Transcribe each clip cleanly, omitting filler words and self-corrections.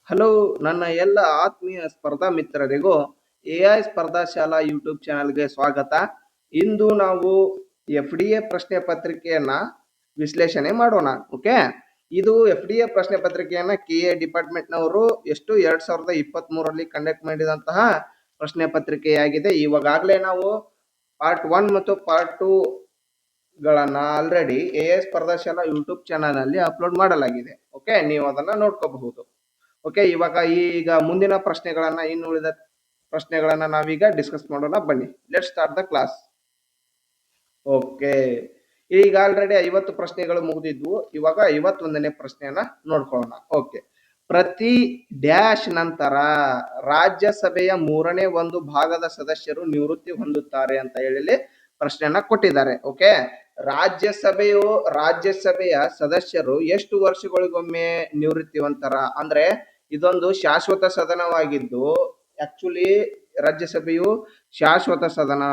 Hello ನನ್ನ ಎಲ್ಲ ಆತ್ಮೀಯ ಸ್ಪರ್ಧಾ ಮಿತ್ರರಿಗೂ ಎಐ ಸ್ಪರ್ಧಾ ಶಾಲಾ ಯೂಟ್ಯೂಬ್ ಚಾನಲ್ಗೆ ಸ್ವಾಗತ. ಇಂದು ನಾವು FDA ಪ್ರಶ್ನೆ ಪತ್ರಿಕೆಯನ್ನ ವಿಶ್ಲೇಷಣೆ ಮಾಡೋಣ. ಓಕೆ, ಇದು FDA ಪ್ರಶ್ನೆ ಪತ್ರಿಕೆಯನ್ನ KA ಡಿಪಾರ್ಟ್ಮೆಂಟ್ನವರು 2023ರಲ್ಲಿ ಕಂಡಕ್ಟ್ ಮಾಡಿದಂತಹ ಪ್ರಶ್ನೆ ಪತ್ರಿಕೆಯಾಗಿದೆ. ಇವಾಗಲೇ ನಾವು ಪಾರ್ಟ್ 1 ಮತ್ತು ಪಾರ್ಟ್ 2 ಗಳನ್ನ ಆಲ್ರೆಡಿ ಎಐ ಸ್ಪರ್ಧಾ ಶಾಲಾ ಯೂಟ್ಯೂಬ್ ಚಾನಲ್ ಅಲ್ಲಿ ಅಪ್ಲೋಡ್ ಮಾಡಲಾಗಿದೆ. ಓಕೆ, ನೀವು ಅದನ್ನ ನೋಡ್ಕೋಬಹುದು. ಓಕೆ, ಈಗ ಮುಂದಿನ ಪ್ರಶ್ನೆಗಳನ್ನ ಇನ್ನುಳಿದ ಪ್ರಶ್ನೆಗಳನ್ನ ನಾವೀಗ ಡಿಸ್ಕಸ್ ಮಾಡೋಣ. ಬನ್ನಿ, let start the class. Okay, ಈಗ ಆಲ್ರೆಡಿ 50 ಪ್ರಶ್ನೆಗಳು ಮುಗಿದಿದ್ವು. ಇವಾಗ 51ನೇ ಪ್ರಶ್ನೆಯನ್ನ ನೋಡ್ಕೊಳ್ಳೋಣ. ಓಕೆ, ಪ್ರತಿ ಡ್ಯಾಶ್ ನಂತರ ರಾಜ್ಯಸಭೆಯ 1/3 ಭಾಗದ ಸದಸ್ಯರು ನಿವೃತ್ತಿ ಹೊಂದುತ್ತಾರೆ ಅಂತ ಹೇಳಿ ಪ್ರಶ್ನೆಯನ್ನ ಕೊಟ್ಟಿದ್ದಾರೆ. ಓಕೆ, ರಾಜ್ಯಸಭೆಯ ಸದಸ್ಯರು ಎಷ್ಟು ವರ್ಷಗಳಿಗೊಮ್ಮೆ ನಿವೃತ್ತಿ ಹೊಂದ್ತಾರ ಅಂದ್ರೆ ಇದೊಂದು ಶಾಶ್ವತ ಸದನವಾಗಿದ್ದು ಆಕ್ಚುಲಿ ರಾಜ್ಯಸಭೆಯು ಶಾಶ್ವತ ಸದನ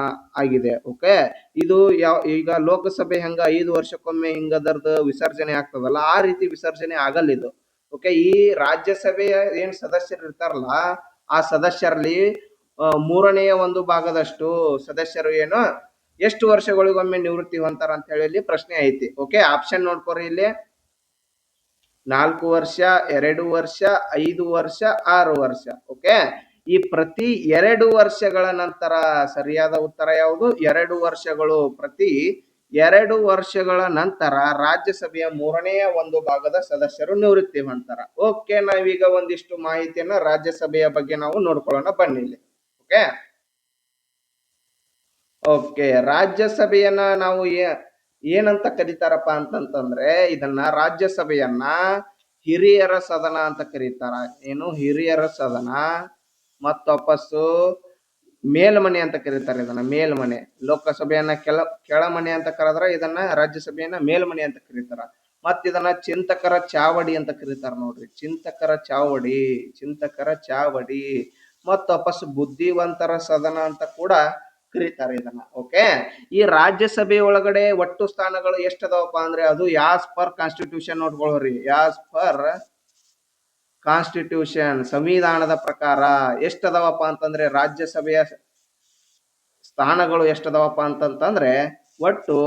ಆಗಿದೆ. ಓಕೆ, ಇದು ಈಗ ಲೋಕಸಭೆ ಹೆಂಗ 5 ವರ್ಷಕ್ಕೊಮ್ಮೆ ಹಿಂಗದರ್ದು ವಿಸರ್ಜನೆ ಆಗ್ತದಲ್ಲ, ಆ ರೀತಿ ವಿಸರ್ಜನೆ ಆಗಲ್ಲ ಇದು. ಓಕೆ, ಈ ರಾಜ್ಯಸಭೆಯ ಏನ್ ಸದಸ್ಯರು ಇರ್ತಾರಲ್ಲ, ಆ ಸದಸ್ಯರಲ್ಲಿ 1/3 ಭಾಗದಷ್ಟು ಸದಸ್ಯರು ಏನು ಎಷ್ಟು ವರ್ಷಗಳಿಗೊಮ್ಮೆ ನಿವೃತ್ತಿ ಹೊಂತಾರ ಅಂತ ಹೇಳಿ ಪ್ರಶ್ನೆ ಐತಿ. ಓಕೆ, ಆಪ್ಷನ್ ನೋಡ್ಕೊರಿ ಇಲ್ಲಿ. 4 ವರ್ಷ, 2 ವರ್ಷ, 5 ವರ್ಷ, 6 ವರ್ಷ. ಓಕೆ, ಈ ಪ್ರತಿ 2 ವರ್ಷಗಳ ನಂತರ ಸರಿಯಾದ ಉತ್ತರ ಯಾವುದು? 2 ವರ್ಷಗಳು. ಪ್ರತಿ 2 ವರ್ಷಗಳ ನಂತರ ರಾಜ್ಯಸಭೆಯ 1/3 ಭಾಗದ ಸದಸ್ಯರು ನಿವೃತ್ತಿ ಹೊಂದ್ತಾರ. ಓಕೆ, ನಾವೀಗ ಒಂದಿಷ್ಟು ಮಾಹಿತಿಯನ್ನ ರಾಜ್ಯಸಭೆಯ ಬಗ್ಗೆ ನಾವು ನೋಡ್ಕೊಳ್ಳೋಣ. ಬನ್ನಿ ಇಲ್ಲಿ. ಓಕೆ ಓಕೆ ರಾಜ್ಯಸಭೆಯನ್ನ ನಾವು ಏನಂತ ಕರೀತಾರಪ್ಪ ಅಂತಂತಂದ್ರೆ ಇದನ್ನ ರಾಜ್ಯಸಭೆಯನ್ನ ಹಿರಿಯರ ಸದನ ಅಂತ ಕರೀತಾರ. ಏನು ಹಿರಿಯರ ಸದನ ಮತ್ತು ವಾಪಸ್ಸು ಮೇಲ್ಮನೆ ಅಂತ ಕರೀತಾರೆ. ಇದನ್ನ ಮೇಲ್ಮನೆ. ಲೋಕಸಭೆಯನ್ನ ಕೆಳಮನೆ ಅಂತ ಕರೆದ್ರೆ ಇದನ್ನ ರಾಜ್ಯಸಭೆಯನ್ನ ಮೇಲ್ಮನೆ ಅಂತ ಕರೀತಾರ. ಮತ್ ಇದನ್ನ ಚಿಂತಕರ ಚಾವಡಿ ಅಂತ ಕರೀತಾರ. ನೋಡ್ರಿ, ಚಿಂತಕರ ಚಾವಡಿ ಮತ್ ವಾಪಸ್ ಬುದ್ಧಿವಂತರ ಸದನ ಅಂತ ಕೂಡ ಕರೀತಾರೆ ಇದನ್ನ. ಓಕೆ, ಈ ರಾಜ್ಯಸಭೆ ಒಳಗಡೆ ಒಟ್ಟು ಸ್ಥಾನಗಳು ಎಷ್ಟು ಅದಾವಪ್ಪ ಅಂದ್ರೆ ಅದು ಯಾಸ್ ಪರ್ ಕಾನ್ಸ್ಟಿಟ್ಯೂಷನ್ ನೋಡ್ಕೊಳ್ರಿ. ಯಾಸ್ ಪರ್ ಕಾನ್ಸ್ಟಿಟ್ಯೂಷನ್, ಸಂವಿಧಾನದ ಪ್ರಕಾರ ಎಷ್ಟದವಪ್ಪ ಅಂತಂದ್ರೆ ರಾಜ್ಯಸಭೆಯ ಸ್ಥಾನಗಳು ಎಷ್ಟದವಪ್ಪ ಅಂತಂತಂದ್ರೆ ಒಟ್ಟು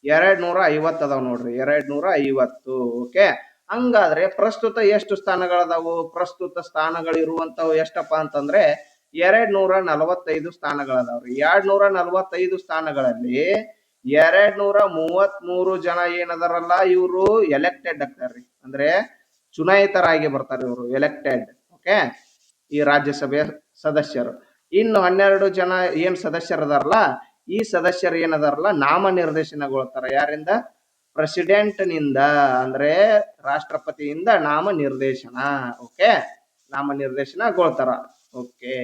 250 ಅದಾವ ನೋಡ್ರಿ. 250. ಓಕೆ, ಹಂಗಾದ್ರೆ ಪ್ರಸ್ತುತ ಎಷ್ಟು ಸ್ಥಾನಗಳದಾವು? ಪ್ರಸ್ತುತ ಸ್ಥಾನಗಳು ಇರುವಂತವು ಎಷ್ಟಪ್ಪ ಅಂತಂದ್ರೆ 245 ಸ್ಥಾನಗಳದಾವ್ರಿ. 245 ಸ್ಥಾನಗಳಲ್ಲಿ 233 ಜನ ಏನದಾರಲ್ಲ ಇವರು ಎಲೆಕ್ಟೆಡ್ ಆಗ್ತಾರ್ರಿ. ಅಂದ್ರೆ ಚುನಾಯಿತರಾಗಿ ಬರ್ತಾರೆ ಇವರು, ಎಲೆಕ್ಟೆಡ್. ಓಕೆ, ಈ ರಾಜ್ಯಸಭೆಯ ಸದಸ್ಯರು. ಇನ್ನು 12 ಜನ ಏನ್ ಸದಸ್ಯರದಾರಲ್ಲ, ಈ ಸದಸ್ಯರು ಏನದಾರಲ್ಲ ನಾಮನಿರ್ದೇಶನಗೊಳ್ತಾರ. ಯಾರಿಂದ? ಪ್ರೆಸಿಡೆಂಟ್ ನಿಂದ, ಅಂದ್ರೆ ರಾಷ್ಟ್ರಪತಿಯಿಂದ ನಾಮನಿರ್ದೇಶನ. ಓಕೆ, ನಾಮನಿರ್ದೇಶನಗೊಳ್ತಾರ. ಓಕೆ,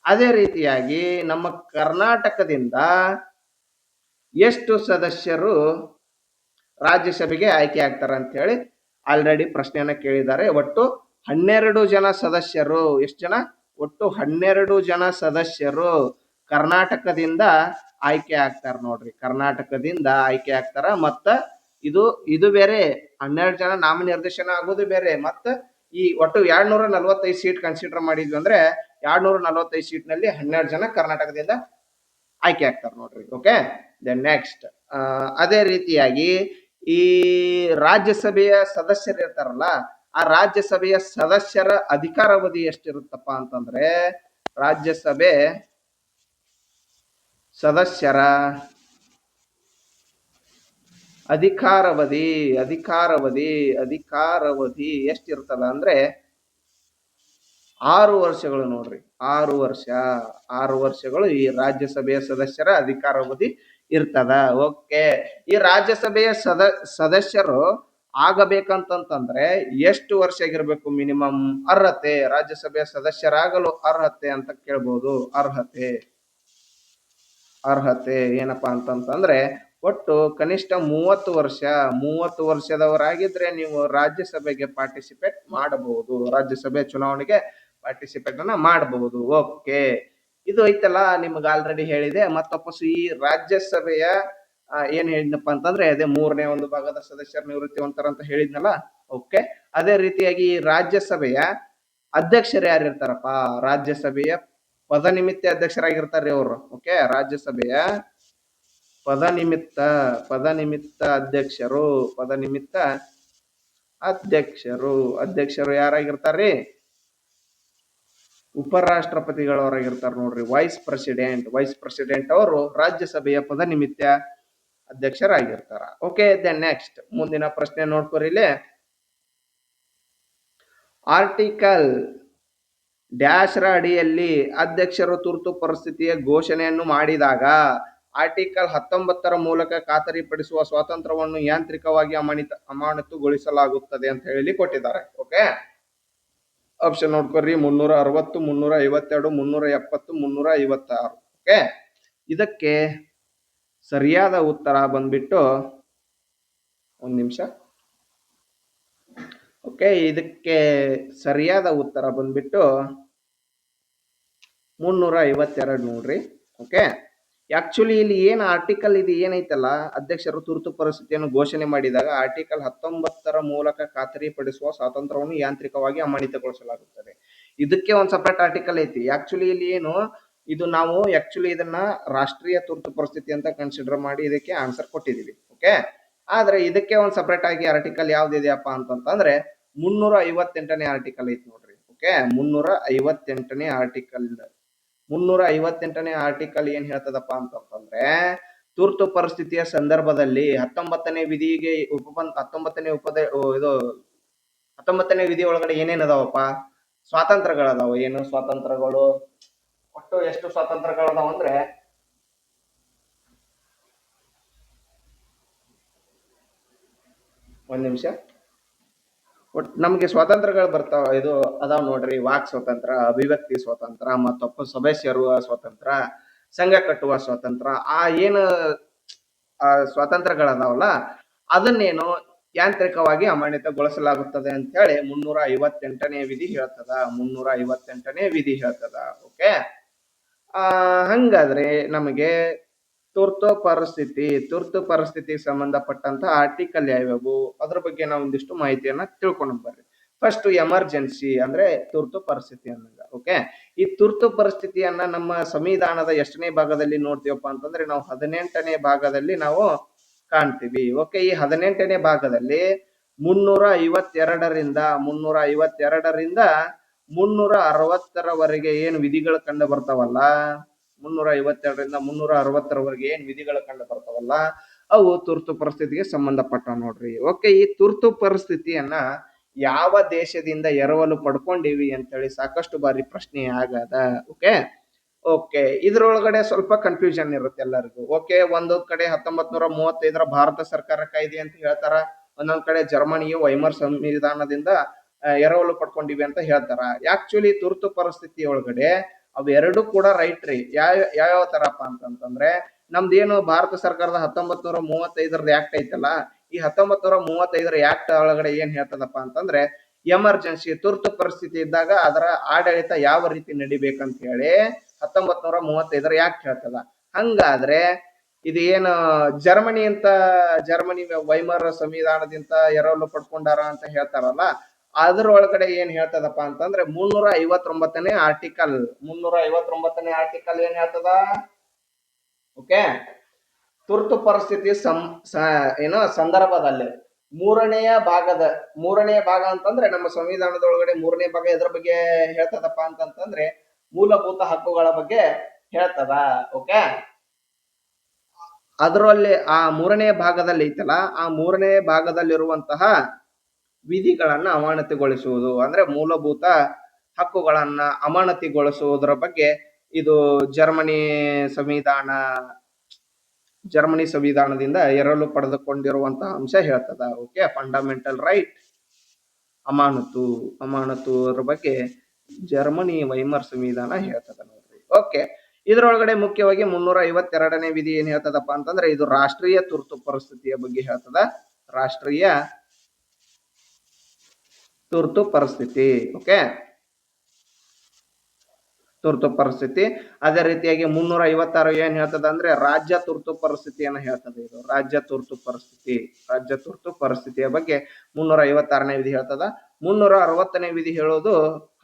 ಅದೇ ರೀತಿಯಾಗಿ ನಮ್ಮ ಕರ್ನಾಟಕದಿಂದ ಎಷ್ಟು ಸದಸ್ಯರು ರಾಜ್ಯಸಭೆಗೆ ಆಯ್ಕೆ ಆಗ್ತಾರ ಅಂತ ಹೇಳಿ ಆಲ್ರೆಡಿ ಪ್ರಶ್ನೆಯನ್ನ ಕೇಳಿದ್ದಾರೆ. ಒಟ್ಟು 12 ಜನ ಸದಸ್ಯರು. ಎಷ್ಟು ಜನ? ಒಟ್ಟು 12 ಜನ ಸದಸ್ಯರು ಕರ್ನಾಟಕದಿಂದ ಆಯ್ಕೆ ಆಗ್ತಾರ. ನೋಡ್ರಿ, ಕರ್ನಾಟಕದಿಂದ ಆಯ್ಕೆ ಆಗ್ತಾರ. ಮತ್ತ ಇದು ಬೇರೆ, 12 ಜನ ನಾಮನಿರ್ದೇಶನ ಆಗೋದು ಬೇರೆ. ಮತ್ತ ಈ ಒಟ್ಟು 245 ಸೀಟ್ ಕನ್ಸಿಡರ್ ಮಾಡಿದ್ವಿ ಅಂದ್ರೆ 245 ಸೀಟ್ ನಲ್ಲಿ 12 ಜನ ಕರ್ನಾಟಕದಿಂದ ಆಯ್ಕೆ ಆಗ್ತಾರೆ. ನೋಡ್ರಿ. ಓಕೆ, ದೆನ್ ನೆಕ್ಸ್ಟ್ ಅದೇ ರೀತಿಯಾಗಿ ಈ ರಾಜ್ಯಸಭೆಯ ಸದಸ್ಯರು ಇರ್ತಾರಲ್ಲ, ಆ ರಾಜ್ಯಸಭೆಯ ಸದಸ್ಯರ ಅಧಿಕಾರಾವಧಿ ಎಷ್ಟಿರುತ್ತಪ್ಪ ಅಂತಂದ್ರೆ ರಾಜ್ಯಸಭೆ ಸದಸ್ಯರ ಅಧಿಕಾರಾವಧಿ ಎಷ್ಟಿರ್ತದ ಅಂದ್ರೆ 6 ವರ್ಷಗಳು. ನೋಡ್ರಿ, 6 ವರ್ಷಗಳು ಈ ರಾಜ್ಯಸಭೆಯ ಸದಸ್ಯರ ಅಧಿಕಾರಾವಧಿ ಇರ್ತದ. ಓಕೆ, ಈ ರಾಜ್ಯಸಭೆಯ ಸದಸ್ಯರು ಆಗಬೇಕಂತಂದ್ರೆ ಎಷ್ಟು ವರ್ಷ ಆಗಿರ್ಬೇಕು ಮಿನಿಮಮ್ ಅರ್ಹತೆ? ರಾಜ್ಯಸಭೆಯ ಸದಸ್ಯರಾಗಲು ಅರ್ಹತೆ ಅಂತ ಕೇಳ್ಬೋದು. ಅರ್ಹತೆ ಏನಪ್ಪಾ ಅಂತಂದ್ರೆ ಒಟ್ಟು ಕನಿಷ್ಠ 30 ವರ್ಷದವರಾಗಿದ್ರೆ ನೀವು ರಾಜ್ಯಸಭೆಗೆ ಪಾರ್ಟಿಸಿಪೇಟ್ ಮಾಡಬಹುದು. ರಾಜ್ಯಸಭೆ ಚುನಾವಣೆಗೆ ಪಾರ್ಟಿಸಿಪೇಟ್ ಅನ್ನ ಮಾಡಬಹುದು. ಓಕೆ, ಇದು ಐತಲ್ಲ ನಿಮ್ಗೆ ಆಲ್ರೆಡಿ ಹೇಳಿದೆ. ಮತ್ತೊಪ್ಪಸು ಈ ರಾಜ್ಯಸಭೆಯ ಏನ್ ಹೇಳಿದ್ನಪ್ಪ ಅಂತಂದ್ರೆ ಅದೇ 1/3 ಭಾಗದ ಸದಸ್ಯರು ನಿವೃತ್ತಿ ಹೊಂತಾರ ಅಂತ ಹೇಳಿದ್ನಲ್ಲ. ಓಕೆ, ಅದೇ ರೀತಿಯಾಗಿ ಈ ರಾಜ್ಯಸಭೆಯ ಅಧ್ಯಕ್ಷರು ಯಾರಿರ್ತಾರಪ್ಪ, ರಾಜ್ಯಸಭೆಯ ಪದನಿಮಿತ್ತ ಅಧ್ಯಕ್ಷರಾಗಿರ್ತಾರೆ ಅವರು. ಓಕೆ, ರಾಜ್ಯಸಭೆಯ ಪದನಿಮಿತ್ತ ಪದನಿಮಿತ್ತ ಅಧ್ಯಕ್ಷರು ಪದನಿಮಿತ್ತ ಅಧ್ಯಕ್ಷರು ಯಾರಾಗಿರ್ತಾರ್ರಿ? ಉಪರಾಷ್ಟ್ರಪತಿಗಳವರಾಗಿರ್ತಾರೆ ನೋಡ್ರಿ. ವೈಸ್ ಪ್ರೆಸಿಡೆಂಟ್ ಅವರು ರಾಜ್ಯಸಭೆಯ ಪದನಿಮಿತ್ತ ಅಧ್ಯಕ್ಷರಾಗಿರ್ತಾರ. ಓಕೆ, ದೆನ್ ನೆಕ್ಸ್ಟ್ ಮುಂದಿನ ಪ್ರಶ್ನೆ ನೋಡ್ಕೊರಿ. ಇಲ್ಲಿ ಆರ್ಟಿಕಲ್ ಡ್ಯಾಶ್ ರ ಅಡಿಯಲ್ಲಿ ಅಧ್ಯಕ್ಷರು ತುರ್ತು ಪರಿಸ್ಥಿತಿಯ ಘೋಷಣೆಯನ್ನು ಮಾಡಿದಾಗ ಆರ್ಟಿಕಲ್ 19ರ ಮೂಲಕ ಖಾತರಿಪಡಿಸುವ ಸ್ವಾತಂತ್ರ್ಯವನ್ನು ಯಾಂತ್ರಿಕವಾಗಿ ಅಮಾನತುಗೊಳಿಸಲಾಗುತ್ತದೆ ಅಂತ ಹೇಳಿ ಕೊಟ್ಟಿದ್ದಾರೆ. Okay, option ನೋಡ್ಕೊರಿ. 360, 352, 370, 356. ಓಕೆ, ಇದಕ್ಕೆ ಸರಿಯಾದ ಉತ್ತರ ಬಂದ್ಬಿಟ್ಟು ಒಂದ್ ನಿಮಿಷ. ಓಕೆ, ಇದಕ್ಕೆ ಸರಿಯಾದ ಉತ್ತರ ಬಂದ್ಬಿಟ್ಟು 352 ನೋಡ್ರಿ. ಓಕೆ, ಆಕ್ಚುಲಿ ಇಲ್ಲಿ ಏನ್ ಆರ್ಟಿಕಲ್ ಇದು ಏನೈತಲ್ಲ, ಅಧ್ಯಕ್ಷರು ತುರ್ತು ಪರಿಸ್ಥಿತಿಯನ್ನು ಘೋಷಣೆ ಮಾಡಿದಾಗ ಆರ್ಟಿಕಲ್ 19ರ ಮೂಲಕ ಖಾತರಿಪಡಿಸುವ ಸ್ವಾತಂತ್ರ್ಯವನ್ನು ಯಾಂತ್ರಿಕವಾಗಿ ಅಮಾನತುಗೊಳಿಸಲಾಗುತ್ತದೆ. ಇದಕ್ಕೆ ಒಂದ್ ಸಪರೇಟ್ ಆರ್ಟಿಕಲ್ ಐತಿ. ಆಕ್ಚುಲಿ ಇಲ್ಲಿ ಏನು ಇದು ನಾವು ಇದನ್ನ ರಾಷ್ಟ್ರೀಯ ತುರ್ತು ಪರಿಸ್ಥಿತಿ ಅಂತ ಕನ್ಸಿಡರ್ ಮಾಡಿ ಇದಕ್ಕೆ ಆನ್ಸರ್ ಕೊಟ್ಟಿದೀವಿ. ಓಕೆ, ಆದ್ರೆ ಇದಕ್ಕೆ ಒಂದ್ ಸಪರೇಟ್ ಆಗಿ ಆರ್ಟಿಕಲ್ ಯಾವ್ದಿದೆಯಪ್ಪ ಅಂತಂದ್ರೆ 358ನೇ ಆರ್ಟಿಕಲ್ ಐತಿ ನೋಡ್ರಿ. ಓಕೆ, 358ನೇ ಆರ್ಟಿಕಲ್ ಏನ್ ಹೇಳ್ತದಪ್ಪ ಅಂತಂದ್ರೆ, ತುರ್ತು ಪರಿಸ್ಥಿತಿಯ ಸಂದರ್ಭದಲ್ಲಿ 19ನೇ ವಿಧಿಗೆ 19ನೇ ವಿಧಿ ಒಳಗಡೆ ಏನೇನ್ ಅದಾವಪ್ಪ, ಸ್ವಾತಂತ್ರ್ಯಗಳದಾವ. ಏನು ಸ್ವಾತಂತ್ರ್ಯಗಳು? ಒಟ್ಟು ಎಷ್ಟು ಸ್ವಾತಂತ್ರ್ಯಗಳದಾವ ಅಂದ್ರೆ ಒಂದ್ ನಿಮಿಷ. ಒಟ್ ನಮ್ಗೆ ಸ್ವಾತಂತ್ರ್ಯಗಳು ಬರ್ತಾವ, ಇದು ಅದಾವ ನೋಡ್ರಿ. ವಾಕ್ ಸ್ವಾತಂತ್ರ್ಯ, ಅಭಿವ್ಯಕ್ತಿ ಸ್ವಾತಂತ್ರ್ಯ, ಮತ್ತೊಬ್ಬ ಸಭೆ ಸೇರುವ ಸ್ವಾತಂತ್ರ್ಯ, ಸಂಘ ಕಟ್ಟುವ ಸ್ವಾತಂತ್ರ್ಯ. ಆ ಏನು ಸ್ವಾತಂತ್ರ್ಯಗಳದಾವಲ್ಲ ಅದನ್ನೇನು ಯಾಂತ್ರಿಕವಾಗಿ ಅಮಾನ್ಯತೆಗೊಳಿಸಲಾಗುತ್ತದೆ ಅಂತ ಹೇಳಿ 358ನೇ ವಿಧಿ ಹೇಳ್ತದ. 358ನೇ ವಿಧಿ ಹೇಳ್ತದ. ಓಕೆ, ಹಂಗಾದ್ರೆ ನಮಗೆ ತುರ್ತು ಪರಿಸ್ಥಿತಿ ಸಂಬಂಧಪಟ್ಟಂತ ಆರ್ಟಿಕಲ್ ಯಾವ್ಯಾವು ಅದ್ರ ಬಗ್ಗೆ ನಾವು ಒಂದಿಷ್ಟು ಮಾಹಿತಿಯನ್ನ ತಿಳ್ಕೊಂಡು ಬರ್ರಿ. ಫಸ್ಟ್ ಎಮರ್ಜೆನ್ಸಿ ಅಂದ್ರೆ ತುರ್ತು ಪರಿಸ್ಥಿತಿ ಅನ್ನಂಗ. ಓಕೆ, ಈ ತುರ್ತು ಪರಿಸ್ಥಿತಿಯನ್ನ ನಮ್ಮ ಸಂವಿಧಾನದ ಎಷ್ಟನೇ ಭಾಗದಲ್ಲಿ ನೋಡ್ತೀವಪ್ಪ ಅಂತಂದ್ರೆ ನಾವು 18ನೇ ಭಾಗದಲ್ಲಿ ನಾವು ಕಾಣ್ತೀವಿ. ಓಕೆ, ಈ 18ನೇ ಭಾಗದಲ್ಲಿ 352ರಿಂದ 360ರವರೆಗೆ ಏನು ವಿಧಿಗಳು ಕಂಡು ಬರ್ತಾವಲ್ಲ, 352ರಿಂದ 360ರವರೆಗೆ ಏನ್ ವಿಧಿಗಳು ಕಂಡು ಬರ್ತಾವಲ್ಲ ಅವು ತುರ್ತು ಪರಿಸ್ಥಿತಿಗೆ ಸಂಬಂಧಪಟ್ಟ ನೋಡ್ರಿ. ಓಕೆ, ಈ ತುರ್ತು ಪರಿಸ್ಥಿತಿಯನ್ನ ಯಾವ ದೇಶದಿಂದ ಎರವಲು ಪಡ್ಕೊಂಡಿವಿ ಅಂತೇಳಿ ಸಾಕಷ್ಟು ಬಾರಿ ಪ್ರಶ್ನೆ ಆಗದ. ಓಕೆ, ಇದ್ರೊಳಗಡೆ ಸ್ವಲ್ಪ ಕನ್ಫ್ಯೂಷನ್ ಇರುತ್ತೆ ಎಲ್ಲರಿಗೂ. ಓಕೆ, ಒಂದೊಂದ್ ಕಡೆ 1935ರ ಭಾರತ ಸರ್ಕಾರ ಕಾಯ್ದೆ ಅಂತ ಹೇಳ್ತಾರ, ಒಂದೊಂದ್ ಕಡೆ ಜರ್ಮನಿಯ ವೈಮರ್ ಸಂವಿಧಾನದಿಂದ ಎರವಲು ಪಡ್ಕೊಂಡಿವಿ ಅಂತ ಹೇಳ್ತಾರ. ಆಕ್ಚುಲಿ ತುರ್ತು ಪರಿಸ್ಥಿತಿ ಒಳಗಡೆ ಅವೆರಡು ಕೂಡ ರೈಟ್ ರೀ. ಯಾವ ತರಪ್ಪ ಅಂತಂದ್ರೆ ನಮ್ದೇನು ಭಾರತ ಸರ್ಕಾರದ 1935ರದ ಆಕ್ಟ್ ಐತಲ್ಲ, ಈ 1935ರ ಆಕ್ಟ್ ಒಳಗಡೆ ಏನ್ ಹೇಳ್ತದಪ್ಪ ಅಂತಂದ್ರೆ ಎಮರ್ಜೆನ್ಸಿ ತುರ್ತು ಪರಿಸ್ಥಿತಿ ಇದ್ದಾಗ ಅದರ ಆಡಳಿತ ಯಾವ ರೀತಿ ನಡಿಬೇಕಂತ ಹೇಳಿ 1935ರ ಆಕ್ಟ್ ಹೇಳ್ತದ. ಹಂಗಾದ್ರೆ ಇದು ಏನು ಜರ್ಮನಿ ವೈಮರ್ ಸಂವಿಧಾನದಿಂದ ಎರವಲು ಪಡ್ಕೊಂಡಾರ ಅಂತ ಹೇಳ್ತಾರಲ್ಲ, ಅದ್ರೊಳಗಡೆ ಏನ್ ಹೇಳ್ತದಪ್ಪ ಅಂತಂದ್ರೆ 359ನೇ ಆರ್ಟಿಕಲ್ ಏನ್ ಹೇಳ್ತದ? ಓಕೆ, ತುರ್ತು ಪರಿಸ್ಥಿತಿ ಸಂದರ್ಭದಲ್ಲಿ ಮೂರನೇ ಭಾಗ ಅಂತಂದ್ರೆ ನಮ್ಮ ಸಂವಿಧಾನದೊಳಗಡೆ ಮೂರನೇ ಭಾಗ ಎದ್ರ ಬಗ್ಗೆ ಹೇಳ್ತದಪ್ಪ ಅಂತಂದ್ರೆ ಮೂಲಭೂತ ಹಕ್ಕುಗಳ ಬಗ್ಗೆ ಹೇಳ್ತದ. ಓಕೆ, ಅದರಲ್ಲಿ ಆ ಮೂರನೇ ಭಾಗದಲ್ಲಿ ಐತಲ್ಲ, ಆ ಮೂರನೇ ಭಾಗದಲ್ಲಿರುವಂತಹ ವಿಧಿಗಳನ್ನ ಅಮಾನತುಗೊಳಿಸುವುದು ಅಂದ್ರೆ ಮೂಲಭೂತ ಹಕ್ಕುಗಳನ್ನ ಅಮಾನತಿಗೊಳಿಸುವುದರ ಬಗ್ಗೆ ಇದು ಜರ್ಮನಿ ಸಂವಿಧಾನದಿಂದ ಎರವಲು ಪಡೆದುಕೊಂಡಿರುವಂತಹ ಅಂಶ ಹೇಳ್ತದ. ಓಕೆ, ಫಂಡಮೆಂಟಲ್ ರೈಟ್ ಅಮಾನತು ಬಗ್ಗೆ ಜರ್ಮನಿ ವೈಮರ್ ಸಂವಿಧಾನ ಹೇಳ್ತದ ನೋಡ್ರಿ. ಓಕೆ, ಇದ್ರೊಳಗಡೆ ಮುಖ್ಯವಾಗಿ 352ನೇ ವಿಧಿ ಏನ್ ಹೇಳ್ತದಪ್ಪ ಅಂತಂದ್ರೆ ಇದು ರಾಷ್ಟ್ರೀಯ ತುರ್ತು ಪರಿಸ್ಥಿತಿಯ ಬಗ್ಗೆ ಹೇಳ್ತದ. ರಾಷ್ಟ್ರೀಯ ತುರ್ತು ಪರಿಸ್ಥಿತಿ. ಓಕೆ, ತುರ್ತು ಪರಿಸ್ಥಿತಿ. ಅದೇ ರೀತಿಯಾಗಿ 356 ಏನ್ ಹೇಳ್ತದ ಅಂದ್ರೆ ರಾಜ್ಯ ತುರ್ತು ಪರಿಸ್ಥಿತಿಯನ್ನ ಹೇಳ್ತದೆ. ಇದು ರಾಜ್ಯ ತುರ್ತು ಪರಿಸ್ಥಿತಿ, ರಾಜ್ಯ ತುರ್ತು ಪರಿಸ್ಥಿತಿಯ ಬಗ್ಗೆ 356ನೇ ವಿಧಿ ಹೇಳ್ತದ. 360ನೇ ವಿಧಿ ಹೇಳೋದು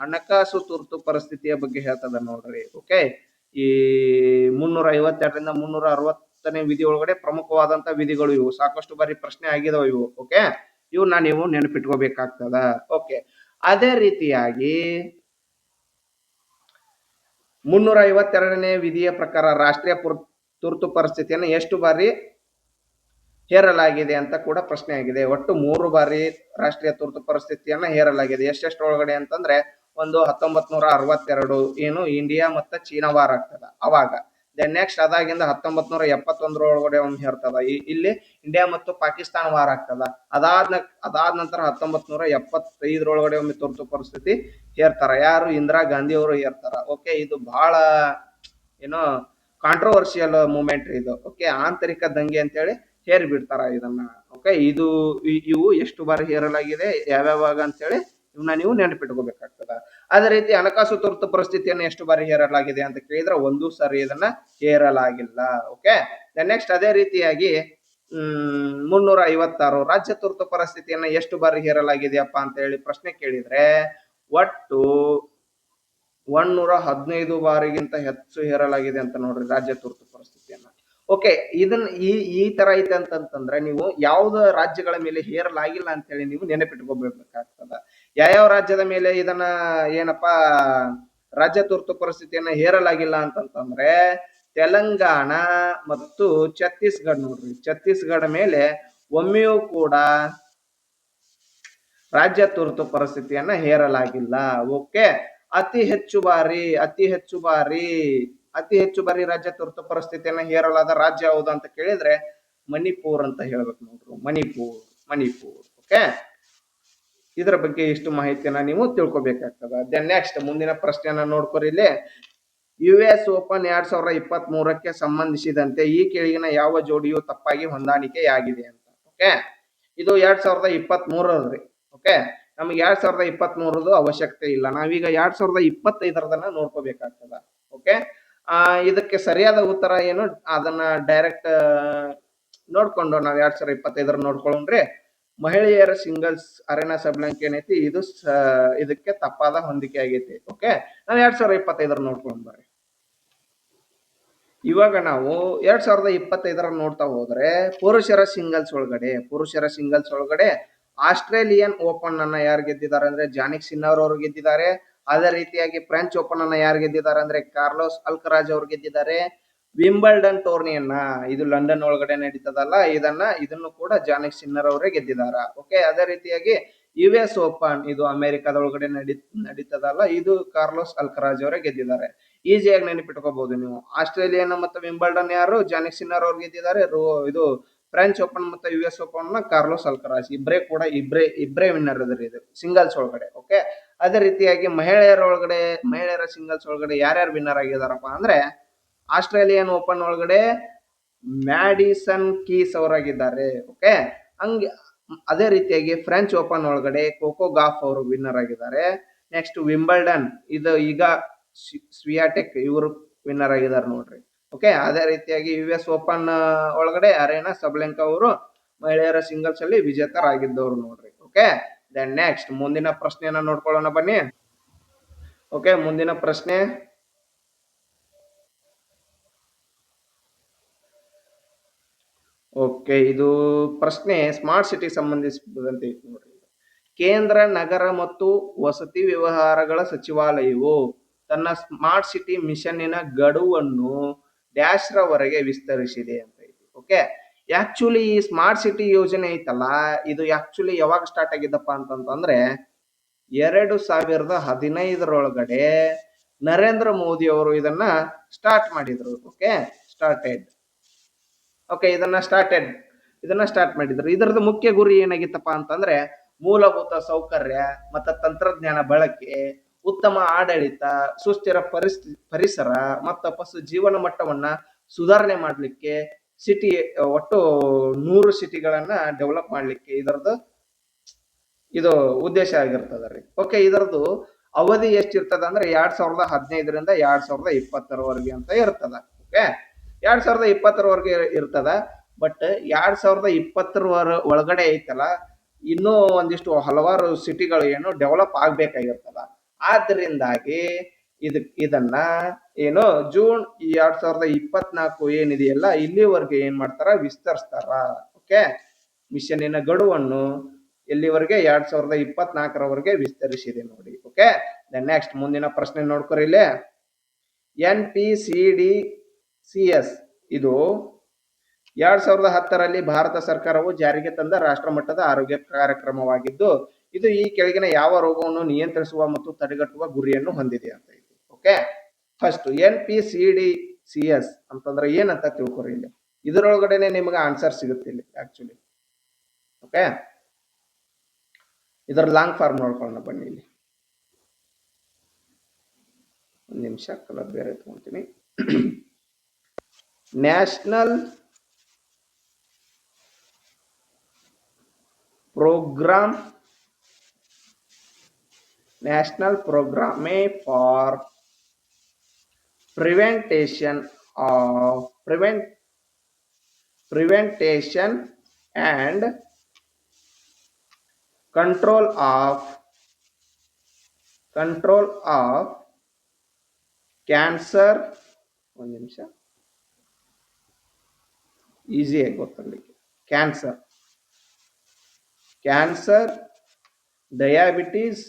ಹಣಕಾಸು ತುರ್ತು ಪರಿಸ್ಥಿತಿಯ ಬಗ್ಗೆ ಹೇಳ್ತದ ನೋಡ್ರಿ. ಓಕೆ, ಈ 352ರಿಂದ 360ನೇ ವಿಧಿ ಒಳಗಡೆ ಪ್ರಮುಖವಾದಂತ ವಿಧಿಗಳು ಇವು. ಸಾಕಷ್ಟು ಬಾರಿ ಪ್ರಶ್ನೆ ಆಗಿದಾವ ಇವು. ಓಕೆ, ಇವನ್ನ ನೀವು ನೆನಪಿಟ್ಕೋಬೇಕಾಗ್ತದ. ಓಕೆ, ಅದೇ ರೀತಿಯಾಗಿ 352ನೇ ವಿಧಿಯ ಪ್ರಕಾರ ರಾಷ್ಟ್ರೀಯ ತುರ್ತು ಪರಿಸ್ಥಿತಿಯನ್ನು ಎಷ್ಟು ಬಾರಿ ಹೇರಲಾಗಿದೆ ಅಂತ ಕೂಡ ಪ್ರಶ್ನೆ ಆಗಿದೆ. ಒಟ್ಟು 3 ಬಾರಿ ರಾಷ್ಟ್ರೀಯ ತುರ್ತು ಪರಿಸ್ಥಿತಿಯನ್ನ ಹೇರಲಾಗಿದೆ. ಎಷ್ಟೆಷ್ಟರೊಳಗಡೆ ಅಂತಂದ್ರೆ, ಒಂದು 1962 ಏನು ಇಂಡಿಯಾ ಮತ್ತು ಚೀನಾ ವಾರ ಆಗ್ತದ ಅವಾಗ. ದೆನ್ ನೆಕ್ಸ್ಟ್ ಅದಾಗಿಂದ 1971 ಒಳಗಡೆ ಒಮ್ಮೆ ಹೇರ್ತದ. ಇಲ್ಲಿ ಇಂಡಿಯಾ ಮತ್ತು ಪಾಕಿಸ್ತಾನ ವಾರ ಆಗ್ತದ. ಅದಾದ ನಂತರ 1975 ಒಮ್ಮೆ ತುರ್ತು ಪರಿಸ್ಥಿತಿ ಹೇರ್ತಾರ. ಯಾರು? ಇಂದಿರಾ ಗಾಂಧಿ ಅವರು ಹೇರ್ತಾರ. ಓಕೆ, ಇದು ಬಹಳ ಏನೋ ಕಾಂಟ್ರವರ್ಷಿಯಲ್ ಮೂಮೆಂಟ್ ಇದು. ಓಕೆ, ಆಂತರಿಕ ದಂಗೆ ಅಂತೇಳಿ ಹೇರಿ ಬಿಡ್ತಾರ ಇದನ್ನ. ಓಕೆ, ಇವು ಎಷ್ಟು ಬಾರಿ ಹೇರಲಾಗಿದೆ, ಯಾವ್ಯಾವಾಗ ಅಂತೇಳಿ ಇವನ್ನ ನೀವು ನೆನಪಿಟ್ಕೋಬೇಕಾಗ್ತದ. ಅದೇ ರೀತಿ ಹಣಕಾಸು ತುರ್ತು ಪರಿಸ್ಥಿತಿಯನ್ನು ಎಷ್ಟು ಬಾರಿ ಹೇರಲಾಗಿದೆ ಅಂತ ಕೇಳಿದ್ರೆ, ಒಂದು ಸಾರಿ ಇದನ್ನ ಹೇರಲಾಗಿಲ್ಲ. ಓಕೆ, ನೆಕ್ಸ್ಟ್ ಅದೇ ರೀತಿಯಾಗಿ 356 ರಾಜ್ಯ ತುರ್ತು ಪರಿಸ್ಥಿತಿಯನ್ನ ಎಷ್ಟು ಬಾರಿ ಹೇರಲಾಗಿದೆಯಪ್ಪ ಅಂತ ಹೇಳಿ ಪ್ರಶ್ನೆ ಕೇಳಿದ್ರೆ, ಒಟ್ಟು 115 ಬಾರಿಗಿಂತ ಹೆಚ್ಚು ಹೇರಲಾಗಿದೆ ಅಂತ ನೋಡ್ರಿ ರಾಜ್ಯ ತುರ್ತು ಪರಿಸ್ಥಿತಿಯನ್ನ. ಓಕೆ, ಇದನ್ನ ಈ ತರ ಐತೆ ಅಂತಂದ್ರೆ ನೀವು ಯಾವ್ದು ರಾಜ್ಯಗಳ ಮೇಲೆ ಹೇರಲಾಗಿಲ್ಲ ಅಂತ ಹೇಳಿ ನೀವು ನೆನಪಿಟ್ಕೋಬೇಕಾಗ್ತದ. ಯಾವ್ಯಾವ ರಾಜ್ಯದ ಮೇಲೆ ಇದನ್ನ ಏನಪ್ಪಾ ರಾಜ್ಯ ತುರ್ತು ಪರಿಸ್ಥಿತಿಯನ್ನ ಹೇರಲಾಗಿಲ್ಲ ಅಂತಂದ್ರೆ, ತೆಲಂಗಾಣ ಮತ್ತು ಛತ್ತೀಸ್ಗಢ ನೋಡ್ರಿ. ಛತ್ತೀಸ್ಗಢ ಮೇಲೆ ಒಮ್ಮೆಯೂ ಕೂಡ ರಾಜ್ಯ ತುರ್ತು ಪರಿಸ್ಥಿತಿಯನ್ನ ಹೇರಲಾಗಿಲ್ಲ. ಓಕೆ, ಅತಿ ಹೆಚ್ಚು ಬಾರಿ ರಾಜ್ಯ ತುರ್ತು ಪರಿಸ್ಥಿತಿಯನ್ನ ಹೇರಲಾದ ರಾಜ್ಯ ಯಾವುದು ಅಂತ ಕೇಳಿದ್ರೆ ಮಣಿಪುರ್ ಅಂತ ಹೇಳ್ಬೇಕು ನೋಡ್ರಿ. ಮಣಿಪುರ್. ಓಕೆ, ಇದರ ಬಗ್ಗೆ ಇಷ್ಟು ಮಾಹಿತಿಯನ್ನ ನೀವು ತಿಳ್ಕೊಬೇಕಾಗ್ತದ. ದೆನ್ ನೆಕ್ಸ್ಟ್ ಮುಂದಿನ ಪ್ರಶ್ನೆಯನ್ನ ನೋಡ್ಕೊರಿ. ಇಲ್ಲಿ US ಓಪನ್ 2023ಕ್ಕೆ ಸಂಬಂಧಿಸಿದಂತೆ ಈ ಕೆಳಗಿನ ಯಾವ ಜೋಡಿಯು ತಪ್ಪಾಗಿ ಹೊಂದಾಣಿಕೆಯಾಗಿದೆ ಅಂತ. ಓಕೆ, ಇದು 2023 ಓಕೆ, ನಮಗೆ 2023 ಅವಶ್ಯಕತೆ ಇಲ್ಲ. ನಾವೀಗ 2025 ನೋಡ್ಕೋಬೇಕಾಗ್ತದ. ಓಕೆ, ಇದಕ್ಕೆ ಸರಿಯಾದ ಉತ್ತರ ಏನು ಅದನ್ನ ಡೈರೆಕ್ಟ್ ನೋಡ್ಕೊಂಡು ನಾವು 2025 ನೋಡ್ಕೊಳ್ಳೋಣ್ರಿ. ಮಹಿಳೆಯರ ಸಿಂಗಲ್ಸ್ ಅರೆನಾ ಸಬ್ಲಂಕ್ ಏನೈತಿ, ಇದು ಇದಕ್ಕೆ ತಪ್ಪಾದ ಹೊಂದಿಕೆ ಆಗೈತಿ. ಓಕೆ, ನಾವು 2025 ನೋಡ್ಕೊಂಡ್ ಬರ್ರಿ. ಇವಾಗ ನಾವು 2025 ನೋಡ್ತಾ ಹೋದ್ರೆ ಪುರುಷರ ಸಿಂಗಲ್ಸ್ ಒಳಗಡೆ ಆಸ್ಟ್ರೇಲಿಯನ್ ಓಪನ್ ಅನ್ನ ಯಾರು ಗೆದ್ದಿದ್ದಾರೆ ಅಂದ್ರೆ ಜಾನಿಕ್ ಸಿನ್ನರ್ ಅವರು ಗೆದ್ದಿದ್ದಾರೆ. ಅದೇ ರೀತಿಯಾಗಿ ಫ್ರೆಂಚ್ ಓಪನ್ ಅನ್ನ ಯಾರು ಗೆದ್ದಿದ್ದಾರೆ ಅಂದ್ರೆ ಕಾರ್ಲೋಸ್ ಅಲ್ಕರಾಜ್ ಅವರು ಗೆದ್ದಿದ್ದಾರೆ. ವಿಂಬಲ್ಡನ್ ಟೂರ್ನಿಯನ್ನ, ಇದು ಲಂಡನ್ ಒಳಗಡೆ ನಡೀತದಲ್ಲ, ಇದನ್ನು ಕೂಡ ಜಾನಿಕ್ ಸಿನ್ನರ್ ಅವರೇ ಗೆದ್ದಿದ್ದಾರೆ. ಓಕೆ, ಅದೇ ರೀತಿಯಾಗಿ US ಓಪನ್, ಇದು ಅಮೆರಿಕದ ಒಳಗಡೆ ನಡೀತದಲ್ಲ, ಇದು ಕಾರ್ಲೋಸ್ ಅಲ್ಕರಾಜ್ ಅವರೇ ಗೆದ್ದಿದ್ದಾರೆ. ಈಸಿಯಾಗಿ ನೆನಪಿಟ್ಕೋಬಹುದು ನೀವು. ಆಸ್ಟ್ರೇಲಿಯನ್ ಮತ್ತು ವಿಂಬಲ್ಡನ್ ಯಾರು? ಜಾನಿಕ್ ಸಿನ್ನರ್ ಅವ್ರು ಗೆದ್ದಿದ್ದಾರೆ. ಇದು ಫ್ರೆಂಚ್ ಓಪನ್ ಮತ್ತು US ಓಪನ್ ಕಾರ್ಲೋಸ್ ಅಲ್ಕರಾಜ್ ಇಬ್ಬರೇ ವಿನ್ನರ್ ಇದ್ರಿ ಇದು ಸಿಂಗಲ್ಸ್ ಒಳಗಡೆ. ಓಕೆ, ಅದೇ ರೀತಿಯಾಗಿ ಮಹಿಳೆಯರ ಸಿಂಗಲ್ಸ್ ಒಳಗಡೆ ಯಾರ್ಯಾರು ವಿನ್ನರ್ ಆಗಿದಾರಪ್ಪ ಅಂದ್ರೆ, ಆಸ್ಟ್ರೇಲಿಯನ್ ಓಪನ್ ಒಳಗಡೆ ಮ್ಯಾಡಿಸನ್ ಕೀಸ್ ಅವರಾಗಿದ್ದಾರೆ. ಓಕೆ, ಹಂಗೆ ಅದೇ ರೀತಿಯಾಗಿ ಫ್ರೆಂಚ್ ಓಪನ್ ಒಳಗಡೆ ಕೋಕೋ ಗಾಫ್ ಅವರು ವಿನ್ನರ್ ಆಗಿದ್ದಾರೆ. ನೆಕ್ಸ್ಟ್ ವಿಂಬಲ್ಡನ್, ಇದು ಈಗ ಸ್ವಿಯಾಟೆಕ್ ಇವರು ವಿನ್ನರ್ ಆಗಿದ್ದಾರೆ ನೋಡ್ರಿ. ಓಕೆ, ಅದೇ ರೀತಿಯಾಗಿ US ಓಪನ್ ಒಳಗಡೆ ಅರೆನಾ ಸಬ್ಲೆಂಕಾ ಅವರು ಮಹಿಳೆಯರ ಸಿಂಗಲ್ಸ್ ಅಲ್ಲಿ ವಿಜೇತರಾಗಿದ್ದವರು ನೋಡ್ರಿ. ಓಕೆ, ದೆನ್ ನೆಕ್ಸ್ಟ್ ಮುಂದಿನ ಪ್ರಶ್ನೆಯನ್ನ ನೋಡ್ಕೊಳ್ಳೋಣ ಬನ್ನಿ. ಓಕೆ, ಮುಂದಿನ ಪ್ರಶ್ನೆ ಓಕೆ, ಇದು ಪ್ರಶ್ನೆ ಸ್ಮಾರ್ಟ್ ಸಿಟಿ ಸಂಬಂಧಿಸಿದಂತೆ ನೋಡ್ರಿ. ಕೇಂದ್ರ ನಗರ ಮತ್ತು ವಸತಿ ವ್ಯವಹಾರಗಳ ಸಚಿವಾಲಯವು ತನ್ನ ಸ್ಮಾರ್ಟ್ ಸಿಟಿ ಮಿಷನ್ನಿನ ಗಡುವನ್ನು ಡ್ಯಾಶ್ ರವರೆಗೆ ವಿಸ್ತರಿಸಿದೆ ಅಂತ ಐತಿ. ಓಕೆ, ಆಕ್ಚುಲಿ ಈ ಸ್ಮಾರ್ಟ್ ಸಿಟಿ ಯೋಜನೆ ಐತಲ್ಲ, ಇದು ಆಕ್ಚುಲಿ ಯಾವಾಗ ಸ್ಟಾರ್ಟ್ ಆಗಿದ್ದಪ್ಪ ಅಂತಂದ್ರೆ 2015 ನರೇಂದ್ರ ಮೋದಿ ಅವರು ಇದನ್ನ ಸ್ಟಾರ್ಟ್ ಮಾಡಿದ್ರು. ಓಕೆ, ಇದನ್ನ ಸ್ಟಾರ್ಟ್ ಮಾಡಿದ್ರು. ಇದರದ ಮುಖ್ಯ ಗುರಿ ಏನಾಗಿತ್ತಪ್ಪ ಅಂತಂದ್ರೆ, ಮೂಲಭೂತ ಸೌಕರ್ಯ ಮತ್ತು ತಂತ್ರಜ್ಞಾನ ಬಳಕೆ, ಉತ್ತಮ ಆಡಳಿತ, ಸುಸ್ಥಿರ ಪರಿಸರ ಮತ್ತು ಪಶು ಜೀವನ ಮಟ್ಟವನ್ನ ಸುಧಾರಣೆ ಮಾಡ್ಲಿಕ್ಕೆ ಸಿಟಿ, ಒಟ್ಟು 100 ಸಿಟಿಗಳನ್ನ ಡೆವಲಪ್ ಮಾಡ್ಲಿಕ್ಕೆ ಇದು ಉದ್ದೇಶ ಆಗಿರ್ತದ ರೀ. ಓಕೆ, ಇದರದ್ದು ಅವಧಿ ಎಷ್ಟಿರ್ತದ ಅಂದ್ರೆ 2015ರಿಂದ 2020ರವರೆಗೆ ಅಂತ ಇರ್ತದ. ಓಕೆ, 2020ರವರೆಗೆ ಇರ್ತದ. ಬಟ್ 2020 ಒಳಗಡೆ ಐತಲ್ಲ, ಇನ್ನೂ ಒಂದಿಷ್ಟು ಹಲವಾರು ಸಿಟಿಗಳು ಏನು ಡೆವಲಪ್ ಆಗ್ಬೇಕಾಗಿರ್ತದ. ಆದ್ರಿಂದಾಗಿ ಇದನ್ನ ಏನು ಜೂನ್ 2024 ಏನಿದೆಯಲ್ಲ ಇಲ್ಲಿವರೆಗೆ ಏನ್ ಮಾಡ್ತಾರ, ವಿಸ್ತರಿಸ್ತಾರ. ಓಕೆ, ಮಿಷನ್ನಿನ ಗಡುವನ್ನು ಎಲ್ಲಿವರೆಗೆ 2024ರವರೆಗೆ ವಿಸ್ತರಿಸಿದೆ ನೋಡಿ. ಓಕೆ, ನೆಕ್ಸ್ಟ್ ಮುಂದಿನ ಪ್ರಶ್ನೆ ನೋಡ್ಕೊರಿ. ಇಲ್ಲಿ NPCDCS ಇದು 2010ರಲ್ಲಿ ಭಾರತ ಸರ್ಕಾರವು ಜಾರಿಗೆ ತಂದ ರಾಷ್ಟ್ರಮಟ್ಟದ ಆರೋಗ್ಯ ಕಾರ್ಯಕ್ರಮವಾಗಿದ್ದು, ಇದು ಈ ಕೆಳಗಿನ ಯಾವ ರೋಗವನ್ನು ನಿಯಂತ್ರಿಸುವ ಮತ್ತು ತಡೆಗಟ್ಟುವ ಗುರಿಯನ್ನು ಹೊಂದಿದೆ ಅಂತ ಇದೆ. ಓಕೆ, ಫಸ್ಟ್ NPCDCS ಅಂತಂದ್ರೆ ಏನಂತ ತಿಳ್ಕೊರಿ. ಇಲ್ಲಿ ಇದರೊಳಗಡೆನೆ ನಿಮ್ಗೆ ಆನ್ಸರ್ ಸಿಗುತ್ತೆ ಇಲ್ಲಿ ಆಕ್ಚುಲಿ. ಓಕೆ, ಇದರ ಲಾಂಗ್ ಫಾರ್ಮ್ ನೋಡ್ಕೊಳ್ಳೋಣ ಬನ್ನಿ. ಇಲ್ಲಿ ಒಂದು ನಿಮಿಷ ಕಲರ್ ಬೇರೆ ತಗೊಂತೀನಿ. National programme for prevention and control of cancer. ಒಂದು ನಿಮಿಷ, ಈಸಿ ಆಗಿ ಗೊತ್ತಾಗಲಿಕ್ಕೆ. Cancer, diabetes.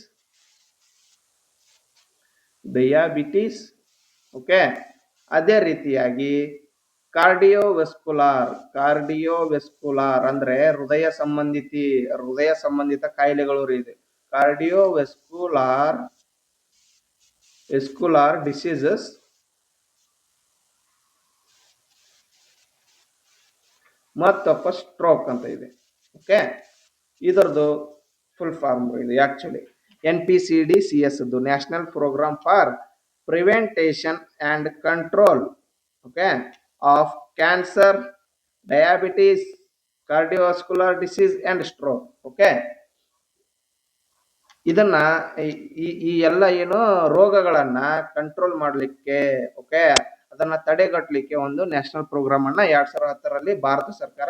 ಓಕೆ, ಅದೇ ರೀತಿಯಾಗಿ ಕಾರ್ಡಿಯೋವೆಸ್ಕುಲಾರ್ ಅಂದ್ರೆ ಹೃದಯ ಸಂಬಂಧಿತ ಕಾಯಿಲೆಗಳು ಇದೆ. ಕಾರ್ಡಿಯೋವೆಸ್ಕುಲಾರ್ ಡಿಸೀಸಸ್ ಮತ್ತಪ್ಪ ಸ್ಟ್ರೋಕ್ ಅಂತ ಇದೆ. ಓಕೆ, ಇದರದು ಫುಲ್ ಫಾರ್ಮ್ ಇದೆ actually. NPCDCS national programme for prevention and control of cancer, diabetes, cardiovascular disease and stroke. Okay, ಇದನ್ನ ಈ ಎಲ್ಲ ಏನು ರೋಗಗಳನ್ನ ಕಂಟ್ರೋಲ್ ಮಾಡಲಿಕ್ಕೆ, ಓಕೆ, ಅದನ್ನ ತಡೆಗಟ್ಟಲಿಕ್ಕೆ ಒಂದು ನ್ಯಾಷನಲ್ ಪ್ರೋಗ್ರಾಮ್ ಅನ್ನ 2010ರಲ್ಲಿ ಭಾರತ ಸರ್ಕಾರ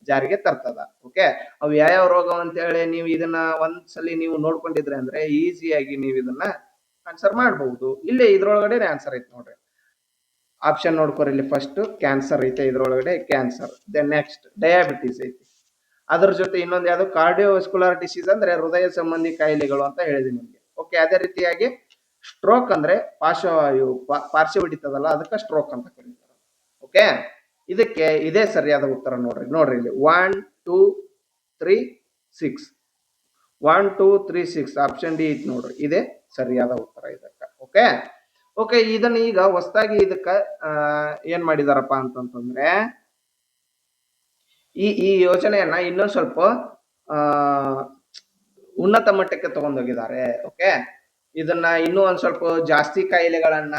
ಜಾರಿಗೆ ತರ್ತದ. ಓಕೆ, ಅವು ಯಾವ ರೋಗ ಅಂತ ಹೇಳಿ ನೀವು ಇದನ್ನ ಒಂದ್ಸಲಿ ನೀವು ನೋಡ್ಕೊಂಡಿದ್ರೆ ಅಂದ್ರೆ ಈಸಿಯಾಗಿ ನೀವು ಇದನ್ನ ಆನ್ಸರ್ ಮಾಡಬಹುದು. ಇಲ್ಲೇ ಇದ್ರೊಳಗಡೆ ಆನ್ಸರ್ ಐತೆ ನೋಡ್ರಿ. ಆಪ್ಷನ್ ನೋಡ್ಕೊರಿ. ಇಲ್ಲಿ ಫಸ್ಟ್ ಕ್ಯಾನ್ಸರ್ ಐತೆ, ಇದ್ರೊಳಗಡೆ ಕ್ಯಾನ್ಸರ್. ದೆನ್ ನೆಕ್ಸ್ಟ್ ಡಯಾಬಿಟೀಸ್ ಐತಿ. ಅದ್ರ ಜೊತೆ ಇನ್ನೊಂದು ಯಾವ್ದು ಕಾರ್ಡಿಯೋವಾಸ್ಕುಲರ್ ಡಿಸೀಸ್ ಅಂದ್ರೆ ಹೃದಯ ಸಂಬಂಧಿ ಕಾಯಿಲೆಗಳು ಅಂತ ಹೇಳಿದೀನಿ ನಿಮ್ಗೆ. ಓಕೆ, ಅದೇ ರೀತಿಯಾಗಿ ಸ್ಟ್ರೋಕ್ ಅಂದ್ರೆ ಪಾರ್ಶ್ವ ಹೊಡಿತದಲ್ಲ, ಅದಕ್ಕೆ ಸ್ಟ್ರೋಕ್ ಅಂತ ಕರೀತಾರೆ. ಓಕೆ, ಇದಕ್ಕೆ ಇದೇ ಸರಿಯಾದ ಉತ್ತರ ನೋಡ್ರಿ ಇಲ್ಲಿ 1 2 3 6 1 2 3 6 ಆಪ್ಷನ್ ಡಿ ಐತಿ ನೋಡ್ರಿ. ಇದೇ ಸರಿಯಾದ ಉತ್ತರ ಇದಕ್ಕ. ಓಕೆ, ಇದನ್ನ ಈಗ ಹೊಸದಾಗಿ ಇದಕ್ಕ ಏನ್ ಮಾಡಿದಾರಪ್ಪ ಅಂತಂತಂದ್ರೆ ಈ ಯೋಜನೆಯನ್ನ ಇನ್ನೊಂದು ಸ್ವಲ್ಪ ಉನ್ನತ ಮಟ್ಟಕ್ಕೆ ತಗೊಂಡೋಗಿದ್ದಾರೆ. ಓಕೆ, ಇದನ್ನ ಇನ್ನೂ ಒಂದ್ ಸ್ವಲ್ಪ ಜಾಸ್ತಿ ಕಾಯಿಲೆಗಳನ್ನ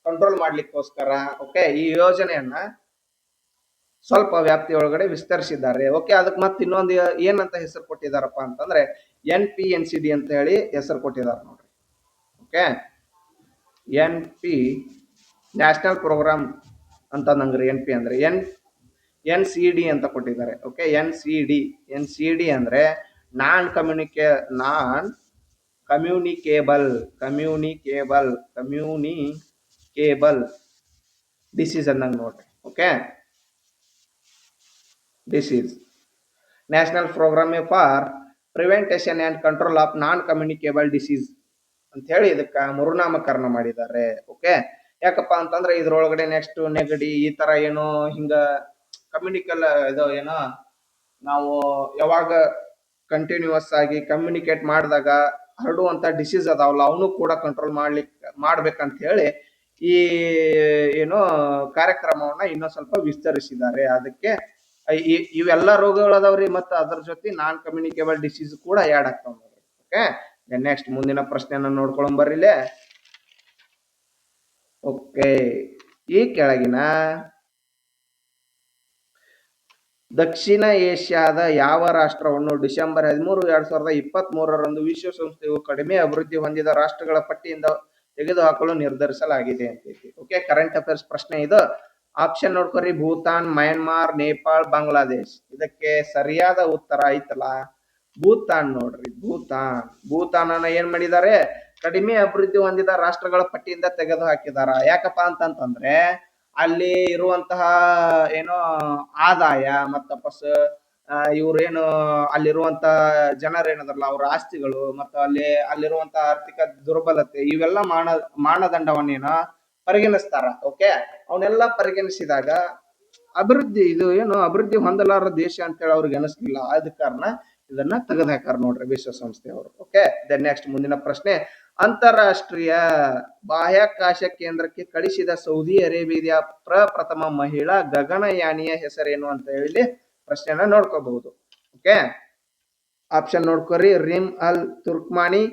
ಕಂಟ್ರೋಲ್ ಮಾಡ್ಲಿಕ್ಕೋಸ್ಕರ ಓಕೆ ಈ ಯೋಜನೆಯನ್ನ ಸ್ವಲ್ಪ ವ್ಯಾಪ್ತಿ ಒಳಗಡೆ ವಿಸ್ತರಿಸಿದ್ದಾರೆ. ಓಕೆ, ಅದಕ್ಕೆ ಮತ್ತೆ ಇನ್ನೊಂದು ಏನಂತ ಹೆಸರು ಕೊಟ್ಟಿದಾರಪ್ಪ ಅಂತಂದ್ರೆ NPNCD ಅಂತ ಹೇಳಿ ಹೆಸರು ಕೊಟ್ಟಿದ್ದಾರೆ ನೋಡ್ರಿ. ಓಕೆ, NP ನ್ಯಾಷನಲ್ ಪ್ರೋಗ್ರಾಮ್ ಅಂತ ನಂಗ್ರಿ. NP ಅಂದ್ರೆ NCD ಅಂತ ಕೊಟ್ಟಿದ್ದಾರೆ. ಓಕೆ, NCD ಅಂದ್ರೆ ನಾನ್ ಕಮ್ಯುನಿಕೇಬಲ್ ಡಿಸೀಸ್ ಅನ್ನಂಗ್ ನೋಡ್ರಿ. Okay, disease national programme for prevention and control of non communicable disease ಅಂತ ಹೇಳಿ ಇದಕ್ಕ ಮರುನಾಮಕರಣ ಮಾಡಿದ್ದಾರೆ. ಓಕೆ, ಯಾಕಪ್ಪ ಅಂತಂದ್ರೆ ಇದ್ರೊಳಗಡೆ ನೆಕ್ಸ್ಟ್ ನೆಗಡಿ ಈ ತರ ಏನೋ ಹಿಂಗ ಇದು ಏನೋ ನಾವು ಯಾವಾಗ ಕಂಟಿನ್ಯೂಸ್ ಆಗಿ ಕಮ್ಯುನಿಕೇಟ್ ಮಾಡಿದಾಗ ಹರಡುವಂತ ಡಿಸೀಸ್ ಅದಾವಲ್ಲ ಅವನು ಕೂಡ ಕಂಟ್ರೋಲ್ ಮಾಡ್ಬೇಕಂತ ಹೇಳಿ ಈ ಏನೋ ಕಾರ್ಯಕ್ರಮವನ್ನ ಇನ್ನೊಂದ್ ಸ್ವಲ್ಪ ವಿಸ್ತರಿಸಿದ್ದಾರೆ. ಅದಕ್ಕೆ ಇವೆಲ್ಲ ರೋಗಗಳು ಅದಾವ್ರಿ, ಮತ್ತು ಅದ್ರ ಜೊತೆ ನಾನ್ ಕಮ್ಯುನಿಕೇಬಲ್ ಡಿಸೀಸ್ ಕೂಡ ಆ್ಯಡ್ ಆಗ್ತಾವ. ಓಕೆ, ನೆಕ್ಸ್ಟ್ ಮುಂದಿನ ಪ್ರಶ್ನೆಯನ್ನ ನೋಡ್ಕೊಳ್ಳೋಣ ಬರ್ರಿಲೆ. ಓಕೆ, ಈ ಕೆಳಗಿನ ದಕ್ಷಿಣ ಏಷ್ಯಾದ ಯಾವ ರಾಷ್ಟ್ರವನ್ನು ಡಿಸೆಂಬರ್ 13, 2023ರಂದು ವಿಶ್ವಸಂಸ್ಥೆಯು ಕಡಿಮೆ ಅಭಿವೃದ್ಧಿ ಹೊಂದಿದ ರಾಷ್ಟ್ರಗಳ ಪಟ್ಟಿಯಿಂದ ತೆಗೆದುಹಾಕಲು ನಿರ್ಧರಿಸಲಾಗಿದೆ ಅಂತೈತಿ. ಓಕೆ, ಕರೆಂಟ್ ಅಫೇರ್ಸ್ ಪ್ರಶ್ನೆ ಇದು. ಆಪ್ಷನ್ ನೋಡ್ಕೊರಿ, ಭೂತಾನ್, ಮಯನ್ಮಾರ್, ನೇಪಾಳ್, ಬಾಂಗ್ಲಾದೇಶ್. ಇದಕ್ಕೆ ಸರಿಯಾದ ಉತ್ತರ ಐತಲ್ಲ ಭೂತಾನ್ ನೋಡ್ರಿ. ಭೂತಾನ್ ಅನ್ನ ಏನ್ ಮಾಡಿದ್ದಾರೆ, ಕಡಿಮೆ ಅಭಿವೃದ್ಧಿ ಹೊಂದಿದ ರಾಷ್ಟ್ರಗಳ ಪಟ್ಟಿಯಿಂದ ತೆಗೆದು ಹಾಕಿದಾರ. ಯಾಕಪ್ಪ ಅಂತಂತಂದ್ರೆ ಅಲ್ಲಿ ಇರುವಂತಹ ಏನೋ ಆದಾಯ ಮತ್ತ ವಾಪಸ್ ಇವ್ರೇನು ಅಲ್ಲಿರುವಂತ ಜನರೇನದಲ್ಲ ಅವ್ರ ಆಸ್ತಿಗಳು ಮತ್ತು ಅಲ್ಲಿರುವಂತ ಆರ್ಥಿಕ ದುರ್ಬಲತೆ ಇವೆಲ್ಲ ಮಾನದಂಡವನ್ನೇನ ಪರಿಗಣಿಸ್ತಾರ. ಓಕೆ, ಅವನ್ನೆಲ್ಲ ಪರಿಗಣಿಸಿದಾಗ ಅಭಿವೃದ್ಧಿ ಇದು ಏನು ಅಭಿವೃದ್ಧಿ ಹೊಂದಲಾರ ದೇಶ ಅಂತೇಳಿ ಅವ್ರಿಗೆ ಅನಿಸ್ಲಿಲ್ಲ. ಆದ ಕಾರಣ ಇದನ್ನ ತೆಗೆದುಹಾಕಾರ ನೋಡ್ರಿ ವಿಶ್ವಸಂಸ್ಥೆ ಅವರು. ಓಕೆ, ದೆನ್ ನೆಕ್ಸ್ಟ್ ಮುಂದಿನ ಪ್ರಶ್ನೆ. ಅಂತಾರಾಷ್ಟ್ರೀಯ ಬಾಹ್ಯಾಕಾಶ ಕೇಂದ್ರಕ್ಕೆ ಕಳಿಸಿದ ಸೌದಿ ಅರೇಬಿಯಾದ ಪ್ರಪ್ರಥಮ ಮಹಿಳಾ ಗಗನಯಾನಿಯ ಹೆಸರೇನು ಅಂತ ಹೇಳಿ ಪ್ರಶ್ನೆನ ನೋಡ್ಕೋಬಹುದು. ಓಕೆ, ಆಪ್ಷನ್ ನೋಡ್ಕೊರಿ, ರಿಮ್ ಅಲ್ ತುರ್ಕ್ಮಾನಿ,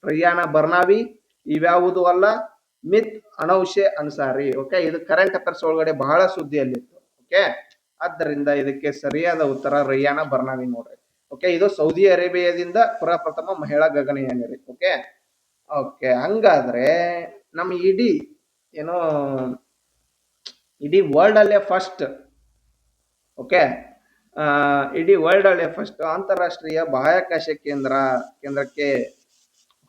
ರಿಯಾನಾ ಬರ್ನಾವಿ, ಇವ್ಯಾವುದು ಅಲ್ಲ, ಮಿತ್ ಅನೌಶೆ ಅನ್ಸಾರಿ. ಓಕೆ, ಇದು ಕರೆಂಟ್ ಅಫೇರ್ಸ್ ಒಳಗಡೆ ಬಹಳ ಸುದ್ದಿಯಲ್ಲಿತ್ತು. ಓಕೆ, ಆದ್ದರಿಂದ ಇದಕ್ಕೆ ಸರಿಯಾದ ಉತ್ತರ ರಿಯಾನಾ ಬರ್ನಾವಿ ನೋಡ್ರಿ. ಓಕೆ, ಇದು ಸೌದಿ ಅರೇಬಿಯಾದಿಂದ ಪ್ರಪ್ರಥಮ ಮಹಿಳಾ ಗಗನಯಾನಿ ರೀ. ಓಕೆ ಓಕೆ ಹಂಗಾದ್ರೆ ನಮ್ಮ ಏನೋ ಇಡೀ ವರ್ಲ್ಡ್ ಅಲ್ಲೇ ಫಸ್ಟ್, ಓಕೆ, ಇಡೀ ವರ್ಲ್ಡ್ ಅಲ್ಲೇ ಫಸ್ಟ್ ಅಂತಾರಾಷ್ಟ್ರೀಯ ಬಾಹ್ಯಾಕಾಶ ಕೇಂದ್ರಕ್ಕೆ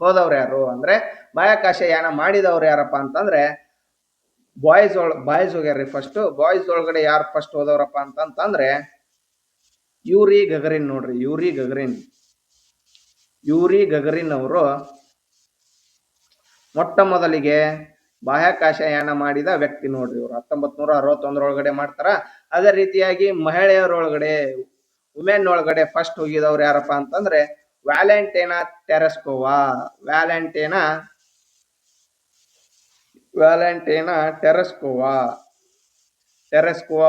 ಹೋದವ್ರು ಯಾರು ಅಂದ್ರೆ, ಬಾಹ್ಯಾಕಾಶ ಯಾನ ಮಾಡಿದವ್ರು ಯಾರಪ್ಪ ಅಂತಂದ್ರೆ ಬಾಯ್ಸ್ ಹೋಗ್ಯಾರ್ರಿ. ಫಸ್ಟ್ ಬಾಯ್ಸ್ ಒಳಗಡೆ ಯಾರು ಫಸ್ಟ್ ಹೋದವ್ರಪ್ಪ ಅಂತಂದ್ರೆ ಯೂರಿ ಗಗರಿನ್ ನೋಡ್ರಿ. ಯೂರಿ ಗಗರಿನ್ ಅವರು ಮೊಟ್ಟ ಮೊದಲಿಗೆ ಬಾಹ್ಯಾಕಾಶ ಯಾನ ಮಾಡಿದ ವ್ಯಕ್ತಿ ನೋಡ್ರಿ. ಇವರು 1961 ಮಾಡ್ತಾರ. ಅದೇ ರೀತಿಯಾಗಿ ಮಹಿಳೆಯರೊಳಗಡೆ ವುಮೆನ್ ಒಳಗಡೆ ಫಸ್ಟ್ ಹೋಗಿದವ್ರು ಯಾರಪ್ಪ ಅಂತಂದ್ರೆ ವ್ಯಾಲೆಂಟೈನಾ ಟೆರೆಸ್ಕೋವಾ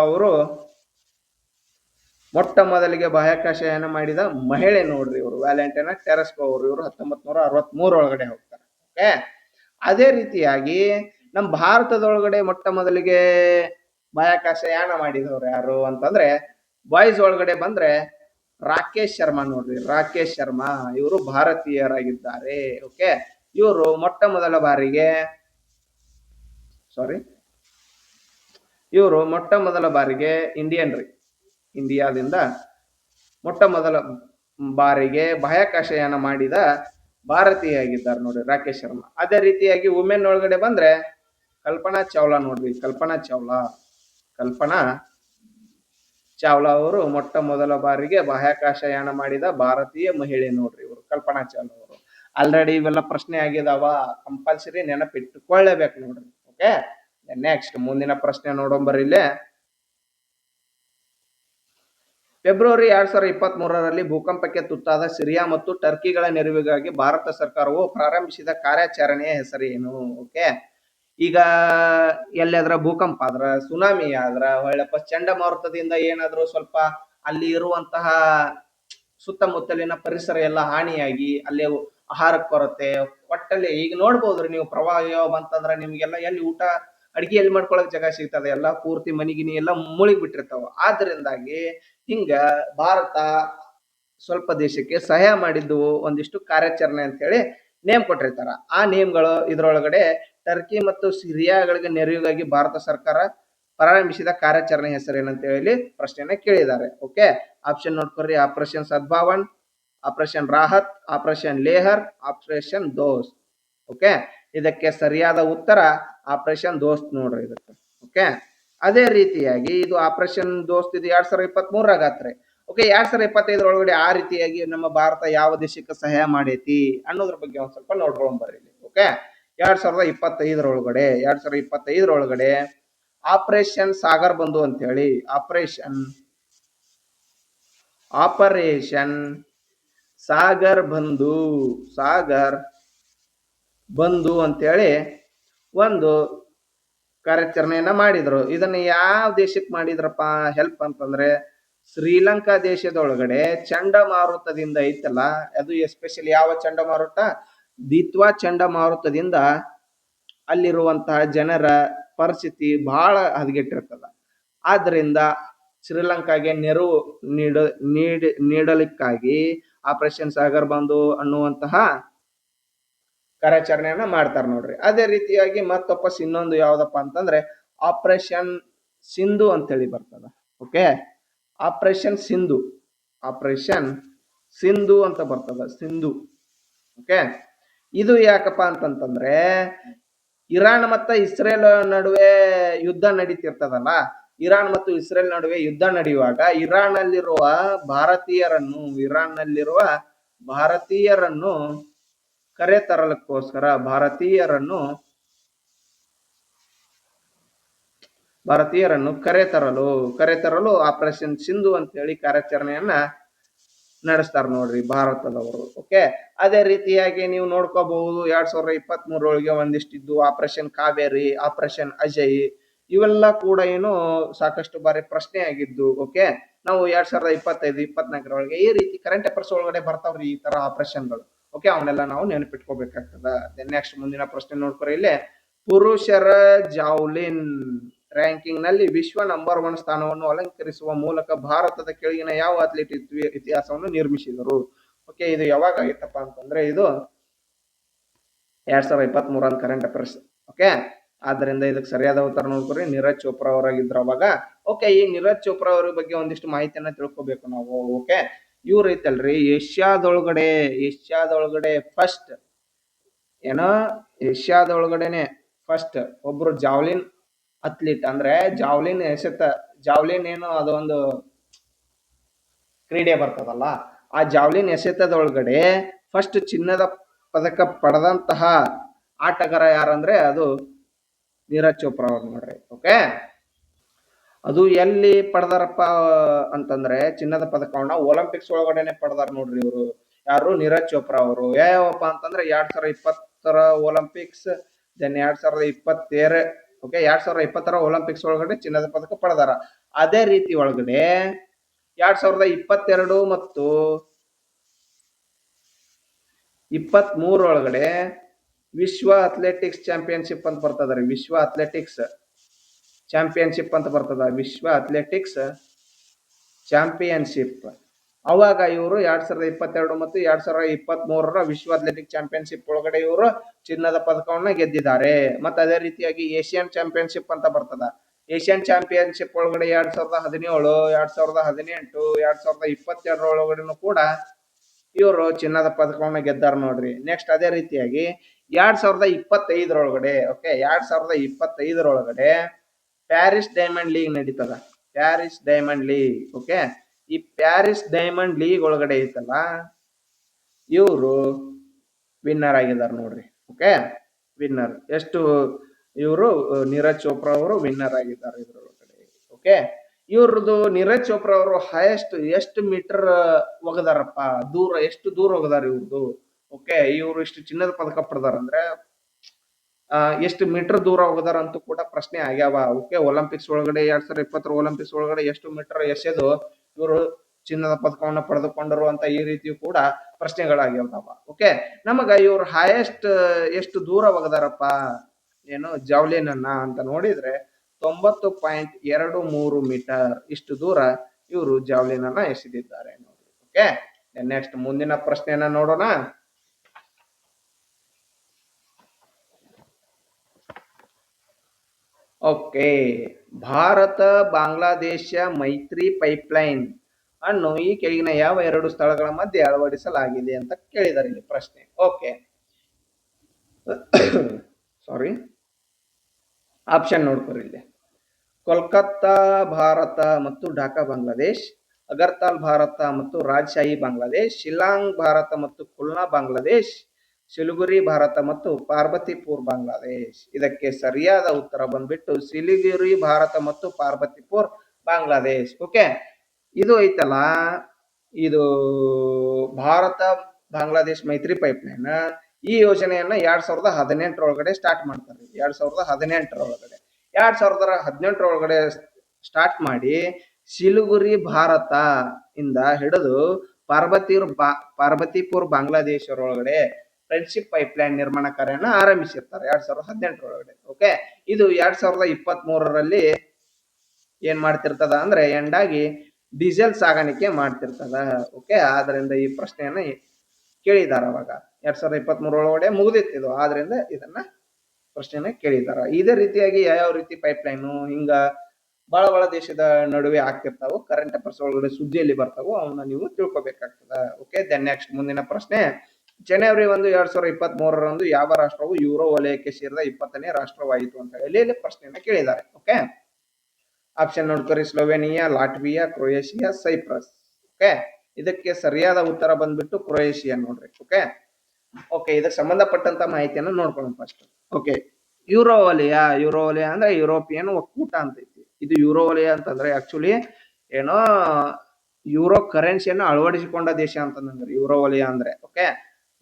ಅವರು ಮೊಟ್ಟ ಮೊದಲಿಗೆ ಬಾಹ್ಯಾಕಾಶಯಾನ ಮಾಡಿದ ಮಹಿಳೆ ನೋಡ್ರಿ. ಇವರು ವ್ಯಾಲೆಂಟೈನಾ ಟೆರೆಸ್ಕೋ ಅವರು. ಇವರು 1963 ಒಳಗಡೆ ಹೋಗ್ತಾರೆ. ಓಕೆ, ಅದೇ ರೀತಿಯಾಗಿ ನಮ್ಮ ಭಾರತದೊಳಗಡೆ ಮೊಟ್ಟ ಮೊದಲಿಗೆ ಬಾಹ್ಯಾಕಾಶಯಾನ ಮಾಡಿದವರು ಯಾರು ಅಂತಂದ್ರೆ ಬಾಯ್ಸ್ ಒಳಗಡೆ ಬಂದ್ರೆ ರಾಕೇಶ್ ಶರ್ಮಾ ನೋಡ್ರಿ. ರಾಕೇಶ್ ಶರ್ಮಾ ಇವರು ಭಾರತೀಯರಾಗಿದ್ದಾರೆ. ಓಕೆ, ಇವರು ಮೊಟ್ಟ ಮೊದಲ ಬಾರಿಗೆ ಇಂಡಿಯಾದಿಂದ ಮೊಟ್ಟ ಮೊದಲ ಬಾರಿಗೆ ಬಾಹ್ಯಾಕಾಶಯಾನ ಮಾಡಿದ ಭಾರತೀಯ ಆಗಿದ್ದಾರೆ ನೋಡ್ರಿ ರಾಕೇಶ್ ಶರ್ಮಾ. ಅದೇ ರೀತಿಯಾಗಿ ವುಮೆನ್ ಒಳಗಡೆ ಬಂದ್ರೆ ಕಲ್ಪನಾ ಚಾವ್ಲಾ ನೋಡ್ರಿ. ಕಲ್ಪನಾ ಚಾವ್ಲಾ ಅವರು ಮೊಟ್ಟ ಮೊದಲ ಬಾರಿಗೆ ಬಾಹ್ಯಾಕಾಶಯಾನ ಮಾಡಿದ ಭಾರತೀಯ ಮಹಿಳೆ ನೋಡ್ರಿ. ಇವರು ಕಲ್ಪನಾ ಚಾವ್ಲಾ ಅವರು. ಆಲ್ರೆಡಿ ಇವೆಲ್ಲ ಪ್ರಶ್ನೆ ಆಗಿದಾವ, ಕಂಪಲ್ಸರಿ ನೆನಪಿಟ್ಟುಕೊಳ್ಳೇಬೇಕು ನೋಡ್ರಿ. ಓಕೆ, ನೆಕ್ಸ್ಟ್ ಮುಂದಿನ ಪ್ರಶ್ನೆ ನೋಡೋಂಬರ್ರಿ. ಇಲ್ಲೇ ಫೆಬ್ರವರಿ 2023ರಲ್ಲಿ ಭೂಕಂಪಕ್ಕೆ ತುತ್ತಾದ ಸಿರಿಯಾ ಮತ್ತು ಟರ್ಕಿಗಳ ನೆರವಿಗಾಗಿ ಭಾರತ ಸರ್ಕಾರವು ಪ್ರಾರಂಭಿಸಿದ ಕಾರ್ಯಾಚರಣೆಯ ಹೆಸರೇನು? ಓಕೆ, ಈಗ ಎಲ್ಲಾದ್ರ ಭೂಕಂಪ ಆದ್ರ, ಸುನಾಮಿ ಆದ್ರ, ಒಳ್ಳೆಪ್ಪ ಚಂಡಮಾರುತದಿಂದ ಏನಾದ್ರು ಸ್ವಲ್ಪ ಅಲ್ಲಿ ಇರುವಂತಹ ಸುತ್ತಮುತ್ತಲಿನ ಪರಿಸರ ಎಲ್ಲ ಹಾನಿಯಾಗಿ ಅಲ್ಲಿ ಆಹಾರ ಕೊರತೆ, ಒಟ್ಟಲ್ಲಿ ಈಗ ನೋಡ್ಬೋದ್ರಿ ನೀವು, ಪ್ರವಾಹ ಬಂತಂದ್ರ ನಿಮ್ಗೆಲ್ಲ ಎಲ್ಲಿ ಊಟ ಅಡಿಗೆ ಎಲ್ಲಿ ಮಾಡ್ಕೊಳಕ್ ಜಾಗ ಸಿಗ್ತದೆ, ಎಲ್ಲ ಪೂರ್ತಿ ಮನಿಗಿನಿ ಎಲ್ಲ ಮುಳುಗಿ ಬಿಟ್ಟಿರ್ತಾವ. ಆದ್ರಿಂದಾಗಿ ಹಿಂಗ ಭಾರತ ಸ್ವಲ್ಪ ದೇಶಕ್ಕೆ ಸಹಾಯ ಮಾಡಿದ್ದು ಒಂದಿಷ್ಟು ಕಾರ್ಯಾಚರಣೆ ಅಂತ ಹೇಳಿ ನೇಮ್ ಕೊಟ್ಟಿರ್ತಾರ. ಆ ನೇಮ್ಗಳು ಇದ್ರೊಳಗಡೆ ಟರ್ಕಿ ಮತ್ತು ಸಿರಿಯಾಗಳಿಗೆ ನೆರವಿಗಾಗಿ ಭಾರತ ಸರ್ಕಾರ ಪ್ರಾರಂಭಿಸಿದ ಕಾರ್ಯಾಚರಣೆ ಹೆಸರೇನಂತ ಹೇಳಿ ಪ್ರಶ್ನೆನ ಕೇಳಿದ್ದಾರೆ. ಓಕೆ, ಆಪ್ಷನ್ ನೋಡ್ಕೊರಿ. Operation Sadbhavan, operation Rahat, operation Lehar, operation Dost. Okay, ಇದಕ್ಕೆ ಸರಿಯಾದ ಉತ್ತರ ಆಪರೇಷನ್ ದೋಸ್ತ್ ನೋಡ್ರಿ ಇದಕ್ಕೆ. ಓಕೆ, ಅದೇ ರೀತಿಯಾಗಿ ಇದು ಆಪರೇಷನ್ ದೋಸ್ತ್ ಇದು 2023 ಆತ್ರಿ. ಓಕೆ, 2025 ಒಳಗಡೆ ಆ ರೀತಿಯಾಗಿ ನಮ್ಮ ಭಾರತ ಯಾವ ದೇಶಕ್ಕೆ ಸಹಾಯ ಮಾಡೈತಿ ಅನ್ನೋದ್ರ ಬಗ್ಗೆ ಒಂದ್ ಸ್ವಲ್ಪ ನೋಡ್ಕೊಂಡ್ಬರ್ರಿ. ಓಕೆ, 2025 ಒಳಗಡೆ ಆಪರೇಷನ್ ಸಾಗರ್ ಬಂಧು ಅಂತ ಹೇಳಿ ಆಪರೇಷನ್ ಸಾಗರ್ ಬಂಧು ಅಂತೇಳಿ ಒಂದು ಕಾರ್ಯಾಚರಣೆಯನ್ನ ಮಾಡಿದ್ರು. ಇದನ್ನ ಯಾವ ದೇಶಕ್ಕೆ ಮಾಡಿದ್ರಪ್ಪ ಹೆಲ್ಪ್ ಅಂತಂದ್ರೆ ಶ್ರೀಲಂಕಾ ದೇಶದೊಳಗಡೆ ಚಂಡಮಾರುತದಿಂದ ಐತಲ್ಲ, ಅದು ಎಸ್ಪೆಷಲಿ ಯಾವ ಚಂಡಮಾರುತ, ದಿತ್ವಾ ಚಂಡಮಾರುತದಿಂದ ಅಲ್ಲಿರುವಂತಹ ಜನರ ಪರಿಸ್ಥಿತಿ ಬಹಳ ಹದಗೆಟ್ಟಿರ್ತದ. ಆದ್ರಿಂದ ಶ್ರೀಲಂಕಾಗೆ ನೆರವು ನೀಡಲಿಕ್ಕಾಗಿ ಆಪರೇಷನ್ ಸಾಗರ್ ಬಂಧು ಅನ್ನುವಂತಹ ಕಾರ್ಯಾಚರಣೆಯನ್ನ ಮಾಡ್ತಾರೆ ನೋಡ್ರಿ. ಅದೇ ರೀತಿಯಾಗಿ ಮತ್ತೊಪ್ಪಸ್ ಇನ್ನೊಂದು ಯಾವ್ದಪ್ಪ ಅಂತಂದ್ರೆ ಆಪರೇಷನ್ ಸಿಂಧು ಅಂತೇಳಿ ಬರ್ತದ. ಓಕೆ, ಆಪರೇಷನ್ ಸಿಂಧು ಅಂತ ಬರ್ತದ, ಸಿಂಧು. ಓಕೆ, ಇದು ಯಾಕಪ್ಪ ಅಂತಂತಂದ್ರೆ ಇರಾನ್ ಮತ್ತು ಇಸ್ರೇಲ್ ನಡುವೆ ಯುದ್ಧ ನಡೀತಿರ್ತದಲ್ಲ, ಇರಾನ್ ಮತ್ತು ಇಸ್ರೇಲ್ ನಡುವೆ ಯುದ್ಧ ನಡೆಯುವಾಗ ಇರಾನ್ನಲ್ಲಿರುವ ಭಾರತೀಯರನ್ನು ಕರೆತರಲಿಕ್ಕೋಸ್ಕರ ಭಾರತೀಯರನ್ನು ಕರೆತರಲು ಆಪರೇಷನ್ ಸಿಂಧು ಅಂತೇಳಿ ಕಾರ್ಯಾಚರಣೆಯನ್ನ ನಡೆಸ್ತಾರ ನೋಡ್ರಿ ಭಾರತದವರು. ಓಕೆ, ಅದೇ ರೀತಿಯಾಗಿ ನೀವು ನೋಡ್ಕೋಬಹುದು 2023 ಒಳಗೆ ಒಂದಿಷ್ಟಿದ್ದು ಆಪರೇಷನ್ ಕಾವೇರಿ, ಆಪರೇಷನ್ ಅಜಯ್, ಇವೆಲ್ಲ ಕೂಡ ಏನು ಸಾಕಷ್ಟು ಬಾರಿ ಪ್ರಶ್ನೆ ಆಗಿದ್ದು. ಓಕೆ, ನಾವು 2025-24 ಒಳಗೆ ಈ ರೀತಿ ಕರೆಂಟ್ ಅಫೇರ್ಸ್ ಒಳಗಡೆ ಬರ್ತಾವ್ರಿ ಈ ತರ ಆಪರೇಷನ್ಗಳು. ಓಕೆ, ಅವನ್ನೆಲ್ಲ ನಾವು ನೆನಪಿಟ್ಕೋಬೇಕಾಗ್ತದ. ನೆಕ್ಸ್ಟ್ ಮುಂದಿನ ಪ್ರಶ್ನೆ ನೋಡ್ಕೊರಿ. ಇಲ್ಲೇ ಪುರುಷರ ಜಾವ್ಲಿನ್ ರ್ಯಾಂಕಿಂಗ್ ನಲ್ಲಿ ವಿಶ್ವ ನಂಬರ್ 1 ಸ್ಥಾನವನ್ನು ಅಲಂಕರಿಸುವ ಮೂಲಕ ಭಾರತದ ಕೆಳಗಿನ ಯಾವ ಅಥ್ಲೀಟ್ ಇತಿಹಾಸವನ್ನು ನಿರ್ಮಿಸಿದರು? ಓಕೆ, ಇದು ಯಾವಾಗ ಆಗಿತ್ತಪ್ಪ ಅಂತಂದ್ರೆ ಇದು 2023 ಅಂತ ಕರೆಂಟ್ ಅಫೇರ್ಸ್. ಓಕೆ, ಆದ್ದರಿಂದ ಇದಕ್ಕೆ ಸರಿಯಾದ ಉತ್ತರ ನೋಡ್ಕೊರಿ, ನೀರಜ್ ಚೋಪ್ರಾ ಅವರಾಗಿದ್ರು ಅವಾಗ. ಓಕೆ, ಈ ನೀರಜ್ ಚೋಪ್ರಾ ಅವ್ರ ಬಗ್ಗೆ ಒಂದಿಷ್ಟು ಮಾಹಿತಿಯನ್ನ ತಿಳ್ಕೊಬೇಕು ನಾವು. ಓಕೆ, ಇವ್ರು ಐತಲ್ರಿ ಏಷ್ಯಾದೊಳಗಡೆ ಫಸ್ಟ್ ಒಬ್ರು ಜಾವ್ಲಿನ್ ಅಥ್ಲೀಟ್, ಅಂದ್ರೆ ಜಾವ್ಲಿನ್ ಏನು ಅದೊಂದು ಕ್ರೀಡೆ ಬರ್ತದಲ್ಲ, ಆ ಜಾವ್ಲಿನ್ ಎಸೆತದೊಳಗಡೆ ಫಸ್ಟ್ ಚಿನ್ನದ ಪದಕ ಪಡೆದಂತಹ ಆಟಗಾರ ಯಾರಂದ್ರೆ ಅದು ನೀರಜ್ ಚೋಪ್ರಾ ಅವ್ರು ನೋಡ್ರಿ. ಓಕೆ, ಅದು ಎಲ್ಲಿ ಪಡೆದಾರಪ್ಪ ಅಂತಂದ್ರೆ ಚಿನ್ನದ ಪದಕವನ್ನ ಒಲಿಂಪಿಕ್ಸ್ ಒಳಗಡೆನೆ ಪಡೆದಾರ ನೋಡ್ರಿ ಇವರು. ಯಾರು? ನೀರಜ್ ಚೋಪ್ರಾ ಅವರು. ಯಾವಪ್ಪ ಅಂತಂದ್ರೆ 2020 ಒಲಿಂಪಿಕ್ಸ್, ದೆನ್ 2022 ಓಕೆ 2020 ಒಲಿಂಪಿಕ್ಸ್ ಒಳಗಡೆ ಚಿನ್ನದ ಪದಕ ಪಡೆದಾರ. ಅದೇ ರೀತಿ ಒಳಗಡೆ 2022 ಮತ್ತು 23 ಒಳಗಡೆ ವಿಶ್ವ ಅಥ್ಲೆಟಿಕ್ಸ್ ಚಾಂಪಿಯನ್ಶಿಪ್ ಅಂತ ಬರ್ತದ್ರಿ. ವಿಶ್ವ ಅಥ್ಲೆಟಿಕ್ಸ್ ಚಾಂಪಿಯನ್ಶಿಪ್ ಅವಾಗ ಇವರು 2022 ಮತ್ತು 2023 ವಿಶ್ವ ಅಥ್ಲೆಟಿಕ್ ಚಾಂಪಿಯನ್ಶಿಪ್ ಒಳಗಡೆ ಇವರು ಚಿನ್ನದ ಪದಕವನ್ನ ಗೆದ್ದಿದ್ದಾರೆ. ಮತ್ತೆ ಅದೇ ರೀತಿಯಾಗಿ ಏಷ್ಯನ್ ಚಾಂಪಿಯನ್ಶಿಪ್ ಅಂತ ಬರ್ತದ. ಏಷ್ಯನ್ ಚಾಂಪಿಯನ್ಶಿಪ್ ಒಳಗಡೆ 2017, 2018, 2022 ಒಳಗಡೆನೂ ಕೂಡ ಇವರು ಚಿನ್ನದ ಪದಕವನ್ನ ಗೆದ್ದಾರ ನೋಡ್ರಿ. ನೆಕ್ಸ್ಟ್ ಅದೇ ರೀತಿಯಾಗಿ 2025 ಒಳಗಡೆ ಓಕೆ 2025 ಒಳಗಡೆ ಪ್ಯಾರಿಸ್ ಡೈಮಂಡ್ ಲೀಗ್ ನಡೀತದ. Paris diamond league. ಓಕೆ, ಈ ಪ್ಯಾರಿಸ್ ಡೈಮಂಡ್ ಲೀಗ್ ಒಳಗಡೆ ಐತಲ್ಲ, ಇವರು ವಿನ್ನರ್ ಆಗಿದ್ದಾರೆ ನೋಡ್ರಿ. ಓಕೆ, ವಿನ್ನರ್ ಎಷ್ಟು? ಇವರು ನೀರಜ್ ಚೋಪ್ರಾ ಅವರು ವಿನ್ನರ್ ಆಗಿದ್ದಾರೆ ಇದ್ರೊಳಗಡೆ. ಓಕೆ, ಇವ್ರದ್ದು ನೀರಜ್ ಚೋಪ್ರಾ ಅವರು ಹೈಯೆಸ್ಟ್ ಎಷ್ಟು ಮೀಟರ್ ಒಗದಾರಪ್ಪ, ಎಷ್ಟು ದೂರ ಒಗದಾರ ಇವ್ರದ್ದು? ಓಕೆ, ಇವರು ಇಷ್ಟು ಚಿನ್ನದ ಪದಕ ಪಡೆದಾರ ಅಂದ್ರೆ ಎಷ್ಟು ಮೀಟರ್ ದೂರ ಹೋಗದಾರ ಅಂತೂ ಕೂಡ ಪ್ರಶ್ನೆ ಆಗ್ಯಾವ. ಓಕೆ, ಒಲಿಂಪಿಕ್ಸ್ ಒಳಗಡೆ 2020 ಒಲಿಂಪಿಕ್ಸ್ ಒಳಗಡೆ ಎಷ್ಟು ಮೀಟರ್ ಎಸೆದು ಇವರು ಚಿನ್ನದ ಪದಕವನ್ನ ಪಡೆದುಕೊಂಡರು ಅಂತ ಈ ರೀತಿಯೂ ಕೂಡ ಪ್ರಶ್ನೆಗಳಾಗ್ಯಾವ. ಓಕೆ, ನಮಗ ಇವ್ರು ಹೈಯೆಸ್ಟ್ ಎಷ್ಟು ದೂರ ಒಗದಾರಪ್ಪ ಏನು ಜಾವ್ಲಿನ್ ಅನ್ನ ಅಂತ ನೋಡಿದ್ರೆ 90.23 ಮೀಟರ್ ಇಷ್ಟು ದೂರ ಇವರು ಜಾವ್ಲಿನ್ ಅನ್ನ ಎಸೆದಿದ್ದಾರೆ ನೋಡಿ. ಓಕೆ, ನೆಕ್ಸ್ಟ್ ಮುಂದಿನ ಪ್ರಶ್ನೆಯನ್ನ ನೋಡೋಣ. ಓಕೆ, ಭಾರತ ಬಾಂಗ್ಲಾದೇಶ ಮೈತ್ರಿ ಪೈಪ್ಲೈನ್ ಅನ್ನು ಈ ಕೆಳಗಿನ ಯಾವ 2 ಸ್ಥಳಗಳ ಮಧ್ಯೆ ಅಳವಡಿಸಲಾಗಿದೆ ಅಂತ ಕೇಳಿದ್ದಾರೆ ಇಲ್ಲಿ ಪ್ರಶ್ನೆ. ಓಕೆ, ಸಾರಿ, ಆಪ್ಷನ್ ನೋಡ್ಕೊರಿ ಇಲ್ಲಿ. ಕೋಲ್ಕತ್ತಾ ಭಾರತ ಮತ್ತು ಢಾಕಾ ಬಾಂಗ್ಲಾದೇಶ್, ಅಗರ್ತಾಲ್ ಭಾರತ ಮತ್ತು ರಾಜಶಾಹಿ ಬಾಂಗ್ಲಾದೇಶ್, ಶಿಲ್ಲಾಂಗ್ ಭಾರತ ಮತ್ತು ಖುಲ್ನಾ ಬಾಂಗ್ಲಾದೇಶ್, ಸಿಲಿಗುರಿ ಭಾರತ ಮತ್ತು ಪಾರ್ಬತಿಪುರ್ ಬಾಂಗ್ಲಾದೇಶ್. ಇದಕ್ಕೆ ಸರಿಯಾದ ಉತ್ತರ ಬಂದ್ಬಿಟ್ಟು ಸಿಲಿಗುರಿ ಭಾರತ ಮತ್ತು ಪಾರ್ಬತಿಪುರ್ ಬಾಂಗ್ಲಾದೇಶ್. ಓಕೆ, ಇದು ಐತಲ್ಲ, ಇದು ಭಾರತ ಬಾಂಗ್ಲಾದೇಶ್ ಮೈತ್ರಿ ಪೈಪ್ಲೈನ್. ಈ ಯೋಜನೆಯನ್ನ 2018 ಒಳಗಡೆ ಸ್ಟಾರ್ಟ್ ಮಾಡ್ತಾರೆ. 2018 ಒಳಗಡೆ ಸ್ಟಾರ್ಟ್ ಮಾಡಿ ಸಿಲಿಗುರಿ ಭಾರತ ಇಂದ ಹಿಡಿದು ಪಾರ್ಬತಿಪುರ್ ಬಾಂಗ್ಲಾದೇಶ ಒಳಗಡೆ ಫ್ರೆಂಡ್ಶಿಪ್ ಪೈಪ್ಲೈನ್ ನಿರ್ಮಾಣ ಕಾರ್ಯನ ಆರಂಭಿಸಿರ್ತಾರೆ 2018 ಒಳಗಡೆ. ಓಕೆ, ಇದು 2023 ಏನ್ ಮಾಡ್ತಿರ್ತದ ಅಂದ್ರೆ ಎಂಡಾಗಿ ಡೀಸೆಲ್ ಸಾಗಾಣಿಕೆ ಮಾಡ್ತಿರ್ತದ. ಓಕೆ, ಆದ್ರಿಂದ ಈ ಪ್ರಶ್ನೆಯನ್ನ ಕೇಳಿದಾರ ಅವಾಗ 2023 ಒಳಗಡೆ ಮುಗಿದಿತ್ತು ಆದ್ರಿಂದ ಇದನ್ನ ಪ್ರಶ್ನೆನ ಕೇಳಿದಾರ. ಇದೇ ರೀತಿಯಾಗಿ ಯಾವ ರೀತಿ ಪೈಪ್ ಲೈನು ಹಿಂಗ ಬಹಳ ಬಹಳ ದೇಶದ ನಡುವೆ ಆಗ್ತಿರ್ತಾವು, ಕರೆಂಟ್ ಅಫೇರ್ಸ್ ಒಳಗಡೆ ಸುದ್ದಿಯಲ್ಲಿ ಬರ್ತಾವು, ಅವನ್ನ ನೀವು ತಿಳ್ಕೊಬೇಕಾಗ್ತದ. ಓಕೆ, ದೆನ್ ನೆಕ್ಸ್ಟ್ ಮುಂದಿನ ಪ್ರಶ್ನೆ, ಜನವರಿ 1, 2023 ಯಾವ ರಾಷ್ಟ್ರವು ಯೂರೋ ವಲಯಕ್ಕೆ ಸೇರಿದ 20ನೇ ರಾಷ್ಟ್ರವಾಯಿತು ಅಂತ ಹೇಳಿ ಇಲ್ಲಿ ಪ್ರಶ್ನೆಯನ್ನ ಕೇಳಿದ್ದಾರೆ. ಓಕೆ, ಆಪ್ಷನ್ ನೋಡ್ಕೊರಿ, Slovenia, Latvia, Croatia, Cyprus. Okay, ಇದಕ್ಕೆ ಸರಿಯಾದ ಉತ್ತರ ಬಂದ್ಬಿಟ್ಟು ಕ್ರೊಯೇಷಿಯಾ ನೋಡ್ರಿ. ಓಕೆ ಓಕೆ, ಇದಕ್ಕೆ ಸಂಬಂಧಪಟ್ಟಂತ ಮಾಹಿತಿಯನ್ನು ನೋಡ್ಕೊಳ್ಳೋಣ ಫಸ್ಟ್. ಓಕೆ, ಯೂರೋ ವಲಯ ಅಂದ್ರೆ ಯುರೋಪಿಯನ್ ಒಕ್ಕೂಟ ಅಂತ ಐತಿ. ಇದು ಯೂರೋ ವಲಯ ಅಂತಂದ್ರೆ ಆಕ್ಚುಲಿ ಏನೋ ಯೂರೋ ಕರೆನ್ಸಿಯನ್ನು ಅಳವಡಿಸಿಕೊಂಡ ದೇಶ ಅಂತಂದ್ರೆ ಯೂರೋ ವಲಯ ಅಂದ್ರೆ. ಓಕೆ,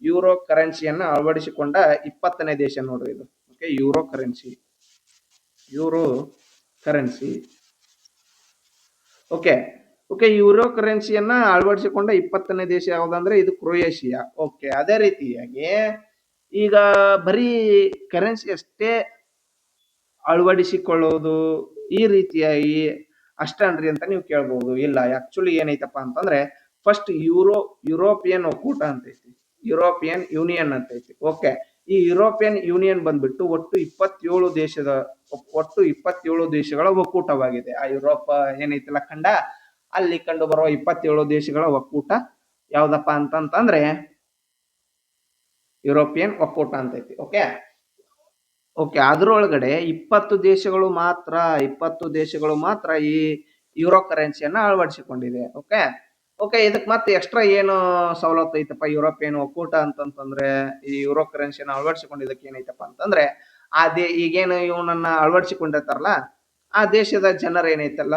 ಯೂರೋ ಕರೆನ್ಸಿಯನ್ನು ಅಳವಡಿಸಿಕೊಂಡ 20ನೇ ದೇಶ ನೋಡ್ರಿ ಇದು. Okay, euro currency okay okay euro ಕರೆನ್ಸಿಯನ್ನ ಅಳವಡಿಸಿಕೊಂಡ 20ನೇ ದೇಶ ಯಾವ್ದಂದ್ರೆ ಇದು ಕ್ರೊಯೇಷಿಯಾ. ಓಕೆ, ಅದೇ ರೀತಿಯಾಗಿ ಈಗ ಬರೀ ಕರೆನ್ಸಿ ಅಷ್ಟೇ ಅಳವಡಿಸಿಕೊಳ್ಳುವುದು ಈ ರೀತಿಯಾಗಿ ಅಷ್ಟನ್ರಿ ಅಂತ ನೀವು ಕೇಳ್ಬಹುದು. ಇಲ್ಲ, ಆಕ್ಚುಲಿ ಏನೈತಪ್ಪ ಅಂತಂದ್ರೆ ಫಸ್ಟ್ ಯುರೋಪಿಯನ್ ಒಕ್ಕೂಟ ಅಂತ ಐತಿ, ಯುರೋಪಿಯನ್ ಯೂನಿಯನ್ ಅಂತ ಐತಿ. ಓಕೆ, ಈ ಯುರೋಪಿಯನ್ ಯೂನಿಯನ್ ಬಂದ್ಬಿಟ್ಟು ಒಟ್ಟು 27 ದೇಶಗಳ ಒಕ್ಕೂಟವಾಗಿದೆ. ಆ ಯುರೋಪ್ ಏನೈತಿಲ್ಲ ಖಂಡ, ಅಲ್ಲಿ ಕಂಡು ಬರುವ 27 ದೇಶಗಳ ಒಕ್ಕೂಟ ಯಾವ್ದಪ್ಪ ಅಂತಂದ್ರೆ ಯುರೋಪಿಯನ್ ಒಕ್ಕೂಟ ಅಂತ ಐತಿ. ಓಕೆ ಓಕೆ, ಅದ್ರೊಳಗಡೆ 20 ದೇಶಗಳು ಮಾತ್ರ ಈ ಯೂರೋ ಕರೆನ್ಸಿಯನ್ನ ಅಳವಡಿಸಿಕೊಂಡಿದೆ. ಓಕೆ ಓಕೆ, ಇದಕ್ ಮತ್ತೆ ಎಕ್ಸ್ಟ್ರಾ ಏನು ಸವಲತ್ತು ಐತಪ್ಪ ಯುರೋಪಿಯನ್ ಒಕ್ಕೂಟ ಅಂತಂತಂದ್ರೆ, ಈ ಯೂರೋ ಕರೆನ್ಸಿಯನ್ನ ಅಳವಡಿಸಿಕೊಂಡಿದ್ದಕ್ಕೆ ಏನೈತಪ್ಪ ಅಂತಂದ್ರೆ ಈಗೇನು ಇವನನ್ನ ಅಳವಡಿಸಿಕೊಂಡಿರ್ತಾರಲ್ಲ ಆ ದೇಶದ ಜನರು ಏನೈತಲ್ಲ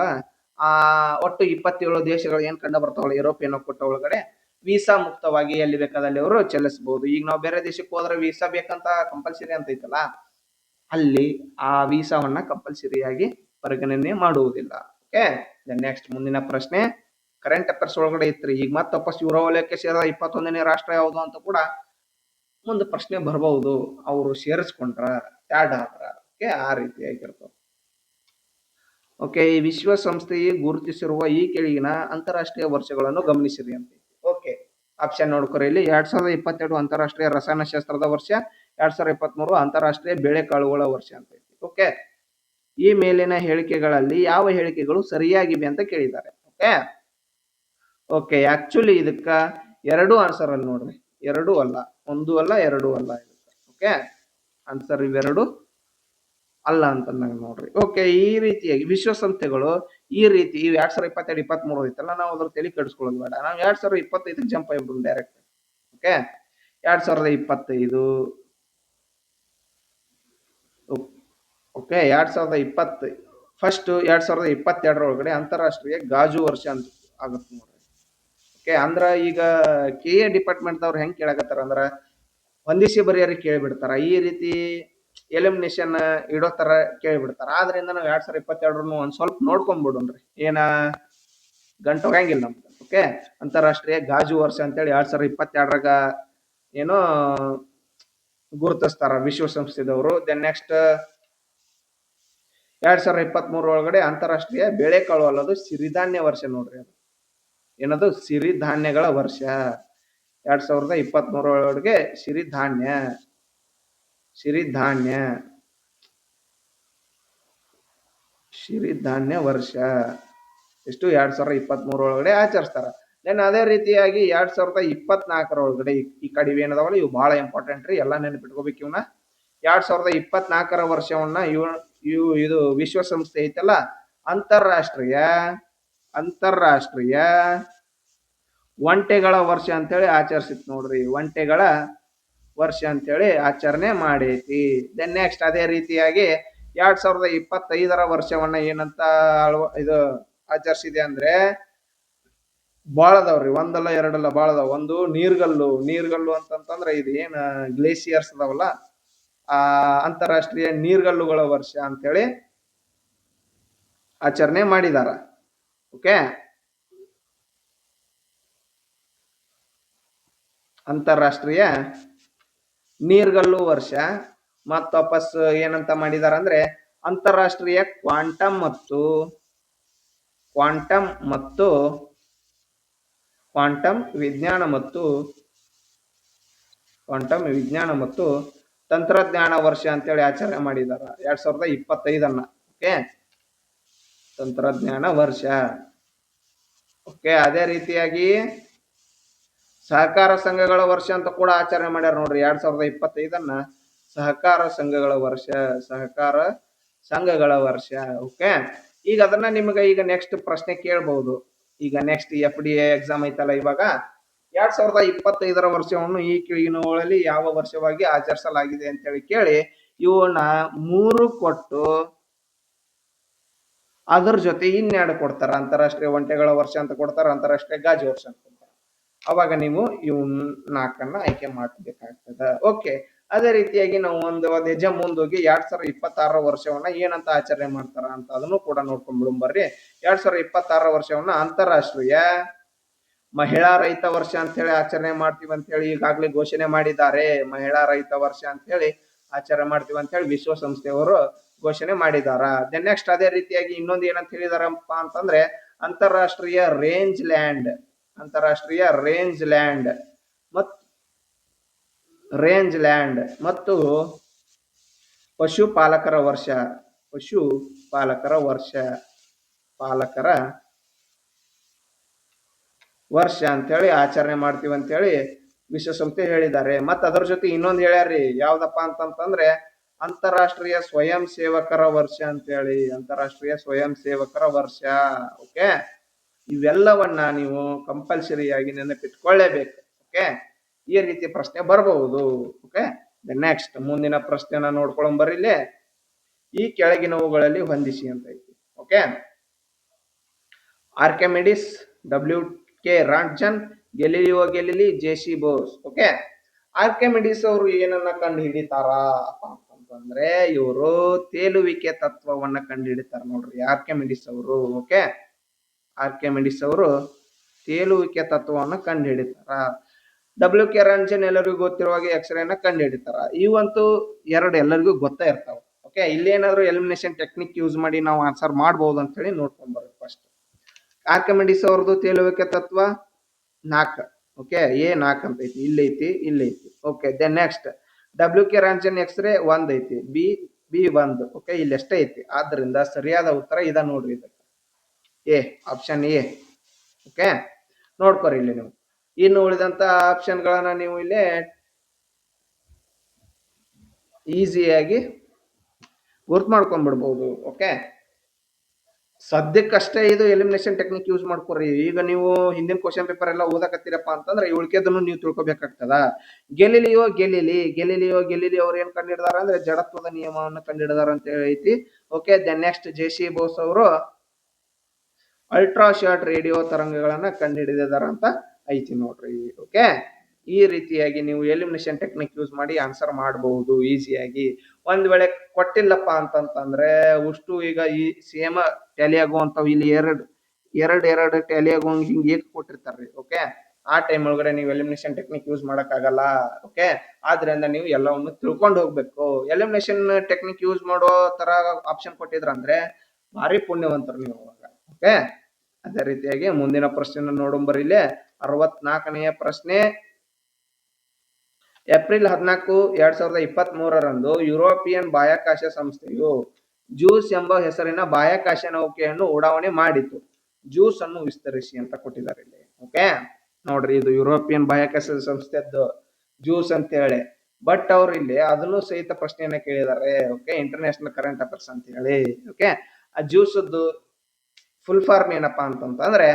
ಒಟ್ಟು 27 ದೇಶಗಳು ಏನ್ ಕಂಡು ಬರ್ತಾವಲ್ಲ ಯುರೋಪಿಯನ್ ಒಕ್ಕೂಟ ಒಳಗಡೆ ವೀಸಾ ಮುಕ್ತವಾಗಿ ಎಲ್ಲಿ ಬೇಕಾದಲ್ಲಿ ಅವರು ಚಲಿಸಬಹುದು. ಈಗ ನಾವು ಬೇರೆ ದೇಶಕ್ಕೆ ಹೋದ್ರೆ ವೀಸಾ ಬೇಕಂತ ಕಂಪಲ್ಸರಿ ಅಂತ ಐತಲ್ಲ, ಅಲ್ಲಿ ಆ ವೀಸಾವನ್ನ ಕಂಪಲ್ಸರಿಯಾಗಿ ಪರಿಗಣನೆ ಮಾಡುವುದಿಲ್ಲ. ಓಕೆ, ನೆಕ್ಸ್ಟ್ ಮುಂದಿನ ಪ್ರಶ್ನೆ ಕರೆಂಟ್ ಅಫೇರ್ಸ್ ಒಳಗಡೆ ಇತ್ರಿ. ಈಗ ಮತ್ತೆ ವಾಪಸ್ ಯೂರೋ ವಲಯಕ್ಕೆ ಸೇರಿದ 21ನೇ ರಾಷ್ಟ್ರ ಯಾವುದು ಅಂತ ಕೂಡ ಮುಂದೆ ಪ್ರಶ್ನೆ ಬರಬಹುದು. ಅವರು ಸೇರಿಸ್ಕೊಂಡ್ರ ಆದ್ರ. ಓಕೆ, ಆ ರೀತಿಯಾಗಿರ್ತವೆ. ಓಕೆ, ಈ ವಿಶ್ವಸಂಸ್ಥೆಯು ಗುರುತಿಸಿರುವ ಈ ಕೆಳಗಿನ ಅಂತಾರಾಷ್ಟ್ರೀಯ ವರ್ಷಗಳನ್ನು ಗಮನಿಸಿರಿ ಅಂತ. ಓಕೆ, ಆಪ್ಷನ್ ನೋಡ್ಕೊರಿ ಇಲ್ಲಿ. 2022 ಅಂತಾರಾಷ್ಟ್ರೀಯ ರಸಾಯನಶಾಸ್ತ್ರದ ವರ್ಷ, 2023 ಅಂತಾರಾಷ್ಟ್ರೀಯ ಬೇಳೆಕಾಳುಗಳ ವರ್ಷ ಅಂತ ಐತಿ. ಓಕೆ, ಈ ಮೇಲಿನ ಹೇಳಿಕೆಗಳಲ್ಲಿ ಯಾವ ಹೇಳಿಕೆಗಳು ಸರಿಯಾಗಿವೆ ಅಂತ ಕೇಳಿದ್ದಾರೆ. ಓಕೆ ಓಕೆ, ಆಕ್ಚುಲಿ ಇದಕ್ಕ 2 ಆನ್ಸರ್ ಅಲ್ಲಿ ನೋಡ್ರಿ, 2 ಅಲ್ಲ, 1 ಅಲ್ಲ 2 ಅಲ್ಲ ಇದಕ್ಕೆ. ಓಕೆ, ಆನ್ಸರ್ ಇವೆರಡು ಅಲ್ಲ ಅಂತ ನೋಡ್ರಿ. ಓಕೆ, ಈ ರೀತಿಯಾಗಿ ವಿಶ್ವಸಂಸ್ಥೆಗಳು ಈ ರೀತಿ 2022-23 ಐತಲ್ಲ, ನಾವು ಅದ್ರ ತಲೆ ಕೆಡಿಸ್ಕೊಳ್ಳೋದು ಬೇಡ. ನಾವು 2025 ಜಂಪ್ ಆಗ್ಬಿಡು ಡೈರೆಕ್ಟ್. ಓಕೆ, 2025 ಓಕೆ 2020 ಫಸ್ಟ್ 2022 ಒಳಗಡೆ ಅಂತಾರಾಷ್ಟ್ರೀಯ ಗಾಜು ವರ್ಷ ಅಂತ ಆಗುತ್ತೆ ನೋಡ್ರಿ. ಓಕೆ, ಅಂದ್ರ ಈಗ KA ಡಿಪಾರ್ಟ್ಮೆಂಟ್ ಅವ್ರು ಹೆಂಗ್ ಕೇಳಕತ್ತಾರ ಅಂದ್ರ ಹೊಂದಿಸಿ ಬರೆಯರಿ ಕೇಳಿಬಿಡ್ತಾರ, ಈ ರೀತಿ ಎಲಿಮಿನೇಷನ್ ಇಡೋ ತರ ಕೇಳಿಬಿಡ್ತಾರ. ಆದ್ರಿಂದ ನಾವು 2022 ಒಂದ್ ಸ್ವಲ್ಪ ನೋಡ್ಕೊಂಡ್ಬಿಡೋಣ್ರಿ, ಏನ ಗಂಟು ಹೋಗಂಗಿಲ್ಲ ನಮ್ಗೆ. ಓಕೆ, ಅಂತಾರಾಷ್ಟ್ರೀಯ ಗಾಜು ವರ್ಷ ಅಂತೇಳಿ 2022 ಏನೋ ಗುರುತಿಸ್ತಾರ ವಿಶ್ವಸಂಸ್ಥೆದವರು. ದೆನ್ ನೆಕ್ಸ್ಟ್ 2023 ಒಳಗಡೆ ಅಂತಾರಾಷ್ಟ್ರೀಯ ಬೇಳೆಕಾಳು ಅಲ್ಲದು ಸಿರಿಧಾನ್ಯ ವರ್ಷ ನೋಡ್ರಿ. ಅದು ಏನದು ಸಿರಿಧಾನ್ಯಗಳ ವರ್ಷ. 2023 ಒಳಗಡೆ ಸಿರಿಧಾನ್ಯ ವರ್ಷ ಎಷ್ಟು 2023 ಒಳಗಡೆ ಆಚರಿಸ್ತಾರ. ದೆನ್ ಅದೇ ರೀತಿಯಾಗಿ 2024 ಒಳಗಡೆ ಈ ಕಡಿವೆ ಏನದಾವಲ್ಲ ಇವು ಬಹಳ ಇಂಪಾರ್ಟೆಂಟ್ ರೀ, ಎಲ್ಲ ನೆನಪಿಟ್ಕೋಬೇಕು ಇವನ್ನ. 2024 ವರ್ಷವನ್ನ ಇದು ವಿಶ್ವಸಂಸ್ಥೆ ಐತಲ್ಲ ಅಂತಾರಾಷ್ಟ್ರೀಯ ಒಂಟೆಗಳ ವರ್ಷ ಅಂತೇಳಿ ಆಚರಿಸಿತ್ ನೋಡ್ರಿ. ಒಂಟೆಗಳ ವರ್ಷ ಅಂತೇಳಿ ಆಚರಣೆ ಮಾಡೈತಿ. ದೆನ್ ನೆಕ್ಸ್ಟ್ ಅದೇ ರೀತಿಯಾಗಿ 2025 ವರ್ಷವನ್ನ ಏನಂತ ಇದು ಆಚರಿಸಿದೆ ಅಂದ್ರೆ ಬಾಳ ಅದಾವ್ರಿ, ಒಂದಲ್ಲ ಎರಡಲ್ಲ ಬಾಳ ಅದಾವ. ಒಂದು ನೀರ್ಗಲ್ಲು ಅಂತಂತಂದ್ರೆ ಇದು ಏನ್ ಗ್ಲೇಸಿಯರ್ಸ್ ಅದಾವಲ್ಲ ಅಂತಾರಾಷ್ಟ್ರೀಯ ನೀರ್ಗಲ್ಲುಗಳ ವರ್ಷ ಅಂತೇಳಿ ಆಚರಣೆ ಮಾಡಿದಾರ. ಓಕೆ, ಅಂತಾರಾಷ್ಟ್ರೀಯ ನೀರ್ಗಲ್ಲು ವರ್ಷ. ಮತ್ತ ವಾಪಸ್ ಏನಂತ ಮಾಡಿದಾರ ಅಂದ್ರೆ ಅಂತಾರಾಷ್ಟ್ರೀಯ ಕ್ವಾಂಟಮ್ ಮತ್ತು ಕ್ವಾಂಟಮ್ ಮತ್ತು ಕ್ವಾಂಟಮ್ ವಿಜ್ಞಾನ ಮತ್ತು ತಂತ್ರಜ್ಞಾನ ವರ್ಷ ಅಂತೇಳಿ ಆಚರಣೆ ಮಾಡಿದಾರ 2025 ಓಕೆ, ತಂತ್ರಜ್ಞಾನ ವರ್ಷ. ಓಕೆ, ಅದೇ ರೀತಿಯಾಗಿ ಸಹಕಾರ ಸಂಘಗಳ ವರ್ಷ ಅಂತ ಕೂಡ ಆಚರಣೆ ಮಾಡ್ಯಾರ ನೋಡ್ರಿ 2025 ಸಹಕಾರ ಸಂಘಗಳ ವರ್ಷ. ಓಕೆ, ಈಗ ಅದನ್ನ ನಿಮ್ಗೆ ಈಗ ನೆಕ್ಸ್ಟ್ ಪ್ರಶ್ನೆ ಕೇಳಬಹುದು. ಈಗ ನೆಕ್ಸ್ಟ್ FDA ಎಕ್ಸಾಮ್ ಐತಲ್ಲ, ಇವಾಗ 2025 ವರ್ಷವನ್ನು ಈ ಕೆಳಗಿನವುಗಳಲ್ಲಿ ಯಾವ ವರ್ಷವಾಗಿ ಆಚರಿಸಲಾಗಿದೆ ಅಂತೇಳಿ ಕೇಳಿ ಇವನ್ನ 3 ಕೊಟ್ಟು ಅದ್ರ ಜೊತೆ ಇನ್ನೆರಡು ಕೊಡ್ತಾರ. ಅಂತಾರಾಷ್ಟ್ರೀಯ ಒಂಟೆಗಳ ವರ್ಷ ಅಂತ ಕೊಡ್ತಾರ, ಅಂತಾರಾಷ್ಟ್ರೀಯ ಗಾಜು ವರ್ಷ ಅಂತ ಕೊಡ್ತಾರ. ಅವಾಗ ನೀವು ಇವ್ 4 ಆಯ್ಕೆ ಮಾಡಬೇಕಾಗ್ತದ. ಓಕೆ, ಅದೇ ರೀತಿಯಾಗಿ ನಾವು ಒಂದು ಹೆಜ್ಜೆ ಮುಂದೋಗಿ 2026 ವರ್ಷವನ್ನ ಏನಂತ ಆಚರಣೆ ಮಾಡ್ತಾರ ಅಂತ ಅದನ್ನು ಕೂಡ ನೋಡ್ಕೊಂಡ್ಬಿಡು ಬರ್ರಿ. 2026 ವರ್ಷವನ್ನ ಅಂತಾರಾಷ್ಟ್ರೀಯ ಮಹಿಳಾ ರೈತ ವರ್ಷ ಅಂತ ಹೇಳಿ ಆಚರಣೆ ಮಾಡ್ತೀವಿ ಅಂತ ಹೇಳಿ ಈಗಾಗಲೇ ಘೋಷಣೆ ಮಾಡಿದ್ದಾರೆ. ಮಹಿಳಾ ರೈತ ವರ್ಷ ಅಂತ ಹೇಳಿ ಆಚರಣೆ ಮಾಡ್ತೀವಿ ಅಂತ ಹೇಳಿ ವಿಶ್ವಸಂಸ್ಥೆಯವರು ಘೋಷಣೆ ಮಾಡಿದಾರ. ದೆನ್ ನೆಕ್ಸ್ಟ್ ಅದೇ ರೀತಿಯಾಗಿ ಇನ್ನೊಂದು ಏನಂತ ಹೇಳಿದಾರಪ್ಪ ಅಂತಂದ್ರೆ ಅಂತಾರಾಷ್ಟ್ರೀಯ ರೇಂಜ್ ಲ್ಯಾಂಡ್ ಮತ್ತು ಪಶುಪಾಲಕರ ವರ್ಷ ಅಂತ ಹೇಳಿ ಆಚರಣೆ ಮಾಡ್ತೀವಿ ಅಂತ ಹೇಳಿ ವಿಶ್ವಸಂಸ್ಥೆ ಹೇಳಿದ್ದಾರೆ. ಮತ್ತ ಅದರ ಜೊತೆ ಇನ್ನೊಂದು ಹೇಳ್ಯಾರ್ರಿ, ಯಾವ್ದಪ್ಪ ಅಂತಂತಂದ್ರೆ ಅಂತಾರಾಷ್ಟ್ರೀಯ ಸ್ವಯಂ ಸೇವಕರ ವರ್ಷ ಅಂತ ಹೇಳಿ. ಅಂತಾರಾಷ್ಟ್ರೀಯ ಸ್ವಯಂ ಸೇವಕರ ವರ್ಷ. ಓಕೆ, ಇವೆಲ್ಲವನ್ನ ನೀವು ಕಂಪಲ್ಸರಿಯಾಗಿ ನೆನಪಿಟ್ಕೊಳ್ಳೇಬೇಕು. ಓಕೆ, ಈ ರೀತಿ ಪ್ರಶ್ನೆ ಬರಬಹುದು. ಓಕೆ, ನೆಕ್ಸ್ಟ್ ಮುಂದಿನ ಪ್ರಶ್ನೆನ ನೋಡ್ಕೊಳ್ಳೋಣ ಬರ್ರಿಲ್ಲಿ. ಈ ಕೆಳಗಿನವುಗಳಲ್ಲಿ ಹೊಂದಿಸಿ ಅಂತ ಐತಿ. Okay, Archimedes, WK Roentgen, Galileo Galilei, JC Bose. Okay, Archimedes ಅವರು ಏನನ್ನ ಕಂಡು ಹಿಡಿತಾರ ಅಂತಂದ್ರೆ ಇವರು ತೇಲುವಿಕೆ ತತ್ವವನ್ನ ಕಂಡು ಹಿಡಿತಾರ ನೋಡ್ರಿ ಆರ್ಕಿಮಿಡಿಸ್ ಅವರು. ಓಕೆ, ಆರ್ಕಿಮಿಡಿಸ್ ಅವರು ತೇಲುವಿಕೆ ತತ್ವವನ್ನ ಕಂಡು ಹಿಡಿತಾರ. WK ರಾಂಟ್ಜನ್ ಎಲ್ಲರಿಗೂ ಗೊತ್ತಿರುವಾಗ ಎಕ್ಸ್ರೇನ ಕಂಡು ಹಿಡಿತಾರ. ಇವಂತೂ ಎರಡು ಎಲ್ಲರಿಗೂ ಗೊತ್ತಾ ಇರ್ತಾವ. ಓಕೆ, ಇಲ್ಲೇನಾದ್ರೂ ಎಲಿಮಿನೇಷನ್ ಟೆಕ್ನಿಕ್ ಯೂಸ್ ಮಾಡಿ ನಾವು ಆನ್ಸರ್ ಮಾಡಬಹುದು ಅಂತ ಹೇಳಿ ನೋಡ್ಕೊಂಡ್ ಬರ್ಬೇಕು. ಫಸ್ಟ್ ಆರ್ಕಿಮಿಡಿಸ್ ಅವ್ರದ್ದು ತೇಲುವಿಕೆ ತತ್ವ 4. ಓಕೆ, A4 ಅಂತ ಐತಿ, ಇಲ್ಲೈತಿ. Okay, then next WK Roentgen X-ray 1 ಐತಿ, B1. ಓಕೆ, ಇಲ್ಲಿ ಎಷ್ಟೇ ಐತಿ. ಆದ್ರಿಂದ ಸರಿಯಾದ ಉತ್ತರ ಇದ ನೋಡ್ರಿ, ಇದಕ್ಕೆ ಆಪ್ಷನ್ A. ಓಕೆ, ನೋಡ್ಕೊರಿ ಇಲ್ಲಿ ನೀವು. ಇನ್ನು ಉಳಿದಂತ ಆಪ್ಷನ್ ಗಳನ್ನ ನೀವು ಇಲ್ಲಿ ಈಸಿಯಾಗಿ ಗುರ್ತು ಮಾಡ್ಕೊಂಡ್ಬಿಡ್ಬಹುದು. ಓಕೆ, ಸದ್ಯಕ್ಕಷ್ಟೇ ಇದು ಎಲಿಮಿನೇಷನ್ ಟೆಕ್ನಿಕ್ ಯೂಸ್ ಮಾಡ್ಕೊರಿ. ಈಗ ನೀವು ಹಿಂದಿನ ಕ್ವಶನ್ ಪೇಪರ್ ಎಲ್ಲ ಓದಕತ್ತೀರಪ್ಪ ಅಂತಂದ್ರೆ ಉಳ್ಕೆದನ್ನು ನೀವು ತಿಳ್ಕೊಬೇಕಾಗ್ತದ. ಗೆಲಿಲಿಯೋ ಗೆಲಿಲಿ ಅವ್ರು ಏನ್ ಕಂಡಿಡಿದಾರ ಅಂದ್ರೆ ಜಡತ್ವದ ನಿಯಮವನ್ನು ಕಂಡಿಡಿದಾರ ಅಂತ ಐತಿ. Okay, then next JC Bose ಅವರು ಅಲ್ಟ್ರಾ ಶಾರ್ಟ್ ರೇಡಿಯೋ ತರಂಗಗಳನ್ನ ಕಂಡುಹಿಡಿದಾರ ಅಂತ ಐತಿ ನೋಡ್ರಿ. ಓಕೆ, ಈ ರೀತಿಯಾಗಿ ನೀವು ಎಲಿಮಿನೇಷನ್ ಟೆಕ್ನಿಕ್ ಯೂಸ್ ಮಾಡಿ ಆನ್ಸರ್ ಮಾಡಬಹುದು ಈಸಿಯಾಗಿ. ಒಂದ್ ವೇಳೆ ಕೊಟ್ಟಿಲ್ಲಪ್ಪ ಅಂತಂತಂದ್ರೆ ಉಷ್ಟು ಈಗ ಈ ಸೇಮ್ ಟ್ಯಾಲಿ ಆಗುವಂತವ್ ಇಲ್ಲಿ ಎರಡು ಟ್ಯಾಲಿ ಆಗುವಂಗ ಹಿಂಗ್ ಏಕ್ ಕೊಟ್ಟಿರ್ತಾರ್ರಿ. ಓಕೆ, ಆ ಟೈಮ್ ಒಳಗಡೆ ನೀವು ಎಲಿಮಿನೇಷನ್ ಟೆಕ್ನಿಕ್ ಯೂಸ್ ಮಾಡಕ್ ಆಗಲ್ಲ. ಓಕೆ, ಆದ್ರಿಂದ ನೀವು ಎಲ್ಲವನ್ನು ತಿಳ್ಕೊಂಡು ಹೋಗ್ಬೇಕು. ಎಲಿಮಿನೇಷನ್ ಟೆಕ್ನಿಕ್ ಯೂಸ್ ಮಾಡೋ ತರ ಆಪ್ಷನ್ ಕೊಟ್ಟಿದ್ರಂದ್ರೆ ಭಾರಿ ಪುಣ್ಯವಂತರು ನೀವು ಅವಾಗ. ಓಕೆ, ಅದೇ ರೀತಿಯಾಗಿ ಮುಂದಿನ ಪ್ರಶ್ನೆ ನೋಡೋಣ ಇಲ್ಲಿ. 64ನೇ ಪ್ರಶ್ನೆ. ಏಪ್ರಿಲ್ 14, 2023 ಯುರೋಪಿಯನ್ ಬಾಹ್ಯಾಕಾಶ ಸಂಸ್ಥೆಯು ಜೂಸ್ ಎಂಬ ಹೆಸರಿನ ಬಾಹ್ಯಾಕಾಶ ನೌಕೆಯನ್ನು ಉಡಾವಣೆ ಮಾಡಿತು. ಜೂಸ್ ಅನ್ನು ವಿಸ್ತರಿಸಿ ಅಂತ ಕೊಟ್ಟಿದ್ದಾರೆ ಇಲ್ಲಿ. ಓಕೆ, ನೋಡ್ರಿ ಇದು ಯುರೋಪಿಯನ್ ಬಾಹ್ಯಾಕಾಶ ಸಂಸ್ಥೆದ್ದು ಜೂಸ್ ಅಂತ ಹೇಳಿ. ಬಟ್ ಅವ್ರು ಇಲ್ಲಿ ಅದನ್ನು ಸಹಿತ ಪ್ರಶ್ನೆಯನ್ನ ಕೇಳಿದ್ದಾರೆ. ಓಕೆ, ಇಂಟರ್ನ್ಯಾಷನಲ್ ಕರೆಂಟ್ ಅಫೇರ್ಸ್ ಅಂತ ಹೇಳಿ. ಓಕೆ, ಆ ಜೂಸ್ ಫುಲ್ ಫಾರ್ಮ್ ಏನಪ್ಪಾ ಅಂತಂದ್ರೆ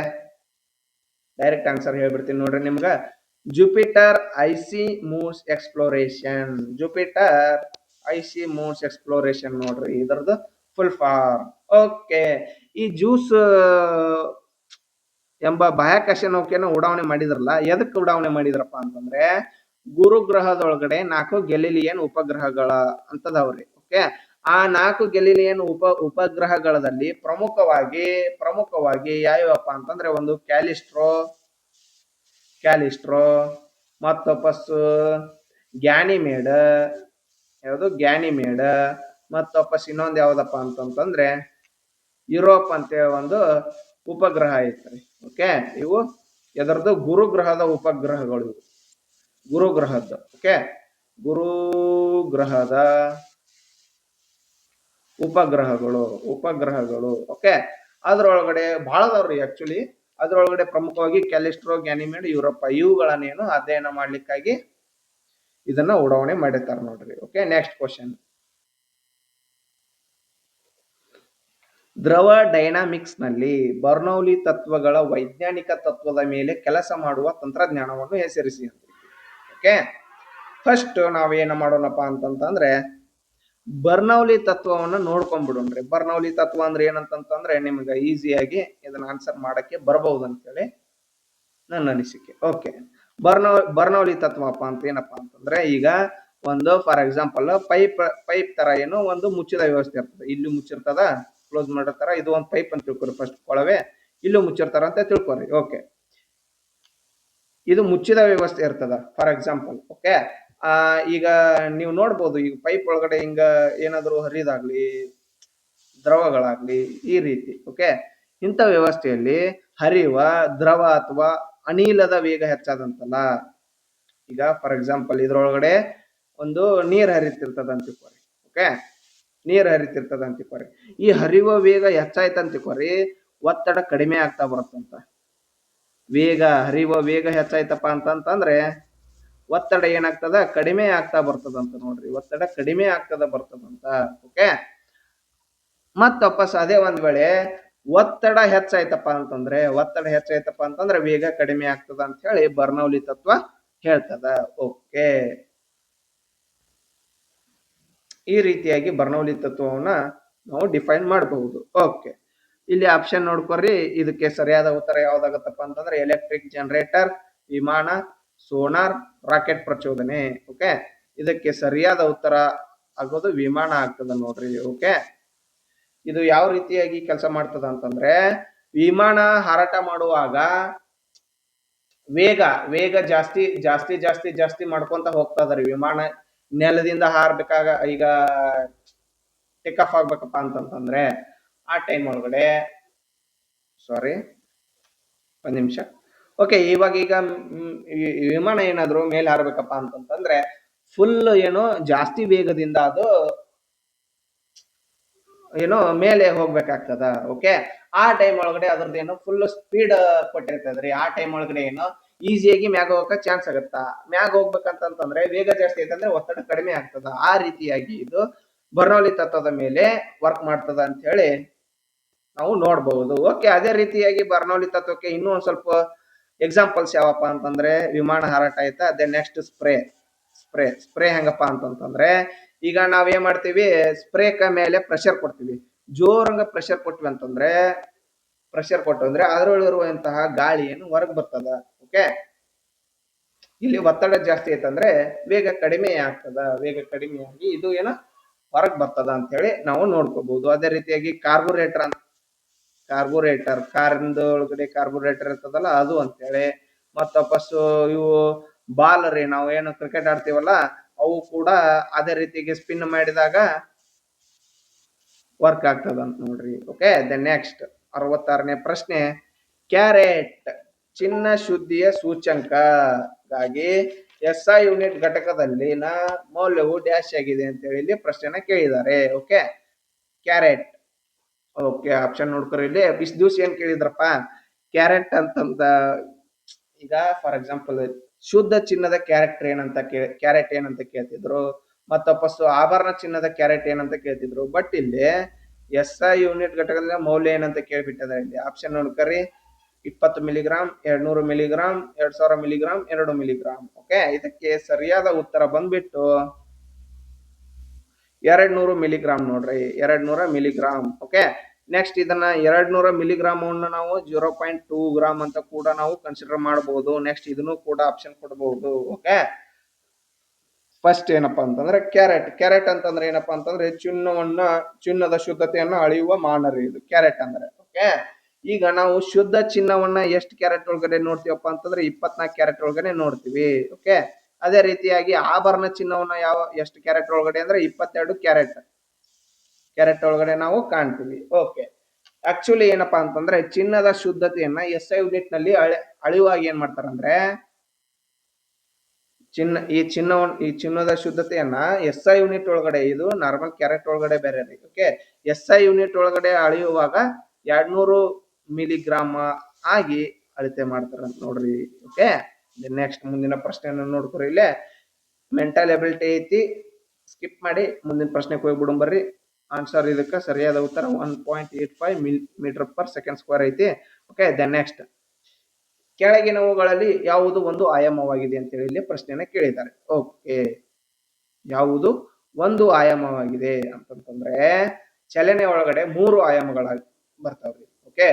ಡೈರೆಕ್ಟ್ ಆನ್ಸರ್ ಹೇಳ್ಬಿಡ್ತೀನಿ ನೋಡ್ರಿ ನಿಮ್ಗ. ಜುಪಿಟರ್ ಐಸಿ ಮೂನ್ಸ್ ಎಕ್ಸ್ಪ್ಲೋರೇಷನ್ ನೋಡ್ರಿ ಇದರದ್ದು ಫುಲ್ ಫಾರ್ಮ್. ಓಕೆ, ಈ ಜೂಸ್ ಎಂಬ ಬಾಹ್ಯಾಕಾಶ ನೌಕೆಯನ್ನು ಉಡಾವಣೆ ಮಾಡಿದ್ರಲ್ಲ, ಎದಕ್ಕೆ ಉಡಾವಣೆ ಮಾಡಿದ್ರಪ್ಪ ಅಂತಂದ್ರೆ ಗುರುಗ್ರಹದೊಳಗಡೆ 4 ಗೆಲಿಲಿಯನ್ ಉಪಗ್ರಹಗಳ ಅಂತದವ್ರಿ. ಓಕೆ, ಆ 4 ಗೆಲಿಲಿಯನ್ ಉಪಗ್ರಹಗಳಲ್ಲಿ ಪ್ರಮುಖವಾಗಿ ಯಾವ್ಯಾವಪ್ಪ ಅಂತಂದ್ರೆ ಒಂದು ಕ್ಯಾಲಿಸ್ಟ್ರೋ ಮತ್ತೊಪ್ಪಸ್ ಗ್ಯಾನಿಮೇಡ್, ಮತ್ತೊಪ್ಪಸ್ ಇನ್ನೊಂದು ಯಾವ್ದಪ್ಪ ಅಂತಂತಂದ್ರೆ ಯುರೋಪ್ ಅಂತೇಳಿ ಒಂದು ಉಪಗ್ರಹ ಐತ್ರಿ. ಓಕೆ, ಇವು ಎದರದ್ದು ಗುರುಗ್ರಹದ ಉಪಗ್ರಹಗಳು ಇವು. ಗುರುಗ್ರಹದ ಓಕೆ, ಗುರುಗ್ರಹದ ಉಪಗ್ರಹಗಳು ಓಕೆ. ಅದ್ರೊಳಗಡೆ ಬಹಳ ಅದಾವ್ರಿ ಆಕ್ಚುಲಿ. ಅದ್ರೊಳಗಡೆ ಪ್ರಮುಖವಾಗಿ ಕ್ಯಾಲಿಸ್ಟ್ರೋ, ಗ್ಯಾನಿಮೇಡ್, ಯುರೋಪ ಇವುಗಳನ್ನೇನು ಅಧ್ಯಯನ ಮಾಡ್ಲಿಕ್ಕಾಗಿ ಇದನ್ನ ಉಡಾವಣೆ ಮಾಡಿರ್ತಾರೆ ನೋಡ್ರಿ. Okay, next question. ದ್ರವ ಡೈನಾಮಿಕ್ಸ್ ನಲ್ಲಿ ಬರ್ನೌಲಿ ತತ್ವಗಳ ವೈಜ್ಞಾನಿಕ ತತ್ವದ ಮೇಲೆ ಕೆಲಸ ಮಾಡುವ ತಂತ್ರಜ್ಞಾನವನ್ನು ಹೆಸರಿಸಿ. ಓಕೆ, ಫಸ್ಟ್ ನಾವೇನು ಮಾಡೋಣಪ್ಪ ಅಂತಂದ್ರೆ ಬರ್ನೌಲಿ ತತ್ವವನ್ನು ನೋಡ್ಕೊಂಡ್ಬಿಡೋಣ್ರಿ. ಬರ್ನೌಲಿ ತತ್ವ ಅಂದ್ರೆ ಏನಂತಂದ್ರೆ ನಿಮ್ಗೆ ಈಸಿಯಾಗಿ ಇದನ್ನ ಆನ್ಸರ್ ಮಾಡಕ್ಕೆ ಬರಬಹುದು ಅಂತೇಳಿ ನನ್ನ ಅನಿಸಿಕೆ. ಓಕೆ, ಬರ್ನೌಲಿ ತತ್ವಪ್ಪ ಅಂತ ಏನಪ್ಪಾ ಅಂತಂದ್ರೆ, ಈಗ ಒಂದು ಫಾರ್ ಎಕ್ಸಾಂಪಲ್ ಪೈಪ್ ತರ ಏನೋ ಒಂದು ಮುಚ್ಚಿದ ವ್ಯವಸ್ಥೆ ಇರ್ತದೆ. ಇಲ್ಲಿ ಮುಚ್ಚಿರ್ತದ, ಕ್ಲೋಸ್ ಮಾಡಿರ್ತಾರ. ಇದು ಒಂದು ಪೈಪ್ ಅಂತ ತಿಳ್ಕೊರಿ. ಫಸ್ಟ್ ಕೊಳವೆ ಇಲ್ಲೂ ಮುಚ್ಚಿರ್ತಾರ ಅಂತ ತಿಳ್ಕೊರಿ. ಓಕೆ, ಇದು ಮುಚ್ಚಿದ ವ್ಯವಸ್ಥೆ ಇರ್ತದ ಫಾರ್ ಎಕ್ಸಾಂಪಲ್. ಓಕೆ, ಈಗ ನೀವು ನೋಡ್ಬೋದು, ಈಗ ಪೈಪ್ ಒಳಗಡೆ ಹಿಂಗ ಏನಾದ್ರು ಹರಿದಾಗ್ಲಿ, ದ್ರವಗಳಾಗ್ಲಿ ಈ ರೀತಿ. ಓಕೆ, ಇಂಥ ವ್ಯವಸ್ಥೆಯಲ್ಲಿ ಹರಿಯುವ ದ್ರವ ಅಥವಾ ಅನಿಲದ ವೇಗ ಹೆಚ್ಚಾದಂತಲ್ಲ. ಈಗ ಫಾರ್ ಎಕ್ಸಾಂಪಲ್ ಇದ್ರೊಳಗಡೆ ಒಂದು ನೀರ್ ಹರಿತಿರ್ತದ ಅಂತಿಕೋರಿ. ಓಕೆ, ನೀರ್ ಹರಿತಿರ್ತದ ಅಂತಿಕೋರಿ. ಈ ಹರಿಯುವ ವೇಗ ಹೆಚ್ಚಾಯ್ತಂತಿಕೋರಿ, ಒತ್ತಡ ಕಡಿಮೆ ಆಗ್ತಾ ಬರುತ್ತಂತ. ಹರಿಯುವ ವೇಗ ಹೆಚ್ಚಾಯ್ತಪ್ಪ ಅಂತಂದ್ರೆ ಒತ್ತಡ ಏನಾಗ್ತದ, ಕಡಿಮೆ ಆಗ್ತಾ ಬರ್ತದಂತ ನೋಡ್ರಿ. ಒತ್ತಡ ಕಡಿಮೆ ಆಗ್ತದ ಬರ್ತದಂತ. ಓಕೆ, ಮತ್ತ ವಾಪಸ್ ಅದೇ ಒಂದ್ ವೇಳೆ ಒತ್ತಡ ಹೆಚ್ಚಾಯ್ತಪ್ಪ ಅಂತಂದ್ರೆ ವೇಗ ಕಡಿಮೆ ಆಗ್ತದ ಅಂತ ಹೇಳಿ ಬರ್ನೌಲಿ ತತ್ವ ಹೇಳ್ತದ. ಓಕೆ, ಈ ರೀತಿಯಾಗಿ ಬರ್ನೌಲಿ ತತ್ವವನ್ನ ನಾವು ಡಿಫೈನ್ ಮಾಡಬಹುದು. ಓಕೆ, ಇಲ್ಲಿ ಆಪ್ಷನ್ ನೋಡ್ಕೊರಿ. ಇದಕ್ಕೆ ಸರಿಯಾದ ಉತ್ತರ ಯಾವ್ದಾಗತ್ತಪ್ಪ ಅಂತಂದ್ರೆ ಎಲೆಕ್ಟ್ರಿಕ್ ಜನರೇಟರ್, ವಿಮಾನ, ಸೋನಾರ್, ರಾಕೆಟ್ ಪ್ರಚೋದನೆ. ಓಕೆ, ಇದಕ್ಕೆ ಸರಿಯಾದ ಉತ್ತರ ಆಗೋದು ವಿಮಾನ ಆಗ್ತದ ನೋಡ್ರಿ. ಓಕೆ, ಇದು ಯಾವ ರೀತಿಯಾಗಿ ಕೆಲಸ ಮಾಡ್ತದ ಅಂತಂದ್ರೆ, ವಿಮಾನ ಹಾರಾಟ ಮಾಡುವಾಗ ವೇಗ ಜಾಸ್ತಿ ಜಾಸ್ತಿ ಜಾಸ್ತಿ ಜಾಸ್ತಿ ಮಾಡ್ಕೊಂತ ಹೋಗ್ತದ್ರಿ. ವಿಮಾನ ನೆಲದಿಂದ ಹಾರ್ಬೇಕಾಗ, ಈಗ ಟೇಕ್ ಆಫ್ ಆಗ್ಬೇಕಪ್ಪ ಅಂತಂದ್ರೆ ಆ ಟೈಮ್ ಒಳಗಡೆ, ಸಾರಿ ಒಂದ್ ನಿಮಿಷ. ಓಕೆ, ಇವಾಗ ಈಗ ವಿಮಾನ ಏನಾದ್ರು ಮೇಲೆ ಹಾರ್ಬೇಕಪ್ಪ ಅಂತಂದ್ರೆ ಫುಲ್ ಏನೋ ಜಾಸ್ತಿ ವೇಗದಿಂದ ಅದು ಏನೋ ಮೇಲೆ ಹೋಗ್ಬೇಕಾಗ್ತದ. ಓಕೆ, ಆ ಟೈಮ್ ಒಳಗಡೆ ಅದ್ರದ್ದೇನೋ ಫುಲ್ ಸ್ಪೀಡ್ ಕೊಟ್ಟಿರ್ತದ್ರಿ. ಆ ಟೈಮ್ ಒಳಗಡೆ ಏನೋ ಈಸಿಯಾಗಿ ಮ್ಯಾಗ ಹೋಗಕ್ಕೆ ಚಾನ್ಸ್ ಆಗತ್ತ. ಮ್ಯಾಗ ಹೋಗ್ಬೇಕಂತಂದ್ರೆ ವೇಗ ಜಾಸ್ತಿ ಐತಂದ್ರೆ ಒತ್ತಡ ಕಡಿಮೆ ಆಗ್ತದ. ಆ ರೀತಿಯಾಗಿ ಇದು ಬರ್ನೌಲಿ ತತ್ವದ ಮೇಲೆ ವರ್ಕ್ ಮಾಡ್ತದ ಅಂತ ಹೇಳಿ ನಾವು ನೋಡ್ಬಹುದು. ಓಕೆ, ಅದೇ ರೀತಿಯಾಗಿ ಬರ್ನೌಲಿ ತತ್ವಕ್ಕೆ ಇನ್ನೂ ಒಂದ್ ಸ್ವಲ್ಪ ಎಕ್ಸಾಂಪಲ್ಸ್ ಯಾವಪ್ಪ ಅಂತಂದ್ರೆ, ವಿಮಾನ ಹಾರಾಟ ಆಯ್ತಾ, ಅದೇ ನೆಕ್ಸ್ಟ್ ಸ್ಪ್ರೇ ಹೆಂಗಪ್ಪ ಅಂತಂದ್ರೆ, ಈಗ ನಾವೇನ್ ಮಾಡ್ತೀವಿ, ಸ್ಪ್ರೇಕ ಮೇಲೆ ಪ್ರೆಷರ್ ಕೊಡ್ತೀವಿ. ಜೋರಂಗ ಪ್ರೆಷರ್ ಕೊಟ್ವಿ ಅಂತಂದ್ರೆ ಅದರೊಳಗಿರುವಂತಹ ಗಾಳಿ ಏನು ಹೊರಗೆ ಬರ್ತದ. ಓಕೆ, ಇಲ್ಲಿ ಒತ್ತಡ ಜಾಸ್ತಿ ಐತಂದ್ರೆ ವೇಗ ಕಡಿಮೆ ಆಗ್ತದ. ವೇಗ ಕಡಿಮೆಯಾಗಿ ಇದು ಏನೋ ಹೊರಗೆ ಬರ್ತದ ಅಂತ ಹೇಳಿ ನಾವು ನೋಡ್ಕೋಬಹುದು. ಅದೇ ರೀತಿಯಾಗಿ ಕಾರ್ಬೊರೇಟರ್ ಕಾರಿಂದ ಒಳಗಡೆ ಕಾರ್ಬೊರೇಟರ್ ಇರ್ತದಲ್ಲ ಅದು ಅಂತೇಳಿ. ಮತ್ತ ವಾಪಸ್ಸು ಇವು ಬಾಲ್ ರೀ, ನಾವು ಏನು ಕ್ರಿಕೆಟ್ ಆಡ್ತೀವಲ್ಲ ಅವು ಕೂಡ ಅದೇ ರೀತಿಗೆ ಸ್ಪಿನ್ ಮಾಡಿದಾಗ ವರ್ಕ್ ಆಗ್ತದ ಅಂತ ನೋಡ್ರಿ. ಓಕೆ, ದ ನೆಕ್ಸ್ಟ್ 66ನೇ ಪ್ರಶ್ನೆ. ಕ್ಯಾರೆಟ್ ಚಿನ್ನ ಶುದ್ಧಿಯ ಸೂಚ್ಯಂಕಗಾಗಿ SI ಯೂನಿಟ್ ಘಟಕದಲ್ಲಿನ ಮೌಲ್ಯವು ಡ್ಯಾಶ್ ಆಗಿದೆ ಅಂತ ಹೇಳಿ ಇಲ್ಲಿ ಪ್ರಶ್ನೆನ ಕೇಳಿದ್ದಾರೆ. Okay, carat. ಓಕೆ, ಆಪ್ಷನ್ ನೋಡ್ಕೊರಿ. ಇಲ್ಲಿ ಇಷ್ಟ ದಿವ್ಸ ಏನ್ ಕೇಳಿದ್ರಪ್ಪ, ಕ್ಯಾರೆಟ್ ಅಂತಂದ. ಈಗ ಫಾರ್ ಎಕ್ಸಾಂಪಲ್ ಶುದ್ಧ ಚಿನ್ನದ ಕ್ಯಾರೆಟ್ ಏನಂತ ಕೇಳ್ತಿದ್ರು. ಮತ್ತ ವಾಪಸ್ಸು ಆಭರಣ ಚಿನ್ನದ ಕ್ಯಾರೆಟ್ ಏನಂತ ಕೇಳ್ತಿದ್ರು. ಬಟ್ ಇಲ್ಲಿ SI ಯೂನಿಟ್ ಘಟಕದ ಮೌಲ್ಯ ಏನಂತ ಕೇಳ್ಬಿಟ್ಟದ. ಇಲ್ಲಿ ಆಪ್ಷನ್ ನೋಡ್ಕರಿ. 20 milligram, 200 milligram, 2000 milligram, 2 milligram. Okay, ಇದಕ್ಕೆ ಸರಿಯಾದ ಉತ್ತರ ಬಂದ್ಬಿಟ್ಟು 200 ಮಿಲಿಗ್ರಾಮ್ ನೋಡ್ರಿ. 200 ಮಿಲಿಗ್ರಾಮ್. ಓಕೆ, ನೆಕ್ಸ್ಟ್ ಇದನ್ನ 200 ಮಿಲಿಗ್ರಾಮ್ ನಾವು 0.2 ಗ್ರಾಮ್ ಅಂತ ಕೂಡ ನಾವು ಕನ್ಸಿಡರ್ ಮಾಡಬಹುದು. ನೆಕ್ಸ್ಟ್ ಇದನ್ನು ಕೂಡ ಆಪ್ಷನ್ ಕೊಡಬಹುದು. ಓಕೆ, ಫಸ್ಟ್ ಏನಪ್ಪಾ ಅಂತಂದ್ರೆ ಕ್ಯಾರೆಟ್ ಅಂತಂದ್ರೆ ಏನಪ್ಪಾ ಅಂತಂದ್ರೆ ಚಿನ್ನದ ಶುದ್ಧತೆಯನ್ನ ಅಳೆಯುವ ಮಾನರಿ ಇದು ಕ್ಯಾರೆಟ್ ಅಂದ್ರೆ. ಓಕೆ, ಈಗ ನಾವು ಶುದ್ಧ ಚಿನ್ನವನ್ನ ಎಷ್ಟು ಕ್ಯಾರೆಟ್ ಒಳಗಡೆ ನೋಡ್ತೀವಪ್ಪ ಅಂತಂದ್ರೆ 24 ಕ್ಯಾರೆಟ್ ಒಳಗಡೆ ನೋಡ್ತೀವಿ. ಓಕೆ, ಅದೇ ರೀತಿಯಾಗಿ ಆಭರಣ ಚಿನ್ನವನ್ನ ಎಷ್ಟು ಕ್ಯಾರೆಟ್ ಒಳಗಡೆ ಅಂದ್ರೆ 22 ಕ್ಯಾರೆಟ್ ಒಳಗಡೆ ನಾವು ಕಾಣ್ತೀವಿ. ಓಕೆ, ಆಕ್ಚುಲಿ ಏನಪ್ಪಾ ಅಂತಂದ್ರೆ ಚಿನ್ನದ ಶುದ್ಧತೆಯನ್ನ SI ಯೂನಿಟ್ ನಲ್ಲಿ ಅಳೆಯುವಾಗ ಏನ್ ಮಾಡ್ತಾರಂದ್ರೆ ಚಿನ್ನದ ಶುದ್ಧತೆಯನ್ನ SI ಯೂನಿಟ್ ಒಳಗಡೆ, ಇದು ನಾರ್ಮಲ್ ಕ್ಯಾರೆಟ್ ಒಳಗಡೆ ಬೇರೆ ರೀ. ಓಕೆ, SI ಯೂನಿಟ್ ಒಳಗಡೆ ಅಳೆಯುವಾಗ 200 ಮಿಲಿಗ್ರಾಮ್ ಆಗಿ ಅಳತೆ ಮಾಡ್ತಾರ ನೋಡ್ರಿ. ಓಕೆ, ನೆಕ್ಸ್ಟ್ ಮುಂದಿನ ಪ್ರಶ್ನೆಯನ್ನು ನೋಡ್ಕೊರಿ. ಇಲ್ಲೇ ಮೆಂಟಲ್ ಎಬಿಲಿಟಿ ಐತಿ, ಸ್ಕಿಪ್ ಮಾಡಿ ಮುಂದಿನ ಪ್ರಶ್ನೆಗೆ ಹೋಗ್ಬಿಡೋಣ ಬರ್ರಿ. ಆನ್ಸರ್ ಇದಕ್ಕೆ ಸರಿಯಾದ ಉತ್ತರ 1.85 ಮೀಟರ್ ಪರ್ ಸೆಕೆಂಡ್ ಸ್ಕ್ವೇರ್ ಐತಿ. ಓಕೆ, ದೆನ್ ನೆಕ್ಸ್ಟ್, ಕೆಳಗಿನವುಗಳಲ್ಲಿ ಯಾವುದು ಒಂದು ಆಯಾಮವಾಗಿದೆ ಅಂತ ಹೇಳಿ ಇಲ್ಲಿ ಪ್ರಶ್ನೆನ ಕೇಳಿದ್ದಾರೆ. ಓಕೆ, ಯಾವುದು ಒಂದು ಆಯಾಮವಾಗಿದೆ ಅಂತಂತಂದ್ರೆ ಚಲನೆ ಒಳಗಡೆ 3 ಆಯಾಮಗಳ ಬರ್ತಾವ್ರಿ. ಓಕೆ,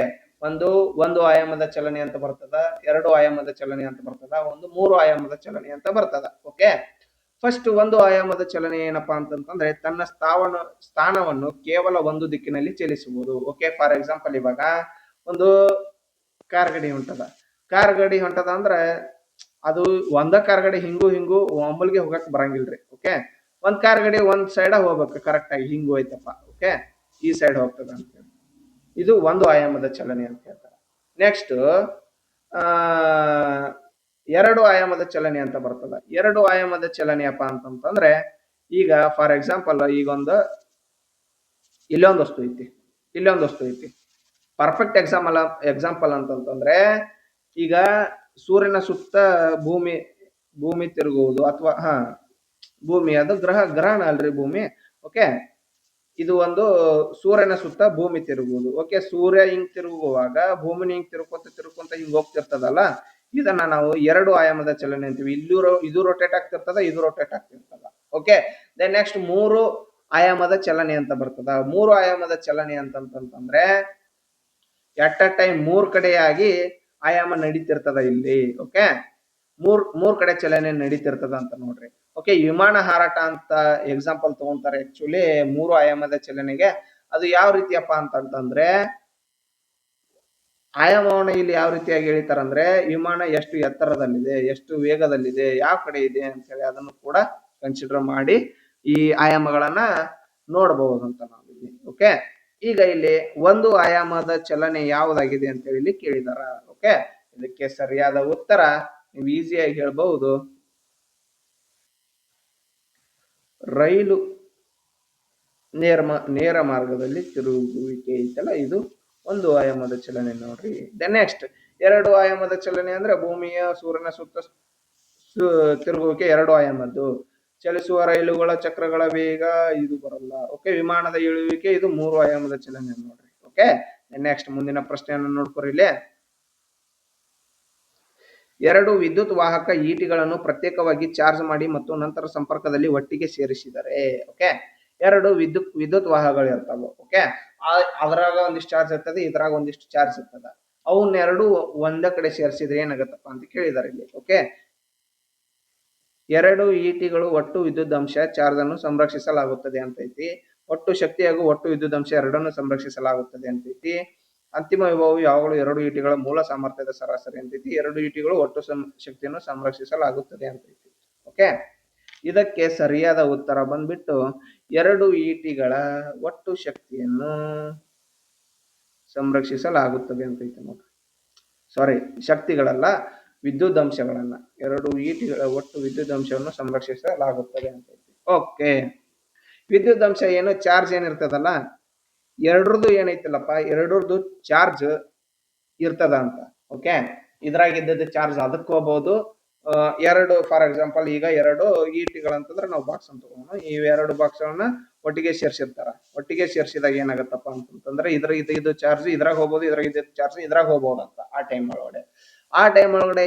ಒಂದು ಆಯಾಮದ ಚಲನೆ ಅಂತ ಬರ್ತದ, 2 ಆಯಾಮದ ಚಲನೆ ಅಂತ ಬರ್ತದ, 3 ಆಯಾಮದ ಚಲನೆ ಅಂತ ಬರ್ತದ. ಓಕೆ, ಫಸ್ಟ್ ಒಂದು ಆಯಾಮದ ಚಲನೆ ಏನಪ್ಪಾ ಅಂತಂತಂದ್ರೆ ತನ್ನ ಸ್ಥಾನವನ್ನು ಕೇವಲ ಒಂದು ದಿಕ್ಕಿನಲ್ಲಿ ಚಲಿಸುವುದು. ಓಕೆ, ಫಾರ್ ಎಕ್ಸಾಂಪಲ್ ಇವಾಗ ಒಂದು ಕಾರ್ ಗಡಿ ಹೊಂಟದ ಅಂದ್ರೆ ಅದು ಒಂದ ಕಾರ್ ಗಡಿ ಹಿಂಗು ಒಮ್ಮಲ್ಗೆ ಹೋಗಕ್ ಬರಂಗಿಲ್ರಿ. ಓಕೆ, ಒಂದ್ ಕಾರ್ ಗಡಿ ಒಂದ್ ಸೈಡ್ ಹೋಗ್ಬೇಕು ಕರೆಕ್ಟ್ ಆಗಿ, ಹಿಂಗು ಹೋಯ್ತಪ್ಪ. ಓಕೆ, ಈ ಸೈಡ್ ಹೋಗ್ತದ ಅಂತ ಹೇಳಿ ಇದು ಒಂದು ಆಯಾಮದ ಚಲನೆ ಅಂತ ಹೇಳ್ತಾರೆ. ನೆಕ್ಸ್ಟ್ ಎರಡು ಆಯಾಮದ ಚಲನೆ ಅಂತ ಬರ್ತದ. 2 ಆಯಾಮದ ಚಲನೆಯಪ್ಪ ಅಂತಂತಂದ್ರೆ ಈಗ ಫಾರ್ ಎಕ್ಸಾಂಪಲ್ ಈಗ ಇಲ್ಲೊಂದು ವಸ್ತು ಐತಿ. ಪರ್ಫೆಕ್ಟ್ ಎಕ್ಸಾಂಪಲ್ ಅಂತಂತಂದ್ರೆ ಈಗ ಸೂರ್ಯನ ಸುತ್ತ ಭೂಮಿ ತಿರುಗುವುದು, ಅಥವಾ ಭೂಮಿ ಅದು ಗ್ರಹಣ ಅಲ್ರಿ ಭೂಮಿ. ಓಕೆ, ಇದು ಒಂದು ಸೂರ್ಯನ ಸುತ್ತ ಭೂಮಿ ತಿರುಗುವುದು. ಓಕೆ, ಸೂರ್ಯ ಹಿಂಗ್ ತಿರುಗುವಾಗ ಭೂಮಿನ ಹಿಂಗ್ ತಿರುಕೊಂತ ಹಿಂಗ್ ಹೋಗ್ತಿರ್ತದಲ್ಲ, ಇದನ್ನ ನಾವು 2 ಆಯಾಮದ ಚಲನೆ ಅಂತೀವಿ. ಇದು ರೊಟೇಟ್ ಆಗ್ತಿರ್ತದ, ಇದು ರೊಟೇಟ್ ಆಗ್ತಿರ್ತದ. ಓಕೆ, ದೆನ್ ನೆಕ್ಸ್ಟ್ 3 ಆಯಾಮದ ಚಲನೆ ಅಂತ ಬರ್ತದ. 3 ಆಯಾಮದ ಚಲನೆ ಅಂತಂತಂದ್ರೆ ಎಟ್ ಅ ಟೈಮ್ 3 ಕಡೆಯಾಗಿ ಆಯಾಮ ನಡೀತಿರ್ತದ ಇಲ್ಲಿ. ಓಕೆ, ಮೂರ್ ಕಡೆ ಚಲನೆ ನಡೀತಿರ್ತದ ಅಂತ ನೋಡ್ರಿ. ಓಕೆ, ವಿಮಾನ ಹಾರಾಟ ಅಂತ ಎಕ್ಸಾಂಪಲ್ ತಗೊಂತಾರೆ. ಆಕ್ಚುಲಿ 3 ಆಯಾಮದ ಚಲನೆಗೆ ಅದು ಯಾವ ರೀತಿಯಪ್ಪ ಅಂತಂತಂದ್ರೆ ಆಯಾಮವನ್ನ ಇಲ್ಲಿ ಯಾವ ರೀತಿಯಾಗಿ ಹೇಳಿತಾರಂದ್ರೆ ವಿಮಾನ ಎಷ್ಟು ಎತ್ತರದಲ್ಲಿದೆ, ಎಷ್ಟು ವೇಗದಲ್ಲಿದೆ, ಯಾವ ಕಡೆ ಇದೆ ಅಂತ ಹೇಳಿ ಅದನ್ನು ಕೂಡ ಕನ್ಸಿಡರ್ ಮಾಡಿ ಈ ಆಯಾಮಗಳನ್ನ ನೋಡಬಹುದು ಅಂತ ನಾವಿಲ್ಲಿ. ಓಕೆ, ಈಗ ಇಲ್ಲಿ ಒಂದು ಆಯಾಮದ ಚಲನೆ ಯಾವುದಾಗಿದೆ ಅಂತ ಹೇಳಿ ಕೇಳಿದಾರ. ಓಕೆ, ಇದಕ್ಕೆ ಸರಿಯಾದ ಉತ್ತರ ನೀವು ಈಸಿಯಾಗಿ ಹೇಳ್ಬಹುದು, ರೈಲು ನೇರ ಮಾರ್ಗದಲ್ಲಿ ತಿರುಗುವಿಕೆ ಐತಲ್ಲ, ಇದು ಒಂದು ಆಯಾಮದ ಚಲನೆ ನೋಡ್ರಿ. ದೆನ್ ನೆಕ್ಸ್ಟ್ 2 ಆಯಾಮದ ಚಲನೆ ಅಂದ್ರೆ ಭೂಮಿಯ ಸೂರ್ಯನ ಸುತ್ತ ತಿರುಗುವಿಕೆ 2 ಆಯಾಮದ್ದು. ಚಲಿಸುವ ರೈಲುಗಳ ಚಕ್ರಗಳ ವೇಗ ಇದು ಬರಲ್ಲ. ಓಕೆ, ವಿಮಾನದ ಇಳುವಿಕೆ ಇದು 3 ಆಯಾಮದ ಚಲನೆ ನೋಡ್ರಿ. ಓಕೆ, ನೆಕ್ಸ್ಟ್ ಮುಂದಿನ ಪ್ರಶ್ನೆಯನ್ನು ನೋಡ್ಕೊರಿ. ಇಲ್ಲಿ 2 ವಿದ್ಯುತ್ ವಾಹಕ ಈಟಿಗಳನ್ನು ಪ್ರತ್ಯೇಕವಾಗಿ ಚಾರ್ಜ್ ಮಾಡಿ ಮತ್ತು ನಂತರ ಸಂಪರ್ಕದಲ್ಲಿ ಒಟ್ಟಿಗೆ ಸೇರಿಸಿದರೆ. ಓಕೆ, 2 ವಿದ್ಯುತ್ ವಾಹಕಗಳು ಇರ್ತಾವ. ಓಕೆ, ಅದ್ರಾಗ ಒಂದಿಷ್ಟು ಚಾರ್ಜ್ ಇರ್ತದೆ, ಇದ್ರಾಗ ಒಂದಿಷ್ಟು ಚಾರ್ಜ್ ಇರ್ತದ. ಅವನ್ನೆರಡು ಒಂದೇ ಕಡೆ ಸೇರಿಸಿದ್ರೆ ಏನಾಗತ್ತಪ್ಪ ಅಂತ ಕೇಳಿದಾರೆ ಇಲ್ಲಿ. ಓಕೆ, 2 ಈಟಿಗಳು ಒಟ್ಟು ವಿದ್ಯುತ್ ಅಂಶ ಚಾರ್ಜ್ ಅನ್ನು ಸಂರಕ್ಷಿಸಲಾಗುತ್ತದೆ ಅಂತೈತಿ. ಒಟ್ಟು ಶಕ್ತಿ ಹಾಗೂ ಒಟ್ಟು ವಿದ್ಯುತ್ ಅಂಶ ಎರಡನ್ನು ಸಂರಕ್ಷಿಸಲಾಗುತ್ತದೆ ಅಂತೈತಿ. ಅಂತಿಮ ವಿಭವವು ಯಾವಾಗಲೂ 2 ಈಟಿಗಳ ಮೂಲ ಸಾಮರ್ಥ್ಯದ ಸರಾಸರಿ ಅಂತೈತಿ. 2 ಈಟಿಗಳು ಒಟ್ಟು ಶಕ್ತಿಯನ್ನು ಸಂರಕ್ಷಿಸಲಾಗುತ್ತದೆ ಅಂತೈತಿ. ಓಕೆ, ಇದಕ್ಕೆ ಸರಿಯಾದ ಉತ್ತರ ಬಂದ್ಬಿಟ್ಟು 2 ಈಟಿಗಳ ಒಟ್ಟು ಶಕ್ತಿಯನ್ನು ಸಂರಕ್ಷಿಸಲಾಗುತ್ತದೆ ಅಂತೈತಿ ನೋಡ್ರಿ. ಸಾರಿ, ಶಕ್ತಿಗಳಲ್ಲ, ವಿದ್ಯುತ್ ಅಂಶಗಳನ್ನ. 2 ಈಟಿಗಳ ಒಟ್ಟು ವಿದ್ಯುತ್ ಅಂಶವನ್ನು ಸಂರಕ್ಷಿಸಲಾಗುತ್ತದೆ ಅಂತೈತಿ. ಓಕೆ, ವಿದ್ಯುತ್ ಅಂಶ ಏನು ಚಾರ್ಜ್ ಏನಿರ್ತದಲ್ಲ, ಎರಡರದ್ದು ಏನೈತಿಲ್ಲಪ್ಪ, ಎರಡರದ್ದು ಚಾರ್ಜ್ ಇರ್ತದ ಅಂತ. ಓಕೆ, ಇದ್ರಾಗಿದ್ದ ಚಾರ್ಜ್ ಅದಕ್ಕೆ ಹೋಗ್ಬೋದು. 2 ಫಾರ್ ಎಕ್ಸಾಂಪಲ್ ಈಗ 2 ಈಟಿಗಳಂತಂದ್ರೆ ನಾವು ಬಾಕ್ಸ್ ಅಂತ ತಗೋಣ. ಈ 2 ಬಾಕ್ಸ್ಗಳನ್ನ ಒಟ್ಟಿಗೆ ಸೇರಿಸಿರ್ತಾರ. ಒಟ್ಟಿಗೆ ಸೇರಿಸಿದಾಗ ಏನಾಗತ್ತಪ್ಪ ಅಂತಂದ್ರೆ ಇದು ಚಾರ್ಜ್ ಇದ್ರಾಗ ಹೋಗ್ಬೋದು, ಇದ್ರಾಗ ಚಾರ್ಜ್ ಇದ್ರಾಗ ಹೋಗ್ಬೋದು ಅಂತ. ಆ ಟೈಮ್ ಒಳಗಡೆ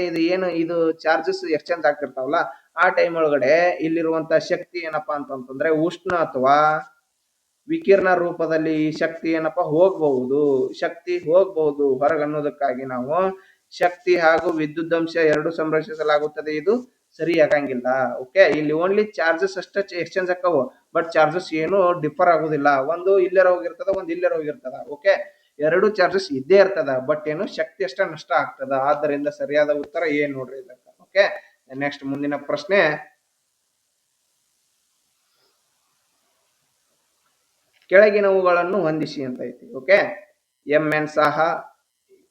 ಇದು ಚಾರ್ಜಸ್ ಎಕ್ಸ್ಚೇಂಜ್ ಆಗ್ತಿರ್ತಾವಲ್ಲ, ಆ ಟೈಮ್ ಒಳಗಡೆ ಇಲ್ಲಿರುವಂತ ಶಕ್ತಿ ಏನಪ್ಪಾ ಅಂತಂದ್ರೆ ಉಷ್ಣ ಅಥವಾ ವಿಕಿರಣ ರೂಪದಲ್ಲಿ ಈ ಶಕ್ತಿ ಏನಪ್ಪಾ ಶಕ್ತಿ ಹೋಗ್ಬಹುದು ಹೊರಗನ್ನೋದಕ್ಕಾಗಿ ನಾವು ಶಕ್ತಿ ಹಾಗೂ ವಿದ್ಯುತ್ ಅಂಶ ಎರಡು ಸಂರಕ್ಷಿಸಲಾಗುತ್ತದೆ. ಇದು ಸರಿ ಆಗಂಗಿಲ್ಲ. ಓಕೆ, ಇಲ್ಲಿ ಓನ್ಲಿ ಚಾರ್ಜಸ್ ಅಷ್ಟ ಎಕ್ಸ್ಚೇಂಜ್ ಆಕ್ಕವು, ಬಟ್ ಚಾರ್ಜಸ್ ಏನು ಡಿಫರ್ ಆಗುದಿಲ್ಲ. ಒಂದು ಇಲ್ಲರ ಹೋಗಿರ್ತದ, ಒಂದು ಇಲ್ಲರ ಹೋಗಿರ್ತದ. ಓಕೆ, 2 ಚಾರ್ಜಸ್ ಇದ್ದೇ ಇರ್ತದ, ಬಟ್ ಏನು ಶಕ್ತಿ ಅಷ್ಟ ನಷ್ಟ ಆಗ್ತದ. ಆದ್ದರಿಂದ ಸರಿಯಾದ ಉತ್ತರ ಏನ್ ನೋಡ್ರಿ ಇದಕ್ಕ. ಓಕೆ, ನೆಕ್ಸ್ಟ್ ಮುಂದಿನ ಪ್ರಶ್ನೆ, ಕೆಳಗಿನವುಗಳನ್ನು ಹೊಂದಿಸಿ ಅಂತ ಐತಿ. Okay, M N Saha,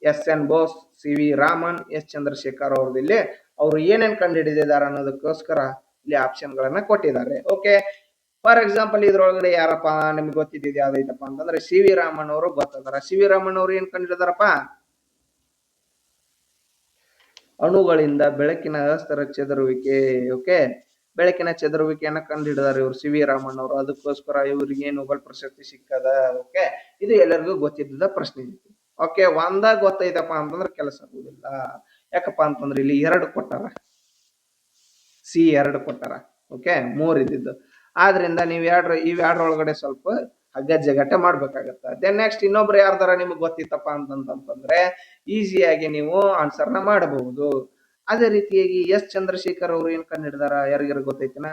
S N Bose, C V Raman, S Chandrashekhar ಅವ್ರದ್ದು ಇಲ್ಲಿ ಅವರು ಏನೇನ್ ಕಂಡುಹಿಡಿದಿದ್ದಾರೆ ಅನ್ನೋದಕ್ಕೋಸ್ಕರ ಇಲ್ಲಿ ಆಪ್ಷನ್ ಗಳನ್ನ ಕೊಟ್ಟಿದ್ದಾರೆ. ಓಕೆ, ಫಾರ್ ಎಕ್ಸಾಂಪಲ್ ಇದ್ರೊಳಗಡೆ ಯಾರಪ್ಪ ನಿಮ್ಗೆ ಗೊತ್ತಿದ್ದಿದ್ದು ಯಾವ್ದೈತಪ್ಪ ಅಂತಂದ್ರೆ ಸಿ ವಿ ರಾಮನ್ ಅವರು ಗೊತ್ತದಾರ. ಸಿ ವಿ ರಾಮನ್ ಅವರು ಏನ್ ಕಂಡುಹಿಡಿದಾರಪ್ಪ? ಅಣುಗಳಿಂದ ಬೆಳಕಿನ ಅಸ್ತರ ಚೆದರುವಿಕೆ. ಓಕೆ, ಬೆಳಕಿನ ಚೆದರುವಿಕೆಯನ್ನ ಕಂಡುಹಿಡಿದಾರೆ ಇವರು ಸಿ ವಿ ರಾಮನ್ ಅವರು. ಅದಕ್ಕೋಸ್ಕರ ಇವರಿಗೆ ನೊಬೆಲ್ ಪ್ರಶಸ್ತಿ ಸಿಕ್ಕದ. ಓಕೆ, ಇದು ಎಲ್ಲರಿಗೂ ಗೊತ್ತಿದ್ದ ಪ್ರಶ್ನೆ ಐತಿ. ಓಕೆ, ಒಂದಾಗ ಗೊತ್ತೈತಪ್ಪ ಅಂತಂದ್ರೆ ಕೆಲಸ ಆಗುದಿಲ್ಲ. ಯಾಕಪ್ಪ ಅಂತಂದ್ರೆ ಇಲ್ಲಿ 2 ಕೊಟ್ಟಾರ, ಸಿ 2 ಕೊಟ್ಟಾರ. ಓಕೆ, 3 ಇದ್ದಿದ್ದು. ಆದ್ರಿಂದ ನೀವು ಇವ್ ಒಳಗಡೆ ಸ್ವಲ್ಪ ಹಗ್ಗ ಜಗಟ್ಟೆ ಮಾಡ್ಬೇಕಾಗತ್ತ. ದೆನ್ ನೆಕ್ಸ್ಟ್ ಇನ್ನೊಬ್ರು ಯಾರ್ದಾರ ನಿಮ್ಗೆ ಗೊತ್ತಿತ್ತಪ್ಪ ಅಂತಂದ್ರೆ ಈಸಿಯಾಗಿ ನೀವು ಆನ್ಸರ್ನ ಮಾಡಬಹುದು. ಅದೇ ರೀತಿಯಾಗಿ ಎಸ್ ಚಂದ್ರಶೇಖರ್ ಅವರು ಏನ್ ಕಂಡುಹಿಡಿದಾರ? ಯಾರಿಗಾರ ಗೊತ್ತೈತಿನ?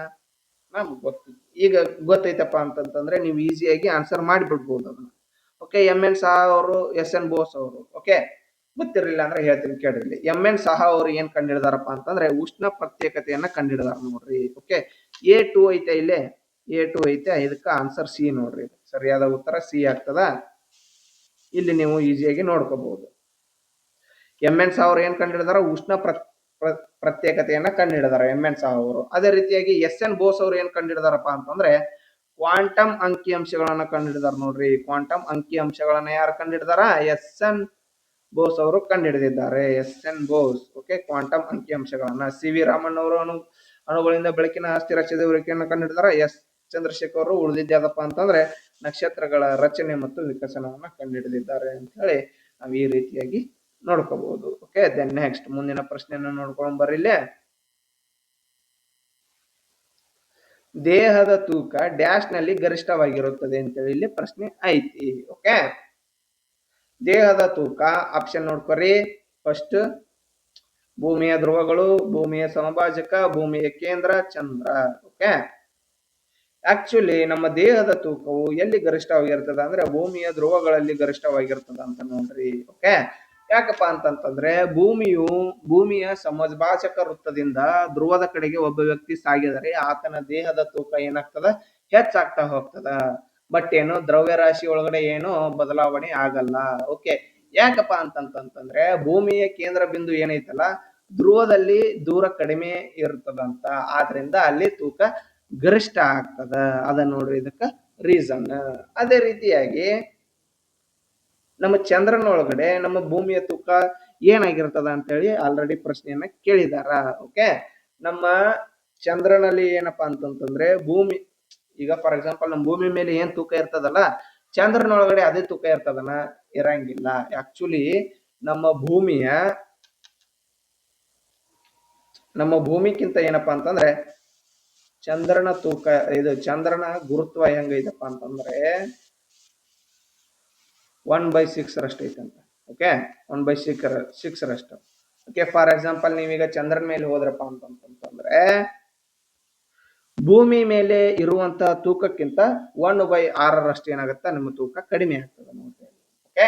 ನಮ್ಗೆ ಗೊತ್ತು. ಈಗ ಗೊತ್ತೈತಪ್ಪ ಅಂತಂದ್ರೆ ನೀವು ಈಸಿಯಾಗಿ ಆನ್ಸರ್ ಮಾಡಿಬಿಡ್ಬಹುದು ಅದನ್ನ. ಓಕೆ, ಎಂ ಎನ್ ಸಾಹಾ ಅವರು, ಎಸ್ ಎನ್ ಬೋಸ್ ಅವರು. ಓಕೆ, ಗೊತ್ತಿರಲಿಲ್ಲ ಅಂದ್ರೆ ಹೇಳ್ತೀನಿ ಕೇಳಿರ್ಲಿ. ಎಂ ಎನ್ ಸಾಹಾ ಅವರು ಏನ್ ಕಂಡುಹಿಡಿದಾರಪ್ಪ ಅಂತಂದ್ರೆ ಉಷ್ಣ ಪ್ರತ್ಯೇಕತೆಯನ್ನ ಕಂಡುಹಿಡಿದಾರ ನೋಡ್ರಿ. ಓಕೆ, A2 ಐತೆ ಇಲ್ಲಿ, A2 ಐತೆ. ಇದಕ್ಕ ಆನ್ಸರ್ ಸಿ ನೋಡ್ರಿ. ಸರಿಯಾದ ಉತ್ತರ ಸಿ ಆಗ್ತದ. ಇಲ್ಲಿ ನೀವು ಈಸಿಯಾಗಿ ನೋಡ್ಕೋಬಹುದು. ಎಂ ಎನ್ ಸಾಹಾ ಅವರು ಏನ್ ಕಂಡುಹಿಡಿದಾರ? ಉಷ್ಣ ಪ್ರತ್ಯೇಕತೆಯನ್ನ ಕಂಡುಹಿಡಿದಾರ ಎಂ ಎನ್ ಸಾಹಾ ಅವರು. ಅದೇ ರೀತಿಯಾಗಿ ಎಸ್ ಎನ್ ಬೋಸ್ ಅವರು ಏನ್ ಕಂಡುಹಿಡಿದಾರಪ್ಪ ಅಂತಂದ್ರೆ ಕ್ವಾಂಟಮ್ ಅಂಕಿಅಂಶಗಳನ್ನ ಕಂಡುಹಿಡಿದಾರ ನೋಡ್ರಿ. ಕ್ವಾಂಟಮ್ ಅಂಕಿಅಂಶಗಳನ್ನ ಯಾರು ಕಂಡುಹಿಡಿದಾರ? ಎಸ್ ಎನ್ ಬೋಸ್ ಅವರು ಕಂಡುಹಿಡಿದಿದ್ದಾರೆ. S N Bose. Okay, quantum ಅಂಕಿಅಂಶಗಳನ್ನ. ಸಿ ವಿ ರಾಮನ್ ಅವರು ಅಣುಗಳಿಂದ ಬೆಳಕಿನ ಅಸ್ಥಿರ ಚೆದುರುವಿಕೆಯನ್ನು ಕಂಡುಹಿಡಿದಾರ. ಎಸ್ ಚಂದ್ರಶೇಖರ್ ಅವರು ಉಳಿದಿದ್ದಪ್ಪ ಅಂತಂದ್ರೆ ನಕ್ಷತ್ರಗಳ ರಚನೆ ಮತ್ತು ವಿಕಸನವನ್ನ ಕಂಡುಹಿಡಿದಿದ್ದಾರೆ ಅಂತ ಹೇಳಿ ನಾವು ಈ ರೀತಿಯಾಗಿ ನೋಡ್ಕೋಬಹುದು. ಓಕೆ, ದೆನ್ ನೆಕ್ಸ್ಟ್ ಮುಂದಿನ ಪ್ರಶ್ನೆಯನ್ನು ನೋಡ್ಕೊಂಡ್ ಬರ್ರಿಲ್ಲೇ. ದೇಹದ ತೂಕ ಡ್ಯಾಶ್ ನಲ್ಲಿ ಗರಿಷ್ಠವಾಗಿರುತ್ತದೆ ಅಂತೇಳಿ ಇಲ್ಲಿ ಪ್ರಶ್ನೆ ಐತಿ. ಓಕೆ, ದೇಹದ ತೂಕ ಆಪ್ಷನ್ ನೋಡ್ಕೊರಿ. ಫಸ್ಟ್ ಭೂಮಿಯ ಧ್ರುವಗಳು, ಭೂಮಿಯ ಸಮಭಾಜಕ, ಭೂಮಿಯ ಕೇಂದ್ರ, ಚಂದ್ರ. ಓಕೆ, ಆಕ್ಚುಲಿ ನಮ್ಮ ದೇಹದ ತೂಕವು ಎಲ್ಲಿ ಗರಿಷ್ಠವಾಗಿರ್ತದ ಅಂದ್ರೆ ಭೂಮಿಯ ಧ್ರುವಗಳಲ್ಲಿ ಗರಿಷ್ಠವಾಗಿರ್ತದ ಅಂತ ನೋಡ್ರಿ. ಓಕೆ, ಯಾಕಪ್ಪ ಅಂತಂತಂದ್ರೆ ಭೂಮಿಯ ಸಮಭಾಜಕ ವೃತ್ತದಿಂದ ಧ್ರುವದ ಕಡೆಗೆ ಒಬ್ಬ ವ್ಯಕ್ತಿ ಸಾಗಿದರೆ ಆತನ ದೇಹದ ತೂಕ ಏನಾಗ್ತದ? ಹೆಚ್ಚಾಗ್ತಾ ಹೋಗ್ತದ. ಬಟ್ ಏನು ದ್ರವ್ಯರಾಶಿ ಒಳಗಡೆ ಏನು ಬದಲಾವಣೆ ಆಗಲ್ಲ. ಓಕೆ, ಯಾಕಪ್ಪ ಅಂತಂತಂದ್ರೆ ಭೂಮಿಯ ಕೇಂದ್ರ ಬಿಂದು ಏನೈತಲ್ಲ ಧ್ರುವದಲ್ಲಿ ದೂರ ಕಡಿಮೆ ಇರ್ತದಂತ. ಆದ್ರಿಂದ ಅಲ್ಲಿ ತೂಕ ಗರಿಷ್ಠ ಆಗ್ತದ. ಅದ ನೋಡ್ರಿ ಇದಕ್ಕ ರೀಸನ್. ಅದೇ ರೀತಿಯಾಗಿ ನಮ್ಮ ಚಂದ್ರನ ಒಳಗಡೆ ನಮ್ಮ ಭೂಮಿಯ ತೂಕ ಏನಾಗಿರ್ತದ ಅಂತ ಹೇಳಿ ಆಲ್ರೆಡಿ ಪ್ರಶ್ನೆಯನ್ನ ಕೇಳಿದಾರ. ಓಕೆ, ನಮ್ಮ ಚಂದ್ರನಲ್ಲಿ ಏನಪ್ಪಾ ಅಂತಂತಂದ್ರೆ ಭೂಮಿ, ಈಗ ಫಾರ್ ಎಕ್ಸಾಂಪಲ್ ನಮ್ಮ ಭೂಮಿ ಮೇಲೆ ಏನ್ ತೂಕ ಇರ್ತದಲ್ಲ ಚಂದ್ರನೊಳಗಡೆ ಅದೇ ತೂಕ ಇರ್ತದನ? ಇರಂಗಿಲ್ಲ. ಆಕ್ಚುಲಿ ನಮ್ಮ ಭೂಮಿಕ್ಕಿಂತ ಏನಪ್ಪಾ ಅಂತಂದ್ರೆ ಚಂದ್ರನ ತೂಕ, ಇದು ಚಂದ್ರನ ಗುರುತ್ವ ಹೆಂಗೈತಪ್ಪ ಅಂತಂದ್ರೆ 1/6 ರಷ್ಟು ಐತಂತ. ಓಕೆ, 1/6 ರಷ್ಟು. ಓಕೆ, ಫಾರ್ ಎಕ್ಸಾಂಪಲ್ ನೀವೀಗ ಚಂದ್ರನ ಮೇಲೆ ಹೋದ್ರಪ್ಪ ಅಂತಂತಂದ್ರೆ ಭೂಮಿ ಮೇಲೆ ಇರುವಂತ ತೂಕಕ್ಕಿಂತ 1/6 ರಷ್ಟು ಏನಾಗುತ್ತಾ ನಿಮ್ಮ ತೂಕ ಕಡಿಮೆ ಆಗ್ತದೆ ನೋಡ್ರಿ. ಓಕೆ,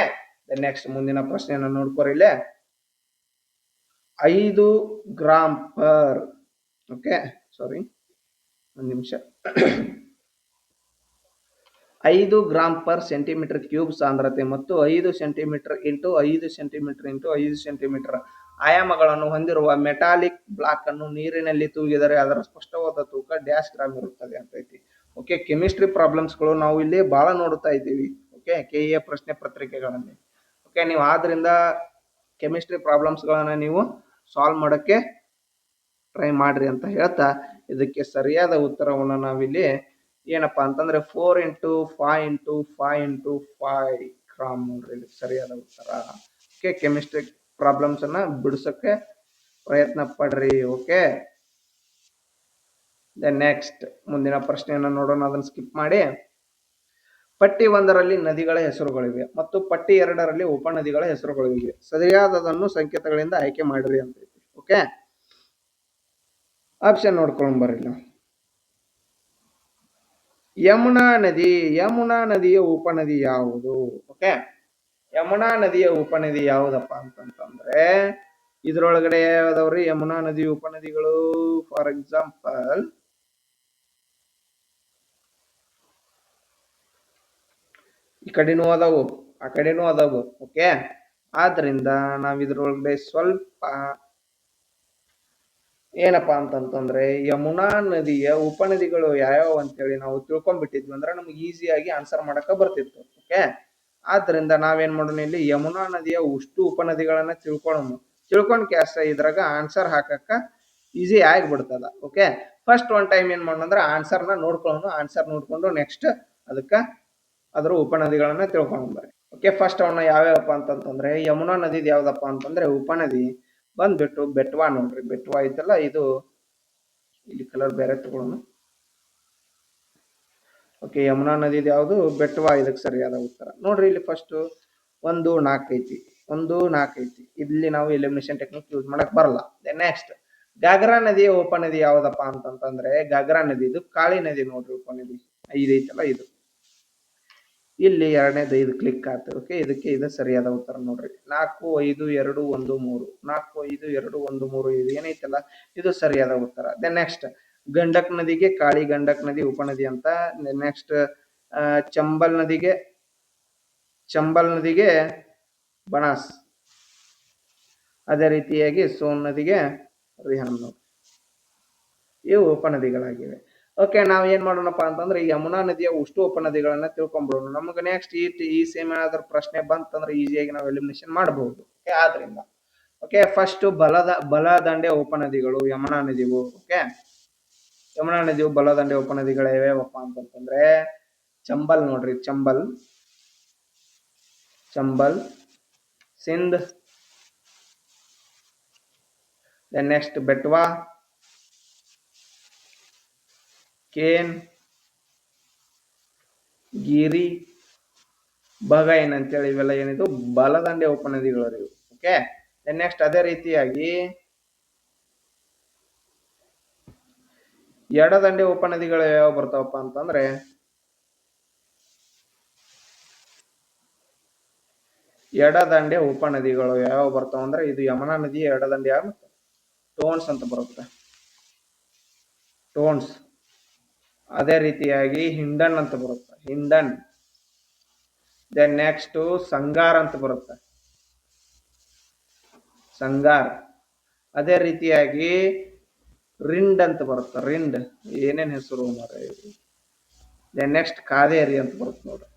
ನೆಕ್ಸ್ಟ್ ಮುಂದಿನ ಪ್ರಶ್ನೆಯನ್ನು ನೋಡ್ಕೋರಿ ಇಲ್ಲೇ. 5 ಗ್ರಾಂ ಪರ್, ಓಕೆ ಸಾರಿ ಒಂದು ನಿಮಿಷ, 5 ಗ್ರಾಂ ಪರ್ ಸೆಂಟಿಮೀಟರ್ ಕ್ಯೂಬ್ ಸಾಂದ್ರತೆ ಮತ್ತು 5 centimetre into 5 centimetre into 5 centimetre ಆಯಾಮಗಳನ್ನು ಹೊಂದಿರುವ ಮೆಟಾಲಿಕ್ ಬ್ಲಾಕ್ ಅನ್ನು ನೀರಿನಲ್ಲಿ ತೂಗಿದರೆ ಅದರ ಸ್ಪಷ್ಟವಾದ ತೂಕ ಡ್ಯಾಶ್ ಗ್ರಾಮ್ ಇರುತ್ತದೆ ಅಂತ ಐತಿ. ಓಕೆ, ಕೆಮಿಸ್ಟ್ರಿ ಪ್ರಾಬ್ಲಮ್ಸ್ಗಳು ನಾವು ಇಲ್ಲಿ ಬಹಳ ನೋಡ್ತಾ ಇದ್ದೀವಿ. ಓಕೆ, ಕೆಇಎ ಪ್ರಶ್ನೆ ಪತ್ರಿಕೆಗಳಲ್ಲಿ. ಓಕೆ, ನೀವು ಆದ್ರಿಂದ ಕೆಮಿಸ್ಟ್ರಿ ಪ್ರಾಬ್ಲಮ್ಸ್ಗಳನ್ನ ನೀವು ಸಾಲ್ವ್ ಮಾಡೋಕ್ಕೆ ಟ್ರೈ ಮಾಡ್ರಿ ಅಂತ ಹೇಳ್ತಾ ಇದಕ್ಕೆ ಸರಿಯಾದ ಉತ್ತರವನ್ನು ನಾವಿಲ್ಲಿ ಏನಪ್ಪಾ ಅಂತಂದ್ರೆ 4 × 5 × 5 × 5 ಗ್ರಾಮ್ ನೋಡ್ರಿ ಇದಕ್ಕೆ ಸರಿಯಾದ ಉತ್ತರ. ಓಕೆ, ಕೆಮಿಸ್ಟ್ರಿ ಪ್ರಾಬ್ಲಮ್ಸ್ ಅನ್ನ ಬಿಡಿಸೋಕೆ ಪ್ರಯತ್ನ ಪಡ್ರಿ. ಓಕೆ, ನೆಕ್ಸ್ಟ್ ಮುಂದಿನ ಪ್ರಶ್ನೆಯನ್ನು ನೋಡೋಣ. ಅದನ್ನ ಸ್ಕಿಪ್ ಮಾಡಿ. ಪಟ್ಟಿ 1ರಲ್ಲಿ ನದಿಗಳ ಹೆಸರುಗಳಿವೆ ಮತ್ತು ಪಟ್ಟಿ 2ರಲ್ಲಿ ಉಪನದಿಗಳ ಹೆಸರುಗಳಿವೆ. ಸರಿಯಾದದನ್ನು ಸಂಕೇತಗಳಿಂದ ಆಯ್ಕೆ ಮಾಡಿರಿ ಅಂತ. ಓಕೆ, ಆಪ್ಷನ್ ನೋಡ್ಕೊಂಡು ಬರ್ರಿ. ಯಮುನಾ ನದಿಯ ಉಪನದಿ ಯಾವುದು? ಓಕೆ, ಯಮುನಾ ನದಿಯ ಉಪನದಿ ಯಾವುದಪ್ಪ ಅಂತಂತಂದ್ರೆ ಇದ್ರೊಳಗಡೆ ಯಾವ್ದವ್ರಿ ಯಮುನಾ ನದಿ ಉಪನದಿಗಳು? ಫಾರ್ ಎಕ್ಸಾಂಪಲ್ ಈ ಕಡೆನೂ ಅದಾವು, ಆ ಕಡೆನೂ ಅದಾವು. ಓಕೆ, ಆದ್ರಿಂದ ನಾವ್ ಇದ್ರೊಳಗಡೆ ಸ್ವಲ್ಪ ಏನಪ್ಪಾ ಅಂತಂತಂದ್ರೆ ಯಮುನಾ ನದಿಯ ಉಪನದಿಗಳು ಯಾವ್ಯಾವ ಅಂತೇಳಿ ನಾವು ತಿಳ್ಕೊಂಡ್ಬಿಟ್ಟಿದ್ವಿ ಅಂದ್ರೆ ನಮ್ಗೆ ಈಸಿಯಾಗಿ ಆನ್ಸರ್ ಮಾಡಕ ಬರ್ತಿತ್ತು. ಓಕೆ, ಆದ್ರಿಂದ ನಾವೇನ್ ಮಾಡೋಣ, ಇಲ್ಲಿ ಯಮುನಾ ನದಿಯ ಉಷ್ಟು ಉಪನದಿಗಳನ್ನ ತಿಳ್ಕೊಂಡ್ ಕ್ಯಾಸ ಇದ್ರಾಗ ಆನ್ಸರ್ ಹಾಕಕ್ಕ ಈಸಿ ಆಗಿಬಿಡ್ತದ. ಓಕೆ, ಫಸ್ಟ್ ಒನ್ ಟೈಮ್ ಏನ್ ಮಾಡೋಣ ಅಂದ್ರೆ ಆನ್ಸರ್ನ ಆನ್ಸರ್ ನೋಡ್ಕೊಂಡು ನೆಕ್ಸ್ಟ್ ಅದಕ್ಕ ಅದ್ರ ಉಪನದಿಗಳನ್ನ ತಿಳ್ಕೊಂಡ್ಬರ್ರಿ. ಓಕೆ, ಫಸ್ಟ್ ಅವನ್ನ ಯಾವ್ಯಾವಪ್ಪ ಅಂತಂತಂದ್ರೆ ಯಮುನಾ ನದಿದ್ ಯಾವ್ದಪ್ಪ ಅಂತಂದ್ರೆ ಉಪನದಿ ಬಂದ್ಬಿಟ್ಟು ಬೆಟ್ವಾ. ನೋಡ್ರಿ, ಬೆಟ್ವಾ ಐತಲ್ಲ, ಇದು ಇಲ್ಲಿ ಕಲರ್ ಬೇರೆ ತಗೊಳ್ಳೋಣ. ಓಕೆ, ಯಮುನಾ ನದಿದ್ ಯಾವ್ದು ಬೆಟ್ವಾ, ಇದಕ್ಕೆ ಸರಿಯಾದ ಉತ್ತರ. ನೋಡ್ರಿ, ಇಲ್ಲಿ ಫಸ್ಟ್ 1 4 ಐತಿ, 1 4 ಐತಿ. ಇಲ್ಲಿ ನಾವು ಎಲಿಮಿನೇಷನ್ ಟೆಕ್ನಿಕ್ ಯೂಸ್ ಮಾಡಕ್ ಬರಲ್ಲ. ನೆಕ್ಸ್ಟ್ ಗಾಗ್ರಾ ನದಿಯ ಉಪನದಿ ಯಾವ್ದಪ್ಪ ಅಂತಂತಂದ್ರೆ ಗಾಗ್ರಾ ನದಿ, ಇದು ಕಾಳಿ ನದಿ. ನೋಡ್ರಿ, ಉಪನದಿ 5 ಐತಲ್ಲ, ಇದು ಇಲ್ಲಿ ಎರಡನೇದು ಇದು ಕ್ಲಿಕ್ ಆಯ್ತು. ಓಕೆ, ಇದಕ್ಕೆ ಇದು ಸರಿಯಾದ ಉತ್ತರ. ನೋಡ್ರಿ, 4 5 2 1 3, 4 5 2 1 3, ಇದು ಏನೈತಲ್ಲ ಇದು ಸರಿಯಾದ ಉತ್ತರ. ದೆನ್ ನೆಕ್ಸ್ಟ್ ಗಂಡಕ್ ನದಿಗೆ ಕಾಳಿ ಗಂಡಕ್ ನದಿ ಉಪನದಿ ಅಂತ. ನೆಕ್ಸ್ಟ್ ಚಂಬಲ್ ನದಿಗೆ ಬನಾಸ್, ಅದೇ ರೀತಿಯಾಗಿ ಸೋನ್ ನದಿಗೆ ರಿಹಾನ್. ಇವು ಉಪನದಿಗಳಾಗಿವೆ. ಓಕೆ, ನಾವ್ ಏನ್ ಮಾಡೋಣಪ್ಪ ಅಂತಂದ್ರೆ ಯಮುನಾ ನದಿಯ ಉಷ್ಟು ಉಪನದಿಗಳನ್ನ ತಿಳ್ಕೊಂಡ್ಬಿಡೋಣ. ನಮ್ಗೆ ನೆಕ್ಸ್ಟ್ ಈ ಸೇಮ್ ಏನಾದ್ರು ಪ್ರಶ್ನೆ ಬಂತಂದ್ರೆ ಈಸಿಯಾಗಿ ನಾವು ಎಲಿಮಿನೇಷನ್ ಮಾಡಬಹುದು. ಓಕೆ, ಆದ್ರಿಂದ ಓಕೆ, ಫಸ್ಟ್ ಬಲದಂಡೆ ಉಪನದಿಗಳು ಯಮುನಾ ನದಿವು. ಓಕೆ, ಯಮುನಾ ನದಿಯು ಬಲದಂಡೆ ಉಪನದಿಗಳು ಯಾವ್ಯಾವಪ್ಪ ಅಂತಂದ್ರೆ ಚಂಬಲ್. ನೋಡ್ರಿ, ಚಂಬಲ್ ಸಿಂಧ್. ದೆನ್ ನೆಕ್ಸ್ಟ್ ಬೆಟ್ವಾ, ಕೇನ್, ಗಿರಿ, ಬಗೈನ್ ಅಂತೇಳಿ ಇವೆಲ್ಲ ಏನಿದು ಬಲದಂಡೆ ಉಪನದಿಗಳು. ಓಕೆ, ನೆಕ್ಸ್ಟ್ ಅದೇ ರೀತಿಯಾಗಿ ಎಡದಂಡೆ ಉಪನದಿಗಳು ಯಾವ ಬರ್ತಾವಪ್ಪ ಅಂತಂದ್ರೆ ಎಡದಂಡೆ ಉಪನದಿಗಳು ಯಾವ ಬರ್ತಾವ ಅಂದ್ರೆ ಇದು ಯಮುನಾ ನದಿಯ ಎಡದಂಡೆ ಟೋನ್ಸ್ ಅಂತ ಬರುತ್ತೆ, ಟೋನ್ಸ್. ಅದೇ ರೀತಿಯಾಗಿ ಹಿಂಡನ್ ಅಂತ ಬರುತ್ತೆ, ಹಿಂಡನ್. ದೆನ್ ನೆಕ್ಸ್ಟ್ ಸಂಗಾರ್ ಅಂತ ಬರುತ್ತೆ, ಸಂಗಾರ್. ಅದೇ ರೀತಿಯಾಗಿ ರಿಂಡ್ ಅಂತ ಬರುತ್ತೆ, ರಿಂಡ್. ಏನೇನ್ ಹೆಸರು ಮಾರೆ. ದೆನ್ ನೆಕ್ಸ್ಟ್ ಕಾವೇರಿ ಅಂತ ಬರುತ್ತೆ ನೋಡ್ರಿ.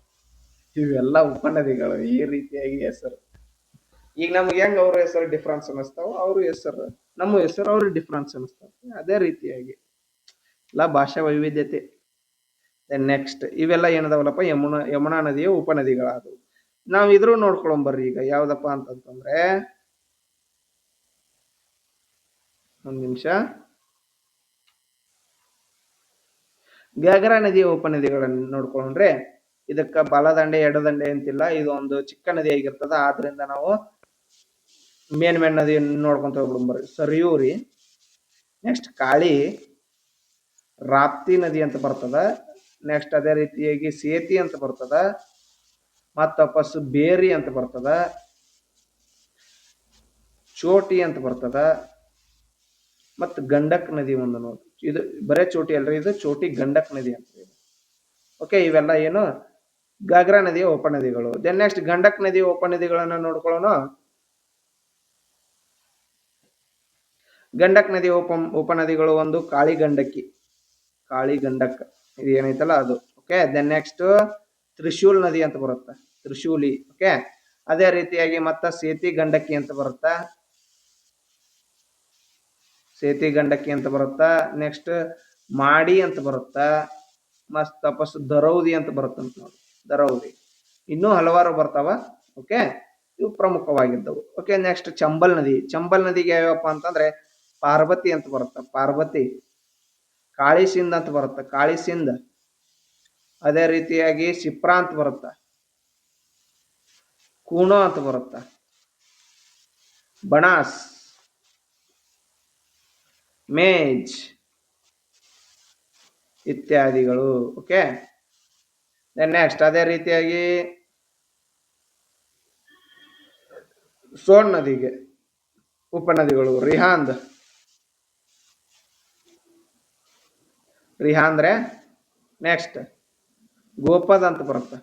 ಇವೆಲ್ಲ ಉಪನದಿಗಳು ಈ ರೀತಿಯಾಗಿ ಹೆಸರು. ಈಗ ನಮ್ಗೆ ಹೆಂಗ್ ಅವ್ರ ಹೆಸರು ಡಿಫ್ರೆನ್ಸ್ ಅನಿಸ್ತಾವ, ಅವ್ರ ಹೆಸರು ನಮ್ಮ ಹೆಸರು ಅವ್ರಿಗೆ ಡಿಫ್ರೆನ್ಸ್ ಅನಿಸ್ತಾವ. ಅದೇ ರೀತಿಯಾಗಿ ಎಲ್ಲ ಭಾಷಾ ವೈವಿಧ್ಯತೆ. ದೆನ್ ನೆಕ್ಸ್ಟ್ ಇವೆಲ್ಲ ಏನದಾವಲ್ಲಪ್ಪ ಯಮುನಾ ನದಿಯ ಉಪನದಿಗಳಾದವು. ನಾವ್ ಇದ್ರು ನೋಡ್ಕೊಳಂಬರ್ರಿ. ಈಗ ಯಾವ್ದಪ್ಪ ಅಂತಂತಂದ್ರೆ ಒಂದ್ ನಿಮಿಷ, ಗಾಗ್ರಾ ನದಿಯ ಉಪನದಿಗಳನ್ನ ನೋಡ್ಕೊಂಡ್ರೆ ಇದಕ್ಕ ಬಲದಂಡೆ ಎಡದಂಡೆ ಅಂತಿಲ್ಲ, ಇದು ಒಂದು ಚಿಕ್ಕ ನದಿ ಆಗಿರ್ತದ. ಆದ್ರಿಂದ ನಾವು ಮೇನ್ ನದಿ ನೋಡ್ಕೊಂತ ಹೋಗ್ಬಿಡ್ರಿ. ಸರಿಯೂರಿ, ನೆಕ್ಸ್ಟ್ ಕಾಳಿ, ರಾಪ್ತಿ ನದಿ ಅಂತ ಬರ್ತದ. ನೆಕ್ಸ್ಟ್ ಅದೇ ರೀತಿಯಾಗಿ ಸೇತಿ ಅಂತ ಬರ್ತದ, ಮತ್ತ ವಾಪಸ್ ಬೇರಿ ಅಂತ ಬರ್ತದ, ಚೋಟಿ ಅಂತ ಬರ್ತದ, ಮತ್ ಗಂಡಕ್ ನದಿ ಒಂದು ನೋಡಿ. ಇದು ಬರೇ ಚೋಟಿ ಅಲ್ರಿ, ಇದು ಚೋಟಿ ಗಂಡಕ್ ನದಿ ಅಂತ. ಓಕೆ, ಇವೆಲ್ಲ ಏನು ಗಾಗ್ರಾ ನದಿಯ ಉಪನದಿಗಳು. ದೆನ್ ನೆಕ್ಸ್ಟ್ ಗಂಡಕ್ ನದಿಯ ಉಪನದಿಗಳನ್ನ ನೋಡ್ಕೊಳ್ಳೋಣ. ಗಂಡಕ್ ನದಿಯ ಉಪನದಿಗಳು ಒಂದು ಕಾಳಿ ಗಂಡಕ್, ಇದು ಏನೈತಲ್ಲ ಅದು. ಓಕೆ, ದೆನ್ ನೆಕ್ಸ್ಟ್ ತ್ರಿಶೂಲ್ ನದಿ ಅಂತ ಬರುತ್ತೆ, ತ್ರಿಶೂಲಿ. ಓಕೆ, ಅದೇ ರೀತಿಯಾಗಿ ಮತ್ತ ಸೇತಿ ಗಂಡಕಿ ಅಂತ ಬರುತ್ತಾ, ಸೇತಿ ಗಂಡಕಿ ಅಂತ ಬರುತ್ತಾ. ನೆಕ್ಸ್ಟ್ ಮಾಡಿ ಅಂತ ಬರುತ್ತಾ, ಮಸ್ತ್ ತಪಸ್ ದರೌದಿ ಅಂತ ಬರುತ್ತಂತ ನೋಡಿ, ದರೌದಿ. ಇನ್ನೂ ಹಲವಾರು ಬರ್ತಾವ. ಓಕೆ, ಇವು ಪ್ರಮುಖವಾಗಿದ್ದವು. ಓಕೆ, ನೆಕ್ಸ್ಟ್ ಚಂಬಲ್ ನದಿಗೆ ಯಾವಪ್ಪ ಅಂತಂದ್ರೆ ಪಾರ್ವತಿ ಅಂತ ಬರುತ್ತ, ಪಾರ್ವತಿ. ಕಾಳಿ ಸಿಂಧ್ ಅಂತ ಬರುತ್ತ, ಕಾಳಿ ಸಿಂಧ್. ಅದೇ ರೀತಿಯಾಗಿ ಶಿಪ್ರಾ ಅಂತ ಬರುತ್ತ, ಕೂಣೋ ಅಂತ ಬರುತ್ತ, ಬನಾಸ್, ಮೇಜ್ ಇತ್ಯಾದಿಗಳು. ಓಕೆ, ನೆಕ್ಸ್ಟ್ ಅದೇ ರೀತಿಯಾಗಿ ಸೋನ್ ನದಿಗೆ ಉಪನದಿಗಳು ರಿಹಾಂದ್ರೆ. ನೆಕ್ಸ್ಟ್ ಗೋಪದ್ ಅಂತ ಬರುತ್ತೆ,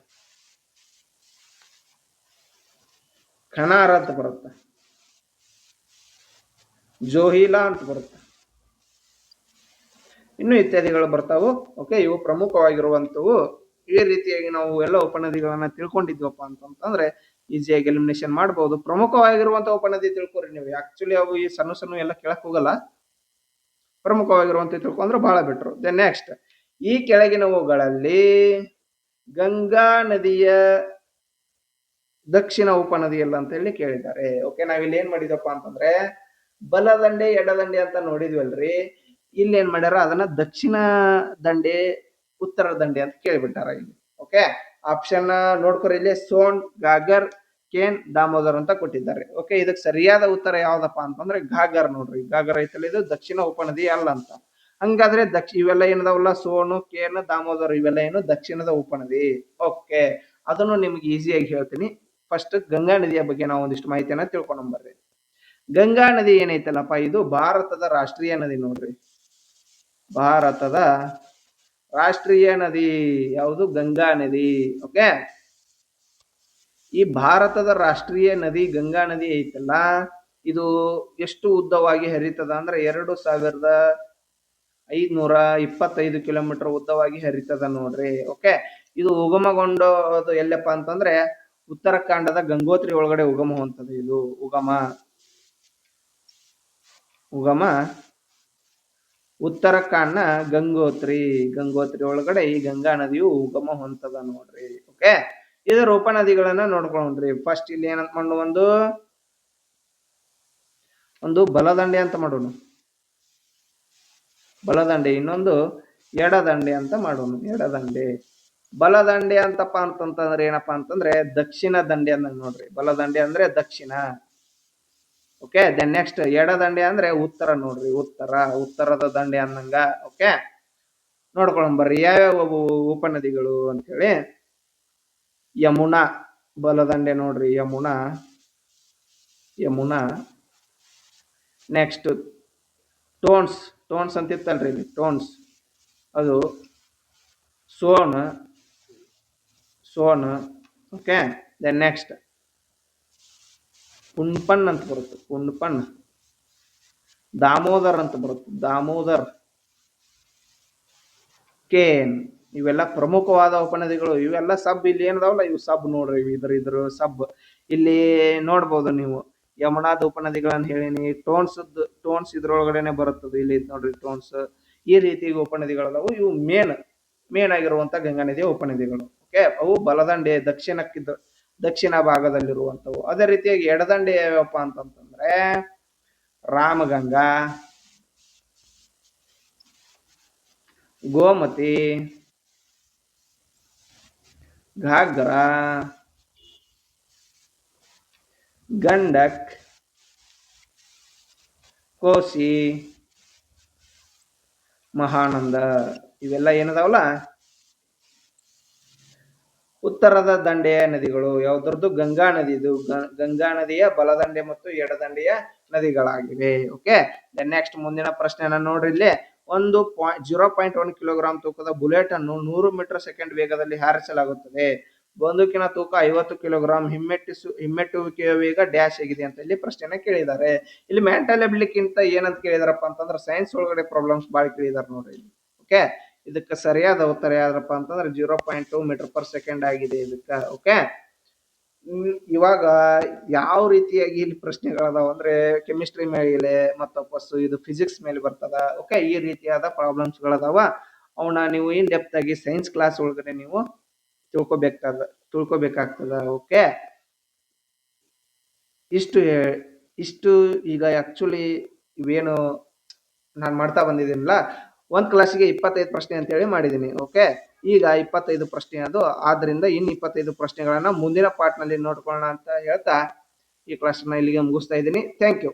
ಖನಾರ ಅಂತ ಬರುತ್ತೆ, ಜೋಹಿಲಾ ಅಂತ ಬರುತ್ತೆ, ಇನ್ನು ಇತ್ಯಾದಿಗಳು ಬರ್ತಾವು. ಓಕೆ, ಇವು ಪ್ರಮುಖವಾಗಿರುವಂತವು. ಈ ರೀತಿಯಾಗಿ ನಾವು ಎಲ್ಲ ಉಪನದಿಗಳನ್ನ ತಿಳ್ಕೊಂಡಿದ್ವಪ್ಪ ಅಂತಂದ್ರೆ ಈಸಿಯಾಗಿ ಎಲಿಮಿನೇಷನ್ ಮಾಡಬಹುದು. ಪ್ರಮುಖವಾಗಿರುವಂತಹ ಉಪನದಿ ತಿಳ್ಕೊರಿ ನೀವು. ಆಕ್ಚುಲಿ ಅವು ಈ ಸಣ್ಣ ಸಣ್ಣ ಎಲ್ಲ ಕೇಳಕ್ ಹೋಗಲ್ಲ, ಪ್ರಮುಖವಾಗಿರುವಂತ ತಿಳ್ಕೊಂಡ್ರೆ ಬಹಳ ಬೆಟ್ರು. ದೆನ್ ನೆಕ್ಸ್ಟ್, ಈ ಕೆಳಗಿನವುಗಳಲ್ಲಿ ಗಂಗಾ ನದಿಯ ದಕ್ಷಿಣ ಉಪನದಿ ಎಲ್ಲ ಅಂತ ಹೇಳಿ ಕೇಳಿದ್ದಾರೆ. ಓಕೆ, ನಾವಿಲ್ಲಿ ಏನ್ ಮಾಡಿದಪ್ಪ ಅಂತಂದ್ರೆ ಬಲದಂಡೆ ಎಡದಂಡೆ ಅಂತ ನೋಡಿದ್ವಲ್ರಿ. ಇಲ್ಲಿ ಏನ್ ಮಾಡ್ಯಾರ, ಅದನ್ನ ದಕ್ಷಿಣ ದಂಡೆ ಉತ್ತರ ದಂಡೆ ಅಂತ ಕೇಳಿಬಿಟ್ಟಾರ ಇಲ್ಲಿ. ಓಕೆ, ಆಪ್ಷನ್ ನೋಡ್ಕೊರಿ, ಇಲ್ಲಿ ಸೋನ್, ಗಾಗರ್, ಕೇನ್, ದಾಮೋದರ್ ಅಂತ ಕೊಟ್ಟಿದ್ದಾರೆ. ಓಕೆ, ಇದಕ್ಕೆ ಸರಿಯಾದ ಉತ್ತರ ಯಾವ್ದಪ್ಪ ಅಂತಂದ್ರೆ ಘಾಗರ್. ನೋಡ್ರಿ, ಘಾಗರ್ ಐತಲ್ಲ, ಇದು ದಕ್ಷಿಣ ಉಪನದಿ ಅಲ್ಲ ಅಂತ. ಹಂಗಾದ್ರೆ ಇವೆಲ್ಲ ಏನದಾವಲ್ಲ, ಸೋನು, ಕೇನ್, ದಾಮೋದರ್, ಇವೆಲ್ಲ ಏನು ದಕ್ಷಿಣದ ಉಪನದಿ. ಓಕೆ, ಅದನ್ನು ನಿಮ್ಗೆ ಈಸಿಯಾಗಿ ಹೇಳ್ತೀನಿ. ಫಸ್ಟ್ ಗಂಗಾ ನದಿಯ ಬಗ್ಗೆ ನಾವು ಒಂದಿಷ್ಟು ಮಾಹಿತಿಯನ್ನ ತಿಳ್ಕೊಂಡ್ಬರ್ರಿ. ಗಂಗಾ ನದಿ ಏನೈತಲ್ಲಪ್ಪ, ಇದು ಭಾರತದ ರಾಷ್ಟ್ರೀಯ ನದಿ. ನೋಡ್ರಿ, ಭಾರತದ ರಾಷ್ಟ್ರೀಯ ನದಿ ಯಾವುದು? ಗಂಗಾ ನದಿ. ಓಕೆ, ಈ ಭಾರತದ ರಾಷ್ಟ್ರೀಯ ನದಿ ಗಂಗಾ ನದಿ ಐತಲ್ಲ, ಇದು ಎಷ್ಟು ಉದ್ದವಾಗಿ ಹರಿತದ ಅಂದ್ರೆ 2525 ಕಿಲೋಮೀಟರ್ ಉದ್ದವಾಗಿ ಹರಿತದ ನೋಡ್ರಿ. ಓಕೆ, ಇದು ಉಗಮಗೊಂಡೋದು ಎಲ್ಲಪ್ಪ ಅಂತಂದ್ರೆ ಉತ್ತರಾಖಂಡದ ಗಂಗೋತ್ರಿ ಒಳಗಡೆ ಉಗಮ ಹೊಂತದೆ. ಇದು ಉಗಮ ಉತ್ತರಾಖಂಡ್ನ ಗಂಗೋತ್ರಿ ಒಳಗಡೆ ಈ ಗಂಗಾ ನದಿಯು ಉಗಮ ಹೊಂತದ ನೋಡ್ರಿ. ಓಕೆ, ಇದರ ಉಪನದಿಗಳನ್ನ ನೋಡ್ಕೊಂಡ್ರಿ. ಫಸ್ಟ್ ಇಲ್ಲಿ ಏನಂತ ಮಾಡೋಣ, ಒಂದು ಬಲದಂಡೆ ಅಂತ ಮಾಡೋಣ, ಬಲದಂಡೆ. ಇನ್ನೊಂದು ಎಡದಂಡೆ ಅಂತ ಮಾಡೋಣ, ಎಡದಂಡೆ. ಬಲದಂಡೆ ಅಂತಪ್ಪ ಅಂತಂದ್ರೆ ಏನಪ್ಪಾ ಅಂತಂದ್ರೆ ದಕ್ಷಿಣ ದಂಡೆ ಅಂದಂಗ ನೋಡ್ರಿ. ಬಲದಂಡೆ ಅಂದ್ರೆ ದಕ್ಷಿಣ. ಓಕೆ, ದೆನ್ ನೆಕ್ಸ್ಟ್ ಎಡದಂಡೆ ಅಂದ್ರೆ ಉತ್ತರ ನೋಡ್ರಿ, ಉತ್ತರದ ದಂಡೆ ಅಂದಂಗ. ಓಕೆ, ನೋಡ್ಕೊಂಬರ್ರಿ ಯಾವ್ಯಾವ ಉಪನದಿಗಳು ಅಂತ ಹೇಳಿ. ಯಮುನಾ ಬಲದಂಡೆ ನೋಡ್ರಿ, ಯಮುನಾ. ನೆಕ್ಸ್ಟ್ ಟೋನ್ಸ್ ಅಂತ ಇತ್ತಲ್ರಿ ಇಲ್ಲಿ, ಟೋನ್ಸ್, ಅದು ಸೋನ್. ಓಕೆ, ದೆನ್ ನೆಕ್ಸ್ಟ್ ಪುನ್ಪನ್ ಅಂತ ಬರುತ್ತೆ, ಪುನ್ಪನ್. ದಾಮೋದರ್ ಅಂತ ಬರುತ್ತೆ, ದಾಮೋದರ್. ಕೇನ್. ಇವೆಲ್ಲ ಪ್ರಮುಖವಾದ ಉಪನದಿಗಳು. ಇವೆಲ್ಲ ಸಬ್ ಇಲ್ಲಿ ಏನದಾವಲ್ಲ, ಇವು ಸಬ್ ನೋಡ್ರಿ. ಇದ್ರ ಸಬ್ ಇಲ್ಲಿ ನೋಡ್ಬೋದು ನೀವು. ಯಮುನಾದ ಉಪನದಿಗಳನ್ನ ಹೇಳಿನಿ. ಟೋನ್ಸ್ ಇದ್ರೊಳಗಡೆನೆ ಬರುತ್ತದೆ. ಇಲ್ಲಿ ನೋಡ್ರಿ ಟೋನ್ಸ್. ಈ ರೀತಿ ಉಪನದಿಗಳದಾವು. ಇವು ಮೇನ್ ಆಗಿರುವಂತ ಗಂಗಾ ನದಿಯ ಉಪನದಿಗಳು. ಓಕೆ, ಅವು ಬಲದಂಡೆ ದಕ್ಷಿಣ ಭಾಗದಲ್ಲಿರುವಂತವು. ಅದೇ ರೀತಿಯಾಗಿ ಎಡದಂಡೆ ಯಾವ್ಯಾವಪ್ಪ ಅಂತಂದ್ರೆ ರಾಮಗಂಗಾ, ಗೋಮತಿ, ಘಾಗ್ರಾ, ಗಂಡಕ್, ಕೋಸಿ, ಮಹಾನಂದ. ಇವೆಲ್ಲ ಏನದಾವಲ್ಲ ಉತ್ತರದ ದಂಡೆಯ ನದಿಗಳು. ಯಾವ್ದ್ರದ್ದು? ಗಂಗಾ ನದಿ. ಇದು ಗಂಗಾ ನದಿಯ ಬಲದಂಡೆ ಮತ್ತು ಎಡದಂಡೆಯ ನದಿಗಳಾಗಿವೆ. ಓಕೆ, ನೆಕ್ಸ್ಟ್ ಮುಂದಿನ ಪ್ರಶ್ನೆನ ನೋಡ್ರಿ. ಇಲ್ಲಿ 0.1 ಕಿಲೋಗ್ರಾಂ ತೂಕದ ಬುಲೆಟ್ ಅನ್ನು 100 ಮೀಟರ್ ಸೆಕೆಂಡ್ ವೇಗದಲ್ಲಿ ಹಾರಿಸಲಾಗುತ್ತದೆ. ಬಂದೂಕಿನ ತೂಕ 50 ಕಿಲೋಗ್ರಾಂ. ಹಿಮ್ಮೆಟ್ಟುವಿಕೆಯ ವೇಗ ಡ್ಯಾಶ್ ಆಗಿದೆ ಅಂತ ಇಲ್ಲಿ ಪ್ರಶ್ನೆನ ಕೇಳಿದ್ದಾರೆ. ಇಲ್ಲಿ ಮೆಂಟಲ್ ಎಬಿಲಿಟಿಗಿಂತ ಏನಂತ ಕೇಳಿದಾರಪ್ಪ ಅಂತಂದ್ರೆ ಸೈನ್ಸ್ ಒಳಗಡೆ ಪ್ರಾಬ್ಲಮ್ಸ್ ಬಾಳ ಕೇಳಿದಾರೆ ನೋಡ್ರಿ. ಓಕೆ, ಇದಕ್ಕೆ ಸರಿಯಾದ ಉತ್ತರ ಯಾವ್ದಪ್ಪ ಅಂತಂದ್ರೆ 0.2 ಮೀಟರ್ ಪರ್ ಸೆಕೆಂಡ್ ಆಗಿದೆ ಇದಕ್ಕ. ಓಕೆ, ಇವಾಗ ಯಾವ ರೀತಿಯಾಗಿ ಇಲ್ಲಿ ಪ್ರಶ್ನೆಗಳದಾವ ಅಂದ್ರೆ ಕೆಮಿಸ್ಟ್ರಿ ಮೇಲೆ ಮತ್ತು ವಾಪಸ್ ಇದು ಫಿಸಿಕ್ಸ್ ಮೇಲೆ ಬರ್ತದ. ಓಕೆ, ಈ ರೀತಿಯಾದ ಪ್ರಾಬ್ಲಮ್ಸ್ ಗಳದಾವ. ಅವನ್ನ ನೀವು ಇನ್ ಡೆಪ್ತ್ ಆಗಿ ಸೈನ್ಸ್ ಕ್ಲಾಸ್ ಒಳಗಡೆ ನೀವು ತಿಳ್ಕೊಬೇಕಾಗ್ತದ. ಓಕೆ, ಇಷ್ಟು ಈಗ ಆಕ್ಚುಲಿ ಇವೇನು ನಾನು ಮಾಡ್ತಾ ಬಂದಿದ್ದೀನಲ್ಲ, ಒಂದ್ ಕ್ಲಾಸಿಗೆ 25 ಪ್ರಶ್ನೆ ಅಂತ ಹೇಳಿ ಮಾಡಿದ್ದೀನಿ. ಓಕೆ, ಈಗ 25 ಪ್ರಶ್ನೆ ಅದು. ಆದ್ರಿಂದ ಇನ್ನು 25 ಪ್ರಶ್ನೆಗಳನ್ನ ಮುಂದಿನ ಪಾರ್ಟ್ ನಲ್ಲಿ ನೋಡ್ಕೊಳ್ಳೋಣ ಅಂತ ಹೇಳ್ತಾ ಈ ಕ್ಲಾಸ್ ಇಲ್ಲಿಗೆ ಮುಗಿಸ್ತಾ ಇದ್ದೀನಿ. Thank you.